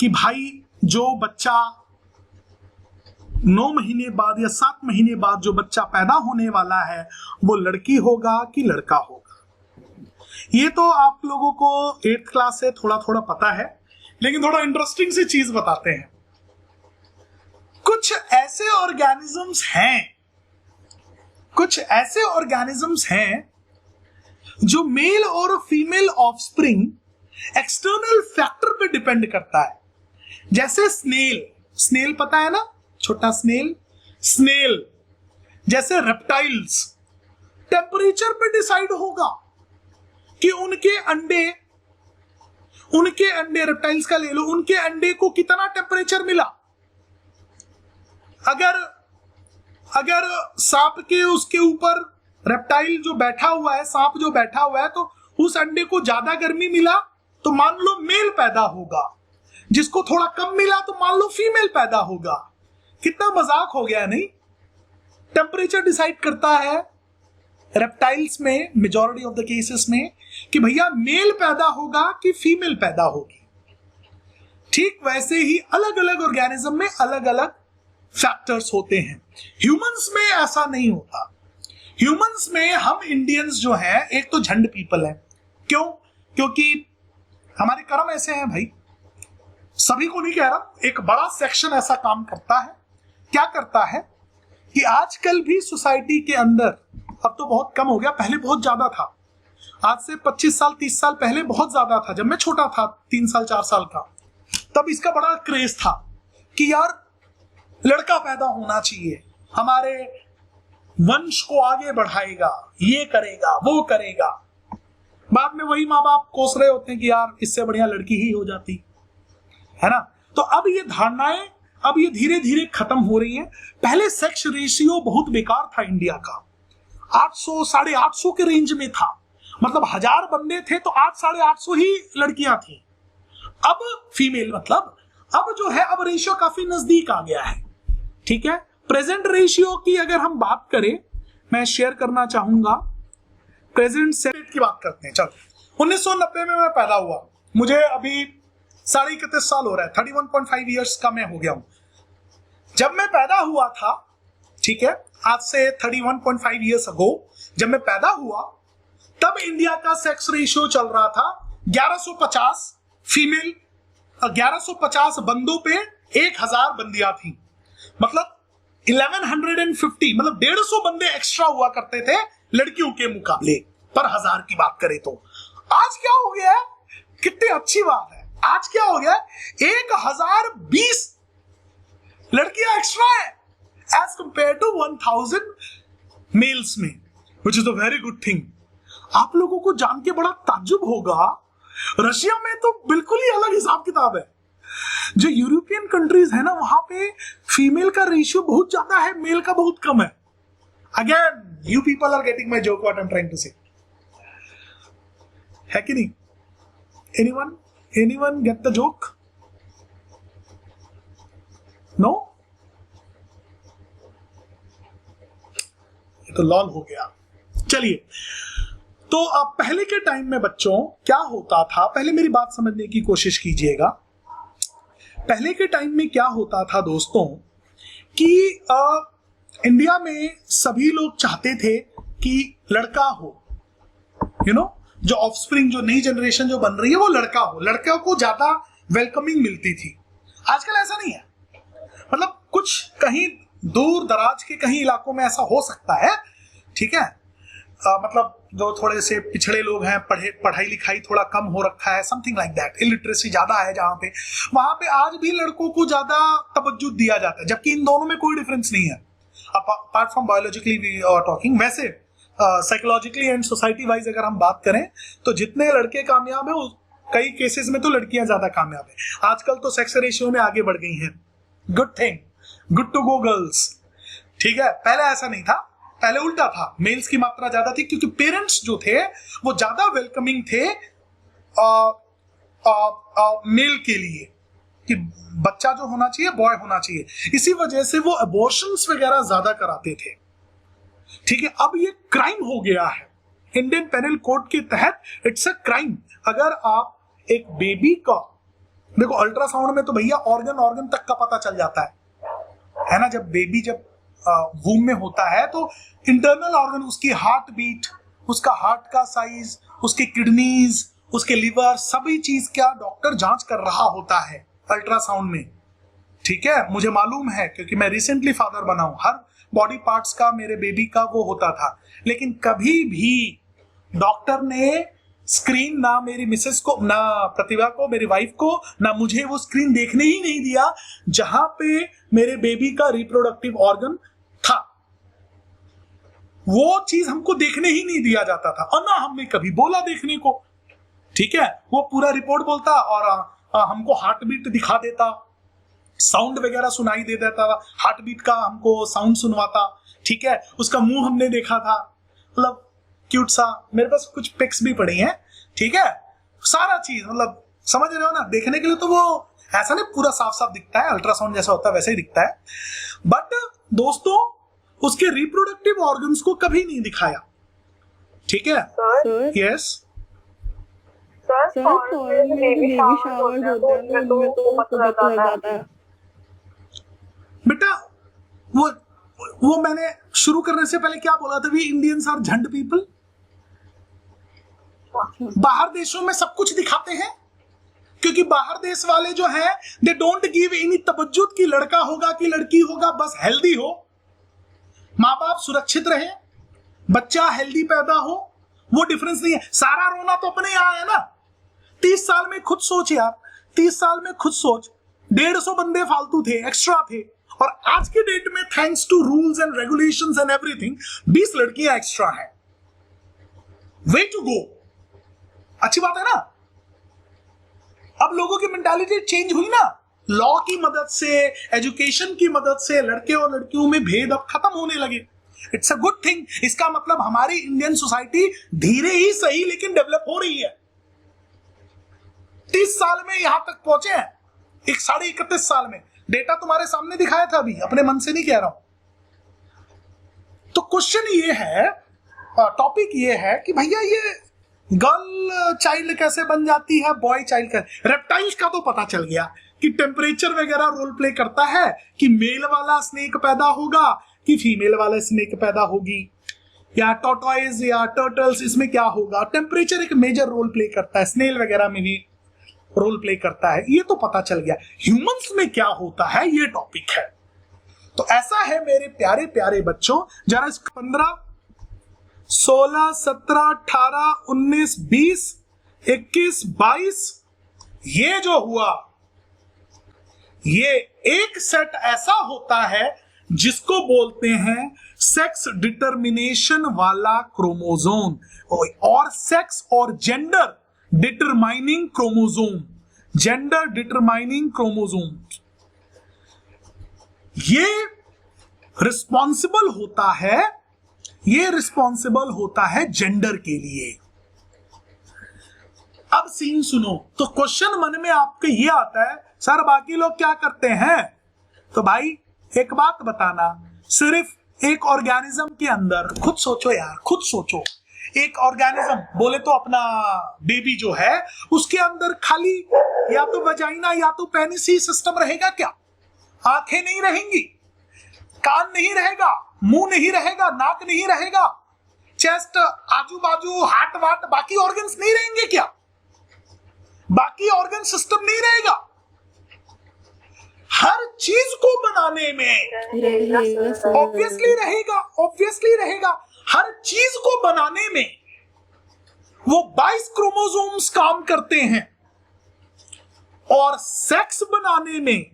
Speaker 1: कि भाई जो बच्चा 9 महीने बाद या 7 महीने बाद जो बच्चा पैदा होने वाला है वो लड़की होगा कि लड़का होगा। ये तो आप लोगों को 8th क्लास से थोड़ा थोड़ा पता है, लेकिन थोड़ा इंटरेस्टिंग सी चीज बताते हैं। कुछ ऐसे ऑर्गेनिजम्स हैं जो मेल और फीमेल ऑफस्प्रिंग एक्सटर्नल फैक्टर पे डिपेंड करता है। जैसे स्नेल पता है ना, छोटा स्नेल, जैसे रेप्टाइल्स, टेम्परेचर पे डिसाइड होगा कि उनके अंडे रेप्टाइल्स का ले लो, उनके अंडे को कितना टेम्परेचर मिला। अगर सांप के उसके ऊपर रेप्टाइल जो बैठा हुआ है, सांप जो बैठा हुआ है, तो उस अंडे को ज्यादा गर्मी मिला तो मान लो मेल पैदा होगा, जिसको थोड़ा कम मिला तो मान लो फीमेल पैदा होगा। कितना मजाक हो गया नहीं? टेम्परेचर डिसाइड करता है रेप्टाइल्स में, मेजॉरिटी ऑफ द केसेस में, कि भैया मेल पैदा होगा कि फीमेल पैदा होगी। ठीक वैसे ही अलग अलग ऑर्गेनिज्म में अलग अलग फैक्टर्स होते हैं। ह्यूमंस में ऐसा नहीं होता। ह्यूमंस में हम इंडियंस जो हैं, एक तो झंड पीपल है। क्यों? क्योंकि हमारे कर्म ऐसे हैं भाई, सभी को नहीं कह रहा, एक बड़ा सेक्शन ऐसा काम करता है। क्या करता है कि आजकल भी सोसाइटी के अंदर, अब तो बहुत कम हो गया, पहले बहुत ज्यादा था, आज से 25 साल 30 साल पहले बहुत ज्यादा था। जब मैं छोटा था, 3 साल 4 साल का, तब इसका बड़ा क्रेज था कि यार लड़का पैदा होना चाहिए, हमारे वंश को आगे बढ़ाएगा, ये करेगा वो करेगा। बाद में वही माँ बाप कोस रहे होते हैं कि यार इससे बढ़िया लड़की ही हो जाती है ना। तो अब ये धारणाएं अब ये धीरे धीरे खत्म हो रही हैं। पहले सेक्स रेशियो बहुत बेकार था इंडिया का, 800 850 के रेंज में था, मतलब 1000 बंदे थे तो 8 850 ही लड़कियां थी। अब फीमेल मतलब अब जो है, अब रेशियो काफी नजदीक आ गया है। ठीक है, प्रेजेंट रेशियो की अगर हम बात करें, मैं शेयर करना चाहूंगा प्रेजेंट सेट की बात करते हैं। चलो 1990 में मैं पैदा हुआ, मुझे अभी 31.5 साल हो रहा है, 31.5 ईयर्स का मैं हो गया हूं। जब मैं पैदा हुआ था, ठीक है, आज से 31.5 ईयर्स अगो जब मैं पैदा हुआ, तब इंडिया का सेक्स रेशियो चल रहा था 1150 फीमेल, 1150 बंदों पे 1000 बंदियां थी, मतलब 1150, मतलब 150 बंदे एक्स्ट्रा हुआ करते थे लड़कियों के मुकाबले पर 1000 की बात करें तो। आज क्या हो गया है, कितनी अच्छी बात है, आज क्या हो गया है, 1020 लड़कियां एक्स्ट्रा है एज कंपेयर टू 1000 मेल्स में, which is a very good thing. आप लोगों को जान के बड़ा ताज्जुब होगा, रशिया में तो बिल्कुल ही अलग हिसाब किताब है। जो यूरोपियन कंट्रीज है ना, वहां पे फीमेल का रेशियो बहुत ज्यादा है, मेल का बहुत कम है। Again you people are getting my joke, what I am trying to say, है कि नहीं? Anyone get the joke? No, ये तो लॉल हो गया। चलिए, तो अब पहले के टाइम में बच्चों क्या होता था, पहले मेरी बात समझने की कोशिश कीजिएगा। पहले के टाइम में क्या होता था दोस्तों कि इंडिया में सभी लोग चाहते थे कि लड़का हो, जो ऑफस्प्रिंग, जो नई जनरेशन जो बन रही है वो लड़का हो, लड़कों को ज्यादा वेलकमिंग मिलती थी। आजकल ऐसा नहीं है, मतलब कुछ कहीं दूर दराज के कहीं इलाकों में ऐसा हो सकता है, ठीक है, मतलब जो थोड़े से पिछड़े लोग हैं, पढ़ाई लिखाई थोड़ा कम हो रखा है, समथिंग लाइक दैट, इलिटरेसी ज्यादा है जहां पे, वहां पे आज भी लड़कों को ज्यादा तवज्जो दिया जाता है, जबकि इन दोनों में कोई डिफरेंस नहीं है apart from biologically we are talking. वैसे साइकोलॉजिकली एंड सोसाइटी वाइज अगर हम बात करें तो जितने लड़के कामयाब है, कई केसेस में तो लड़कियां ज्यादा कामयाब है। आजकल तो सेक्स रेशियो में आगे बढ़ गई हैं, good thing, good to go girls, ठीक है। पहले ऐसा नहीं था, पहले उल्टा था, मेल्स की मात्रा ज्यादा थी क्योंकि पेरेंट्स जो थे वो ज्यादा वेलकमिंग थे मेल के लिए कि बच्चा जो होना चाहिए बॉय होना चाहिए, इसी वजह से वो अबॉर्शंस वगैरह ज्यादा कराते थे, ठीक है। अब ये क्राइम हो गया है इंडियन पेनल कोड के तहत, इट्स अ क्राइम। अगर आप एक बेबी का, देखो अल्ट्रासाउंड में तो भैया ऑर्गन तक का पता चल जाता है ना, जब बेबी जब वूम में होता है तो इंटरनल ऑर्गन, उसकी हार्ट बीट, उसका हार्ट का साइज, उसके किडनीज, उसके लिवर, सभी चीज क्या डॉक्टर जांच कर रहा होता है अल्ट्रासाउंड में, ठीक है। मुझे मालूम है क्योंकि मैं रिसेंटली फादर बना हूं, हर बॉडी पार्ट्स का मेरे बेबी का वो होता था, लेकिन कभी भी डॉक्टर ने स्क्रीन, ना मेरी मिसेस को, ना प्रतिभा को, मेरी वाइफ को, ना मुझे वो स्क्रीन देखने ही नहीं दिया जहां पे मेरे बेबी का रिप्रोडक्टिव ऑर्गन था। वो चीज हमको देखने ही नहीं दिया जाता था और ना हमने कभी बोला देखने को, ठीक है। वो पूरा रिपोर्ट बोलता और हमको हार्ट बीट दिखा देता, साउंड वगैरह सुनाई दे देता, हार्ट बीट का हमको साउंड सुनवाता, ठीक है। उसका मुंह हमने देखा था, मतलब क्यूट सा, मेरे पास कुछ पिक्स भी पड़ी हैं, ठीक है। सारा चीज मतलब समझ रहे हो ना, देखने के लिए तो वो ऐसा नहीं पूरा साफ साफ दिखता है, अल्ट्रासाउंड जैसा होता है वैसे ही दिखता है, बट दोस्तों उसके रिप्रोडक्टिव ऑर्गन्स को कभी नहीं दिखाया, ठीक है। यस
Speaker 2: सर, फॉरेन में बेबी शावर्स होते हैं तो उनमें तो पता लग जाता है
Speaker 1: बेटा। वो मैंने शुरू करने से पहले क्या बोला था, वी इंडियंस आर झंड पीपल। बाहर देशों में सब कुछ दिखाते हैं क्योंकि बाहर देश वाले जो हैं दे डोंट गिव एनी तवज्जो कि लड़का होगा कि लड़की होगा, बस हेल्दी हो, माँ बाप सुरक्षित रहे, बच्चा हेल्दी पैदा हो, वो डिफरेंस नहीं है। सारा रोना तो अपने यहाँ है ना। 30 साल में खुद सोच यार, 30 साल में खुद सोच, 150 बंदे फालतू थे, एक्स्ट्रा थे, और आज के डेट में thanks to rules and regulations and everything 20 लड़कियां एक्स्ट्रा हैं। वे टू गो, अच्छी बात है ना। अब लोगों की मेंटालिटी चेंज हुई ना, लॉ की मदद से, एजुकेशन की मदद से लड़के और लड़कियों में भेद अब खत्म होने लगे। It's a good thing. इसका मतलब हमारी इंडियन सोसाइटी धीरे ही सही लेकिन डेवलप हो रही है। 30 साल में यहां तक पहुंचे हैं, 31.5 साल में। डेटा तुम्हारे सामने दिखाया था, अभी अपने मन से नहीं कह रहा हूं। तो क्वेश्चन ये है, टॉपिक ये है कि भैया ये गर्ल चाइल्ड कैसे बन जाती है, बॉय चाइल्ड कैसे। रेप्टाइल्स का तो पता चल गया कि टेम्परेचर वगैरह रोल प्ले करता है कि मेल वाला स्नेक पैदा होगा कि फीमेल वाला स्नेक पैदा होगी, या टॉर्टॉइज या टर्टल्स, इसमें क्या होगा। टेम्परेचर एक मेजर रोल प्ले करता है, स्नेल वगैरह में भी रोल प्ले करता है, ये तो पता चल गया। ह्यूमंस में क्या होता है ये टॉपिक है। तो ऐसा है मेरे प्यारे प्यारे बच्चों, जरा 15, 16, 17, 18, 19, 20, 21, 22 ये जो हुआ, ये एक सेट ऐसा होता है जिसको बोलते हैं सेक्स डिटर्मिनेशन वाला क्रोमोसोम और सेक्स और gender determining chromosome, gender determining chromosome. ये रिस्पॉन्सिबल होता है, ये रिस्पॉन्सिबल होता है जेंडर के लिए। अब सीन सुनो, तो क्वेश्चन मन में आपके ये आता है, सर बाकी लोग क्या करते हैं, तो भाई एक बात बताना, सिर्फ एक ऑर्गेनिज्म के अंदर, खुद सोचो यार, खुद सोचो, एक ऑर्गेनिज्म बोले तो अपना बेबी जो है उसके अंदर खाली या तो वजाइना या तो पेनिस ही सिस्टम रहेगा क्या? आंखें नहीं रहेंगी, कान नहीं रहेगा, मुंह नहीं रहेगा, नाक नहीं रहेगा, चेस्ट, आजू बाजू, हार्ट वाट, बाकी ऑर्गन्स नहीं रहेंगे क्या? बाकी ऑर्गन सिस्टम नहीं रहेगा? हर चीज को बनाने में ऑब्वियसली रहेगा, ऑब्वियसली रहेगा। हर चीज को बनाने में वो 22 क्रोमोसोम्स काम करते हैं, और सेक्स बनाने में,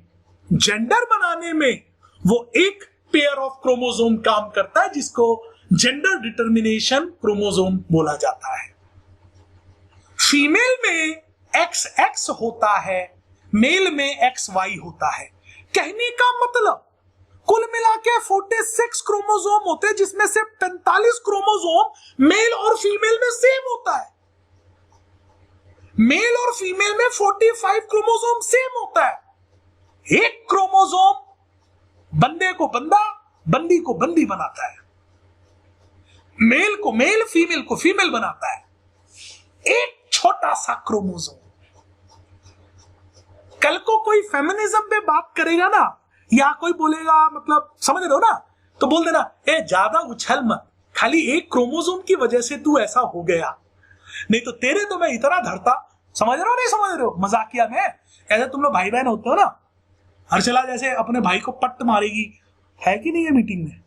Speaker 1: जेंडर बनाने में वो एक पेयर ऑफ क्रोमोसोम काम करता है, जिसको जेंडर डिटर्मिनेशन क्रोमोसोम बोला जाता है। फीमेल में XX होता है, मेल में XY होता है। कहने का मतलब कुल मिला के 46 क्रोमोसोम होते हैं, जिसमें से 45 क्रोमोसोम मेल और फीमेल में सेम होता है। मेल और फीमेल में 45 क्रोमोसोम सेम होता है। एक क्रोमोसोम बंदे को बंदा, बंदी को बंदी बनाता है, मेल को मेल, फीमेल को फीमेल बनाता है। एक छोटा सा क्रोमोसोम। कल को कोई फेमिनिज्म पे बात करेगा ना, या कोई बोलेगा, मतलब समझ रहे हो ना, तो बोल देना, ए ज्यादा उछल मत, खाली एक क्रोमोसोम की वजह से तू ऐसा हो गया, नहीं तो तेरे तो मैं इतना धरता। समझ रहे हो नहीं समझ रहे हो? मजाकिया में ऐसे तुम लोग भाई बहन होते हो ना, हर्षला जैसे अपने भाई को पट्ट मारेगी, है कि नहीं है मीटिंग में?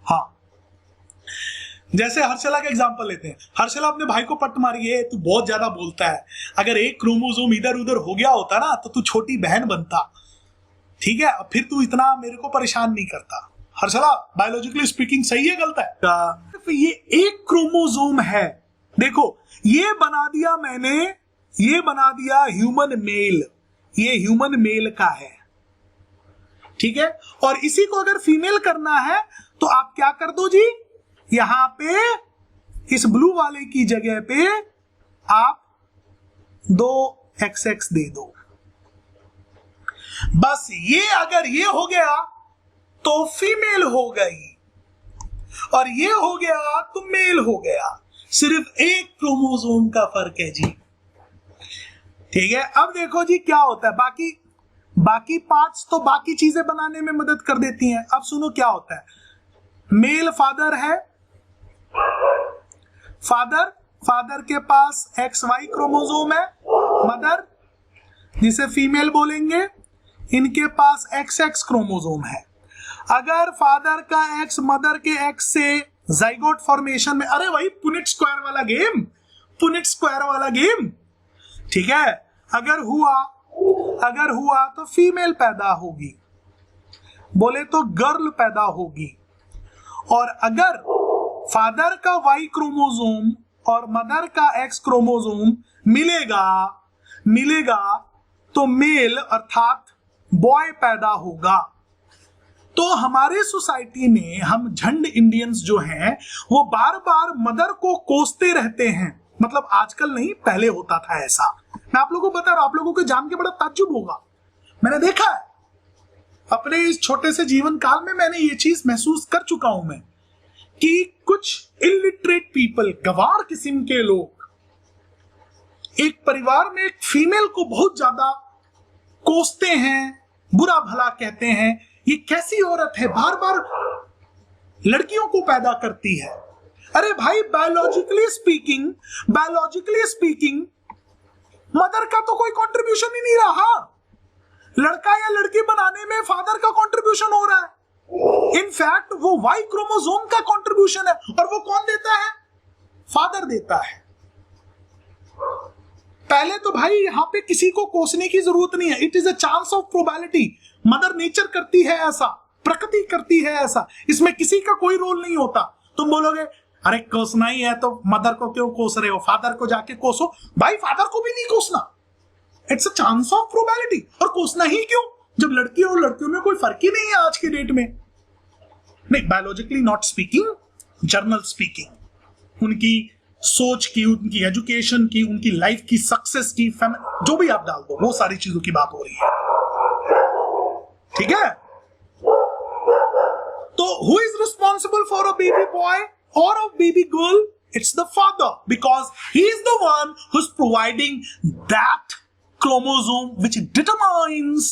Speaker 1: हाँ, जैसे हर्षला का एग्जांपल लेते हैं, हर्षला अपने भाई को पट्ट मारी है, तू बहुत ज्यादा बोलता है, अगर एक क्रोमोसोम इधर उधर हो गया होता ना तो तू छोटी बहन बनता, ठीक है, फिर तू इतना मेरे को परेशान नहीं करता। हर्षला बायोलॉजिकली स्पीकिंग सही है गलत है? ये एक क्रोमोसोम है, देखो ये बना दिया मैंने, ये बना दिया ह्यूमन मेल, ये ह्यूमन मेल का है, ठीक है। और इसी को अगर फीमेल करना है तो आप क्या कर दो जी, यहां पे इस ब्लू वाले की जगह पे आप 2XX दे दो, बस। ये अगर ये हो गया तो फीमेल हो गई, और ये हो गया तो मेल हो गया। सिर्फ एक क्रोमोसोम का फर्क है जी, ठीक है। अब देखो जी क्या होता है, बाकी पार्ट्स तो बाकी चीजें बनाने में मदद कर देती हैं। अब सुनो क्या होता है, मेल फादर है, फादर के पास XY क्रोमोसोम है, मदर जिसे फीमेल बोलेंगे, इनके पास XX क्रोमोसोम है। अगर फादर का X मदर के X से जाइगोट फॉर्मेशन में, अरे वही पुनेट स्क्वायर वाला गेम, ठीक है, अगर हुआ तो फीमेल पैदा होगी, बोले तो गर्ल पैदा होगी। और अगर फादर का Y क्रोमोसोम और मदर का X क्रोमोसोम मिलेगा तो मेल अर्थात बॉय पैदा होगा। तो हमारे सोसाइटी में हम झंड इंडियंस जो हैं वो बार बार मदर को कोसते रहते हैं, मतलब आजकल नहीं, पहले होता था ऐसा। मैं आप लोगों को बता रहा हूं, आप लोगों को जान के बड़ा ताज्जुब होगा, मैंने देखा है अपने इस छोटे से जीवन काल में, मैंने ये चीज महसूस कर चुका हूं मैं, कि कुछ इलिटरेट पीपल, गवार किस्म के लोग एक परिवार में एक फीमेल को बहुत ज्यादा कोसते हैं, बुरा भला कहते हैं, ये कैसी औरत है, बार बार लड़कियों को पैदा करती है। अरे भाई बायोलॉजिकली स्पीकिंग मदर का तो कोई कंट्रीब्यूशन ही नहीं रहा, लड़का या लड़की बनाने में फादर का कंट्रीब्यूशन हो रहा है। इनफैक्ट वो Y क्रोमोसोम का कंट्रीब्यूशन है, और वो कौन देता है? फादर देता है। पहले तो भाई यहां पे किसी को कोसने की जरूरत नहीं है, it is a chance of probability. Mother nature करती है ऐसा, प्रकृति करती है ऐसा, इसमें किसी का कोई रोल नहीं होता। तुम बोलोगे अरे कोसना ही है तो मदर को क्यों कोस रहे हो, फादर को जाके कोसो। भाई फादर को भी नहीं कोसना, it's a chance of probability. और कोसना ही क्यों, जब लड़की और लड़कियों में कोई फर्क ही नहीं है आज के डेट में। नहीं, biologically not speaking, journal speaking, उनकी सोच की, उनकी एजुकेशन की, उनकी लाइफ की सक्सेस की, जो भी आप डाल दो, वो सारी चीजों की बात हो रही है। ठीक है? तो who is responsible for a baby boy और a baby girl? It's the father, because he is the one who's providing that chromosome which determines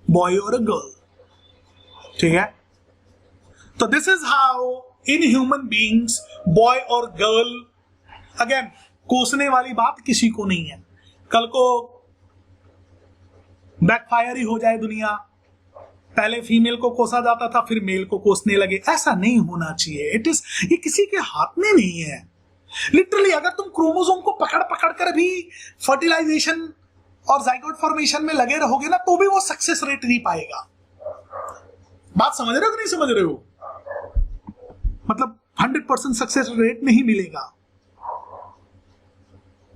Speaker 1: boy or a girl. ठीक है? तो this is how in human beings boy or girl, again कोसने वाली बात किसी को नहीं है। कल को बैकफायर ही हो जाए दुनिया, पहले फीमेल को कोसा जाता था फिर मेल को कोसने लगे, ऐसा नहीं होना चाहिए। ये किसी के हाथ में नहीं है। लिटरली अगर तुम क्रोमोसोम को पकड़ पकड़ कर भी फर्टिलाइजेशन और जाइगोट फॉर्मेशन में लगे रहोगे ना, तो भी वो सक्सेस रेट नहीं पाएगा। बात समझ रहे हो कि नहीं समझ रहे हो? मतलब 100% सक्सेस रेट नहीं मिलेगा।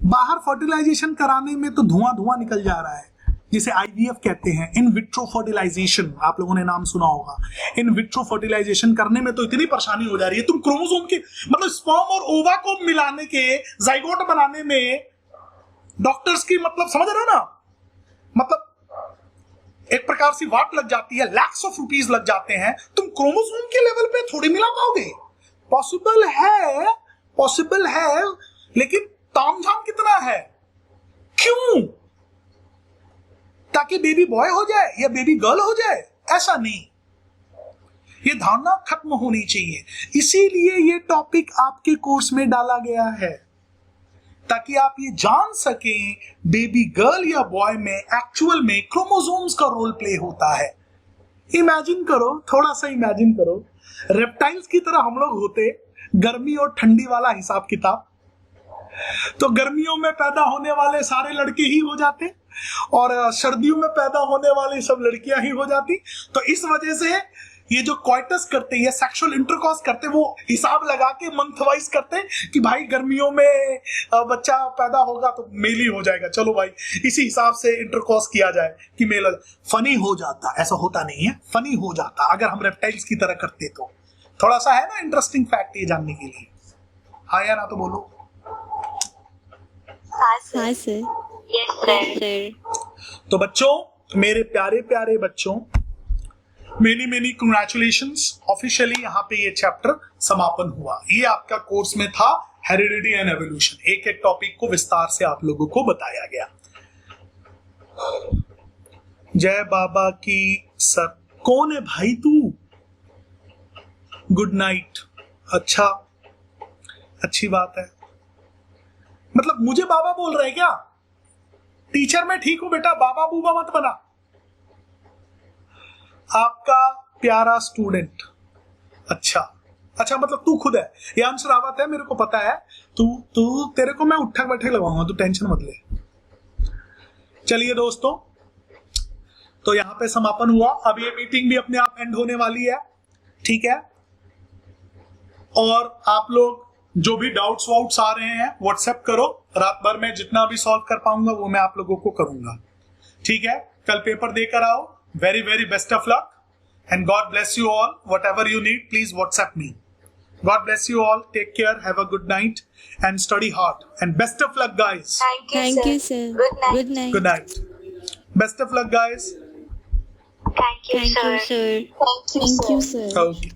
Speaker 1: बाहर फर्टिलाइजेशन कराने में तो धुआं धुआं निकल जा रहा है, जिसे आईवीएफ कहते हैं, इन विट्रो फर्टिलाइजेशन। आप लोगों ने नाम सुना होगा। इन विट्रो फर्टिलाइजेशन करने में तो इतनी परेशानी हो जा रही है, तुम क्रोमोसोम के मतलब स्पर्म और ओवा को मिलाने के जाइगोट बनाने में डॉक्टर्स की मतलब समझ रहे हो ना, मतलब एक प्रकार से वाट लग जाती है, लैक्स ऑफ रुपीस लग जाते हैं। तुम क्रोमोसोम के लेवल पे थोड़ी मिला पाओगे। पॉसिबल है लेकिन तामझाम कितना है? क्यों? ताकि बेबी बॉय हो जाए या बेबी गर्ल हो जाए? ऐसा नहीं, ये धारणा खत्म होनी चाहिए। इसीलिए ये टॉपिक आपके कोर्स में डाला गया है, ताकि आप ये जान सकें बेबी गर्ल या बॉय में एक्चुअल में क्रोमोसोम्स का रोल प्ले होता है। इमेजिन करो, थोड़ा सा इमेजिन करो, रेप्टाइल्स की तरह हम लोग होते, गर्मी और ठंडी वाला हिसाब किताब, तो गर्मियों में पैदा होने वाले सारे लड़के ही हो जाते और सर्दियों में पैदा होने वाली सब लड़कियां ही हो जाती। तो इस वजह से ये जो क्वाइटस करते हैं, सेक्सुअल इंटरकॉर्स करते, वो हिसाब लगा के मंथ वाइज करते कि भाई गर्मियों में बच्चा पैदा होगा तो मेल ही हो जाएगा, चलो भाई इसी हिसाब से इंटरकॉर्स किया जाए कि मेल। फनी हो जाता, ऐसा होता नहीं है, फनी हो जाता अगर हम रेप्टाइल्स की तरह करते तो। थोड़ा सा है ना इंटरेस्टिंग फैक्ट ये जानने के लिए। हाँ या ना तो बोलो।
Speaker 2: हाँ सर। Yes sir.
Speaker 1: तो बच्चों, मेरे प्यारे प्यारे बच्चों, मेनी कंग्रेचुलेशंस। ऑफिशियली यहाँ पे ये चैप्टर समापन हुआ। ये आपका कोर्स में था हेरिडिटी एंड एवोल्यूशन। एक एक टॉपिक को विस्तार से आप लोगों को बताया गया। जय बाबा की सर। कौन है भाई तू? Good night. अच्छा, अच्छी बात है। मतलब मुझे बाबा बोल रहे क्या? टीचर मैं ठीक हूं बेटा, बाबा बूबा मत बना। आपका प्यारा स्टूडेंट। अच्छा, मतलब तू खुद है। यांश रावत है, मेरे को पता है। तू तेरे को मैं उठक बैठक लगाऊंगा, तू टेंशन मत ले। चलिए दोस्तों, तो यहां पे समापन हुआ। अब ये मीटिंग भी अपने आप एंड होने वाली है, ठीक है? और आप लोग जो भी डाउट्स वाउट्स आ रहे हैं व्हाट्सएप करो। रात भर में जितना भी सॉल्व कर पाऊंगा वो मैं आप लोगों को करूंगा, ठीक है? कल पेपर देकर आओ। Very very best of luck and God bless you all. What ever you need please WhatsApp me. God bless you all. Take care. Have a good night and study hard. And best of luck, guys.
Speaker 2: Thank you, sir. Good night.
Speaker 1: Good night. Best of luck, guys.
Speaker 2: Thank you, sir. Thank you, sir.
Speaker 1: Okay.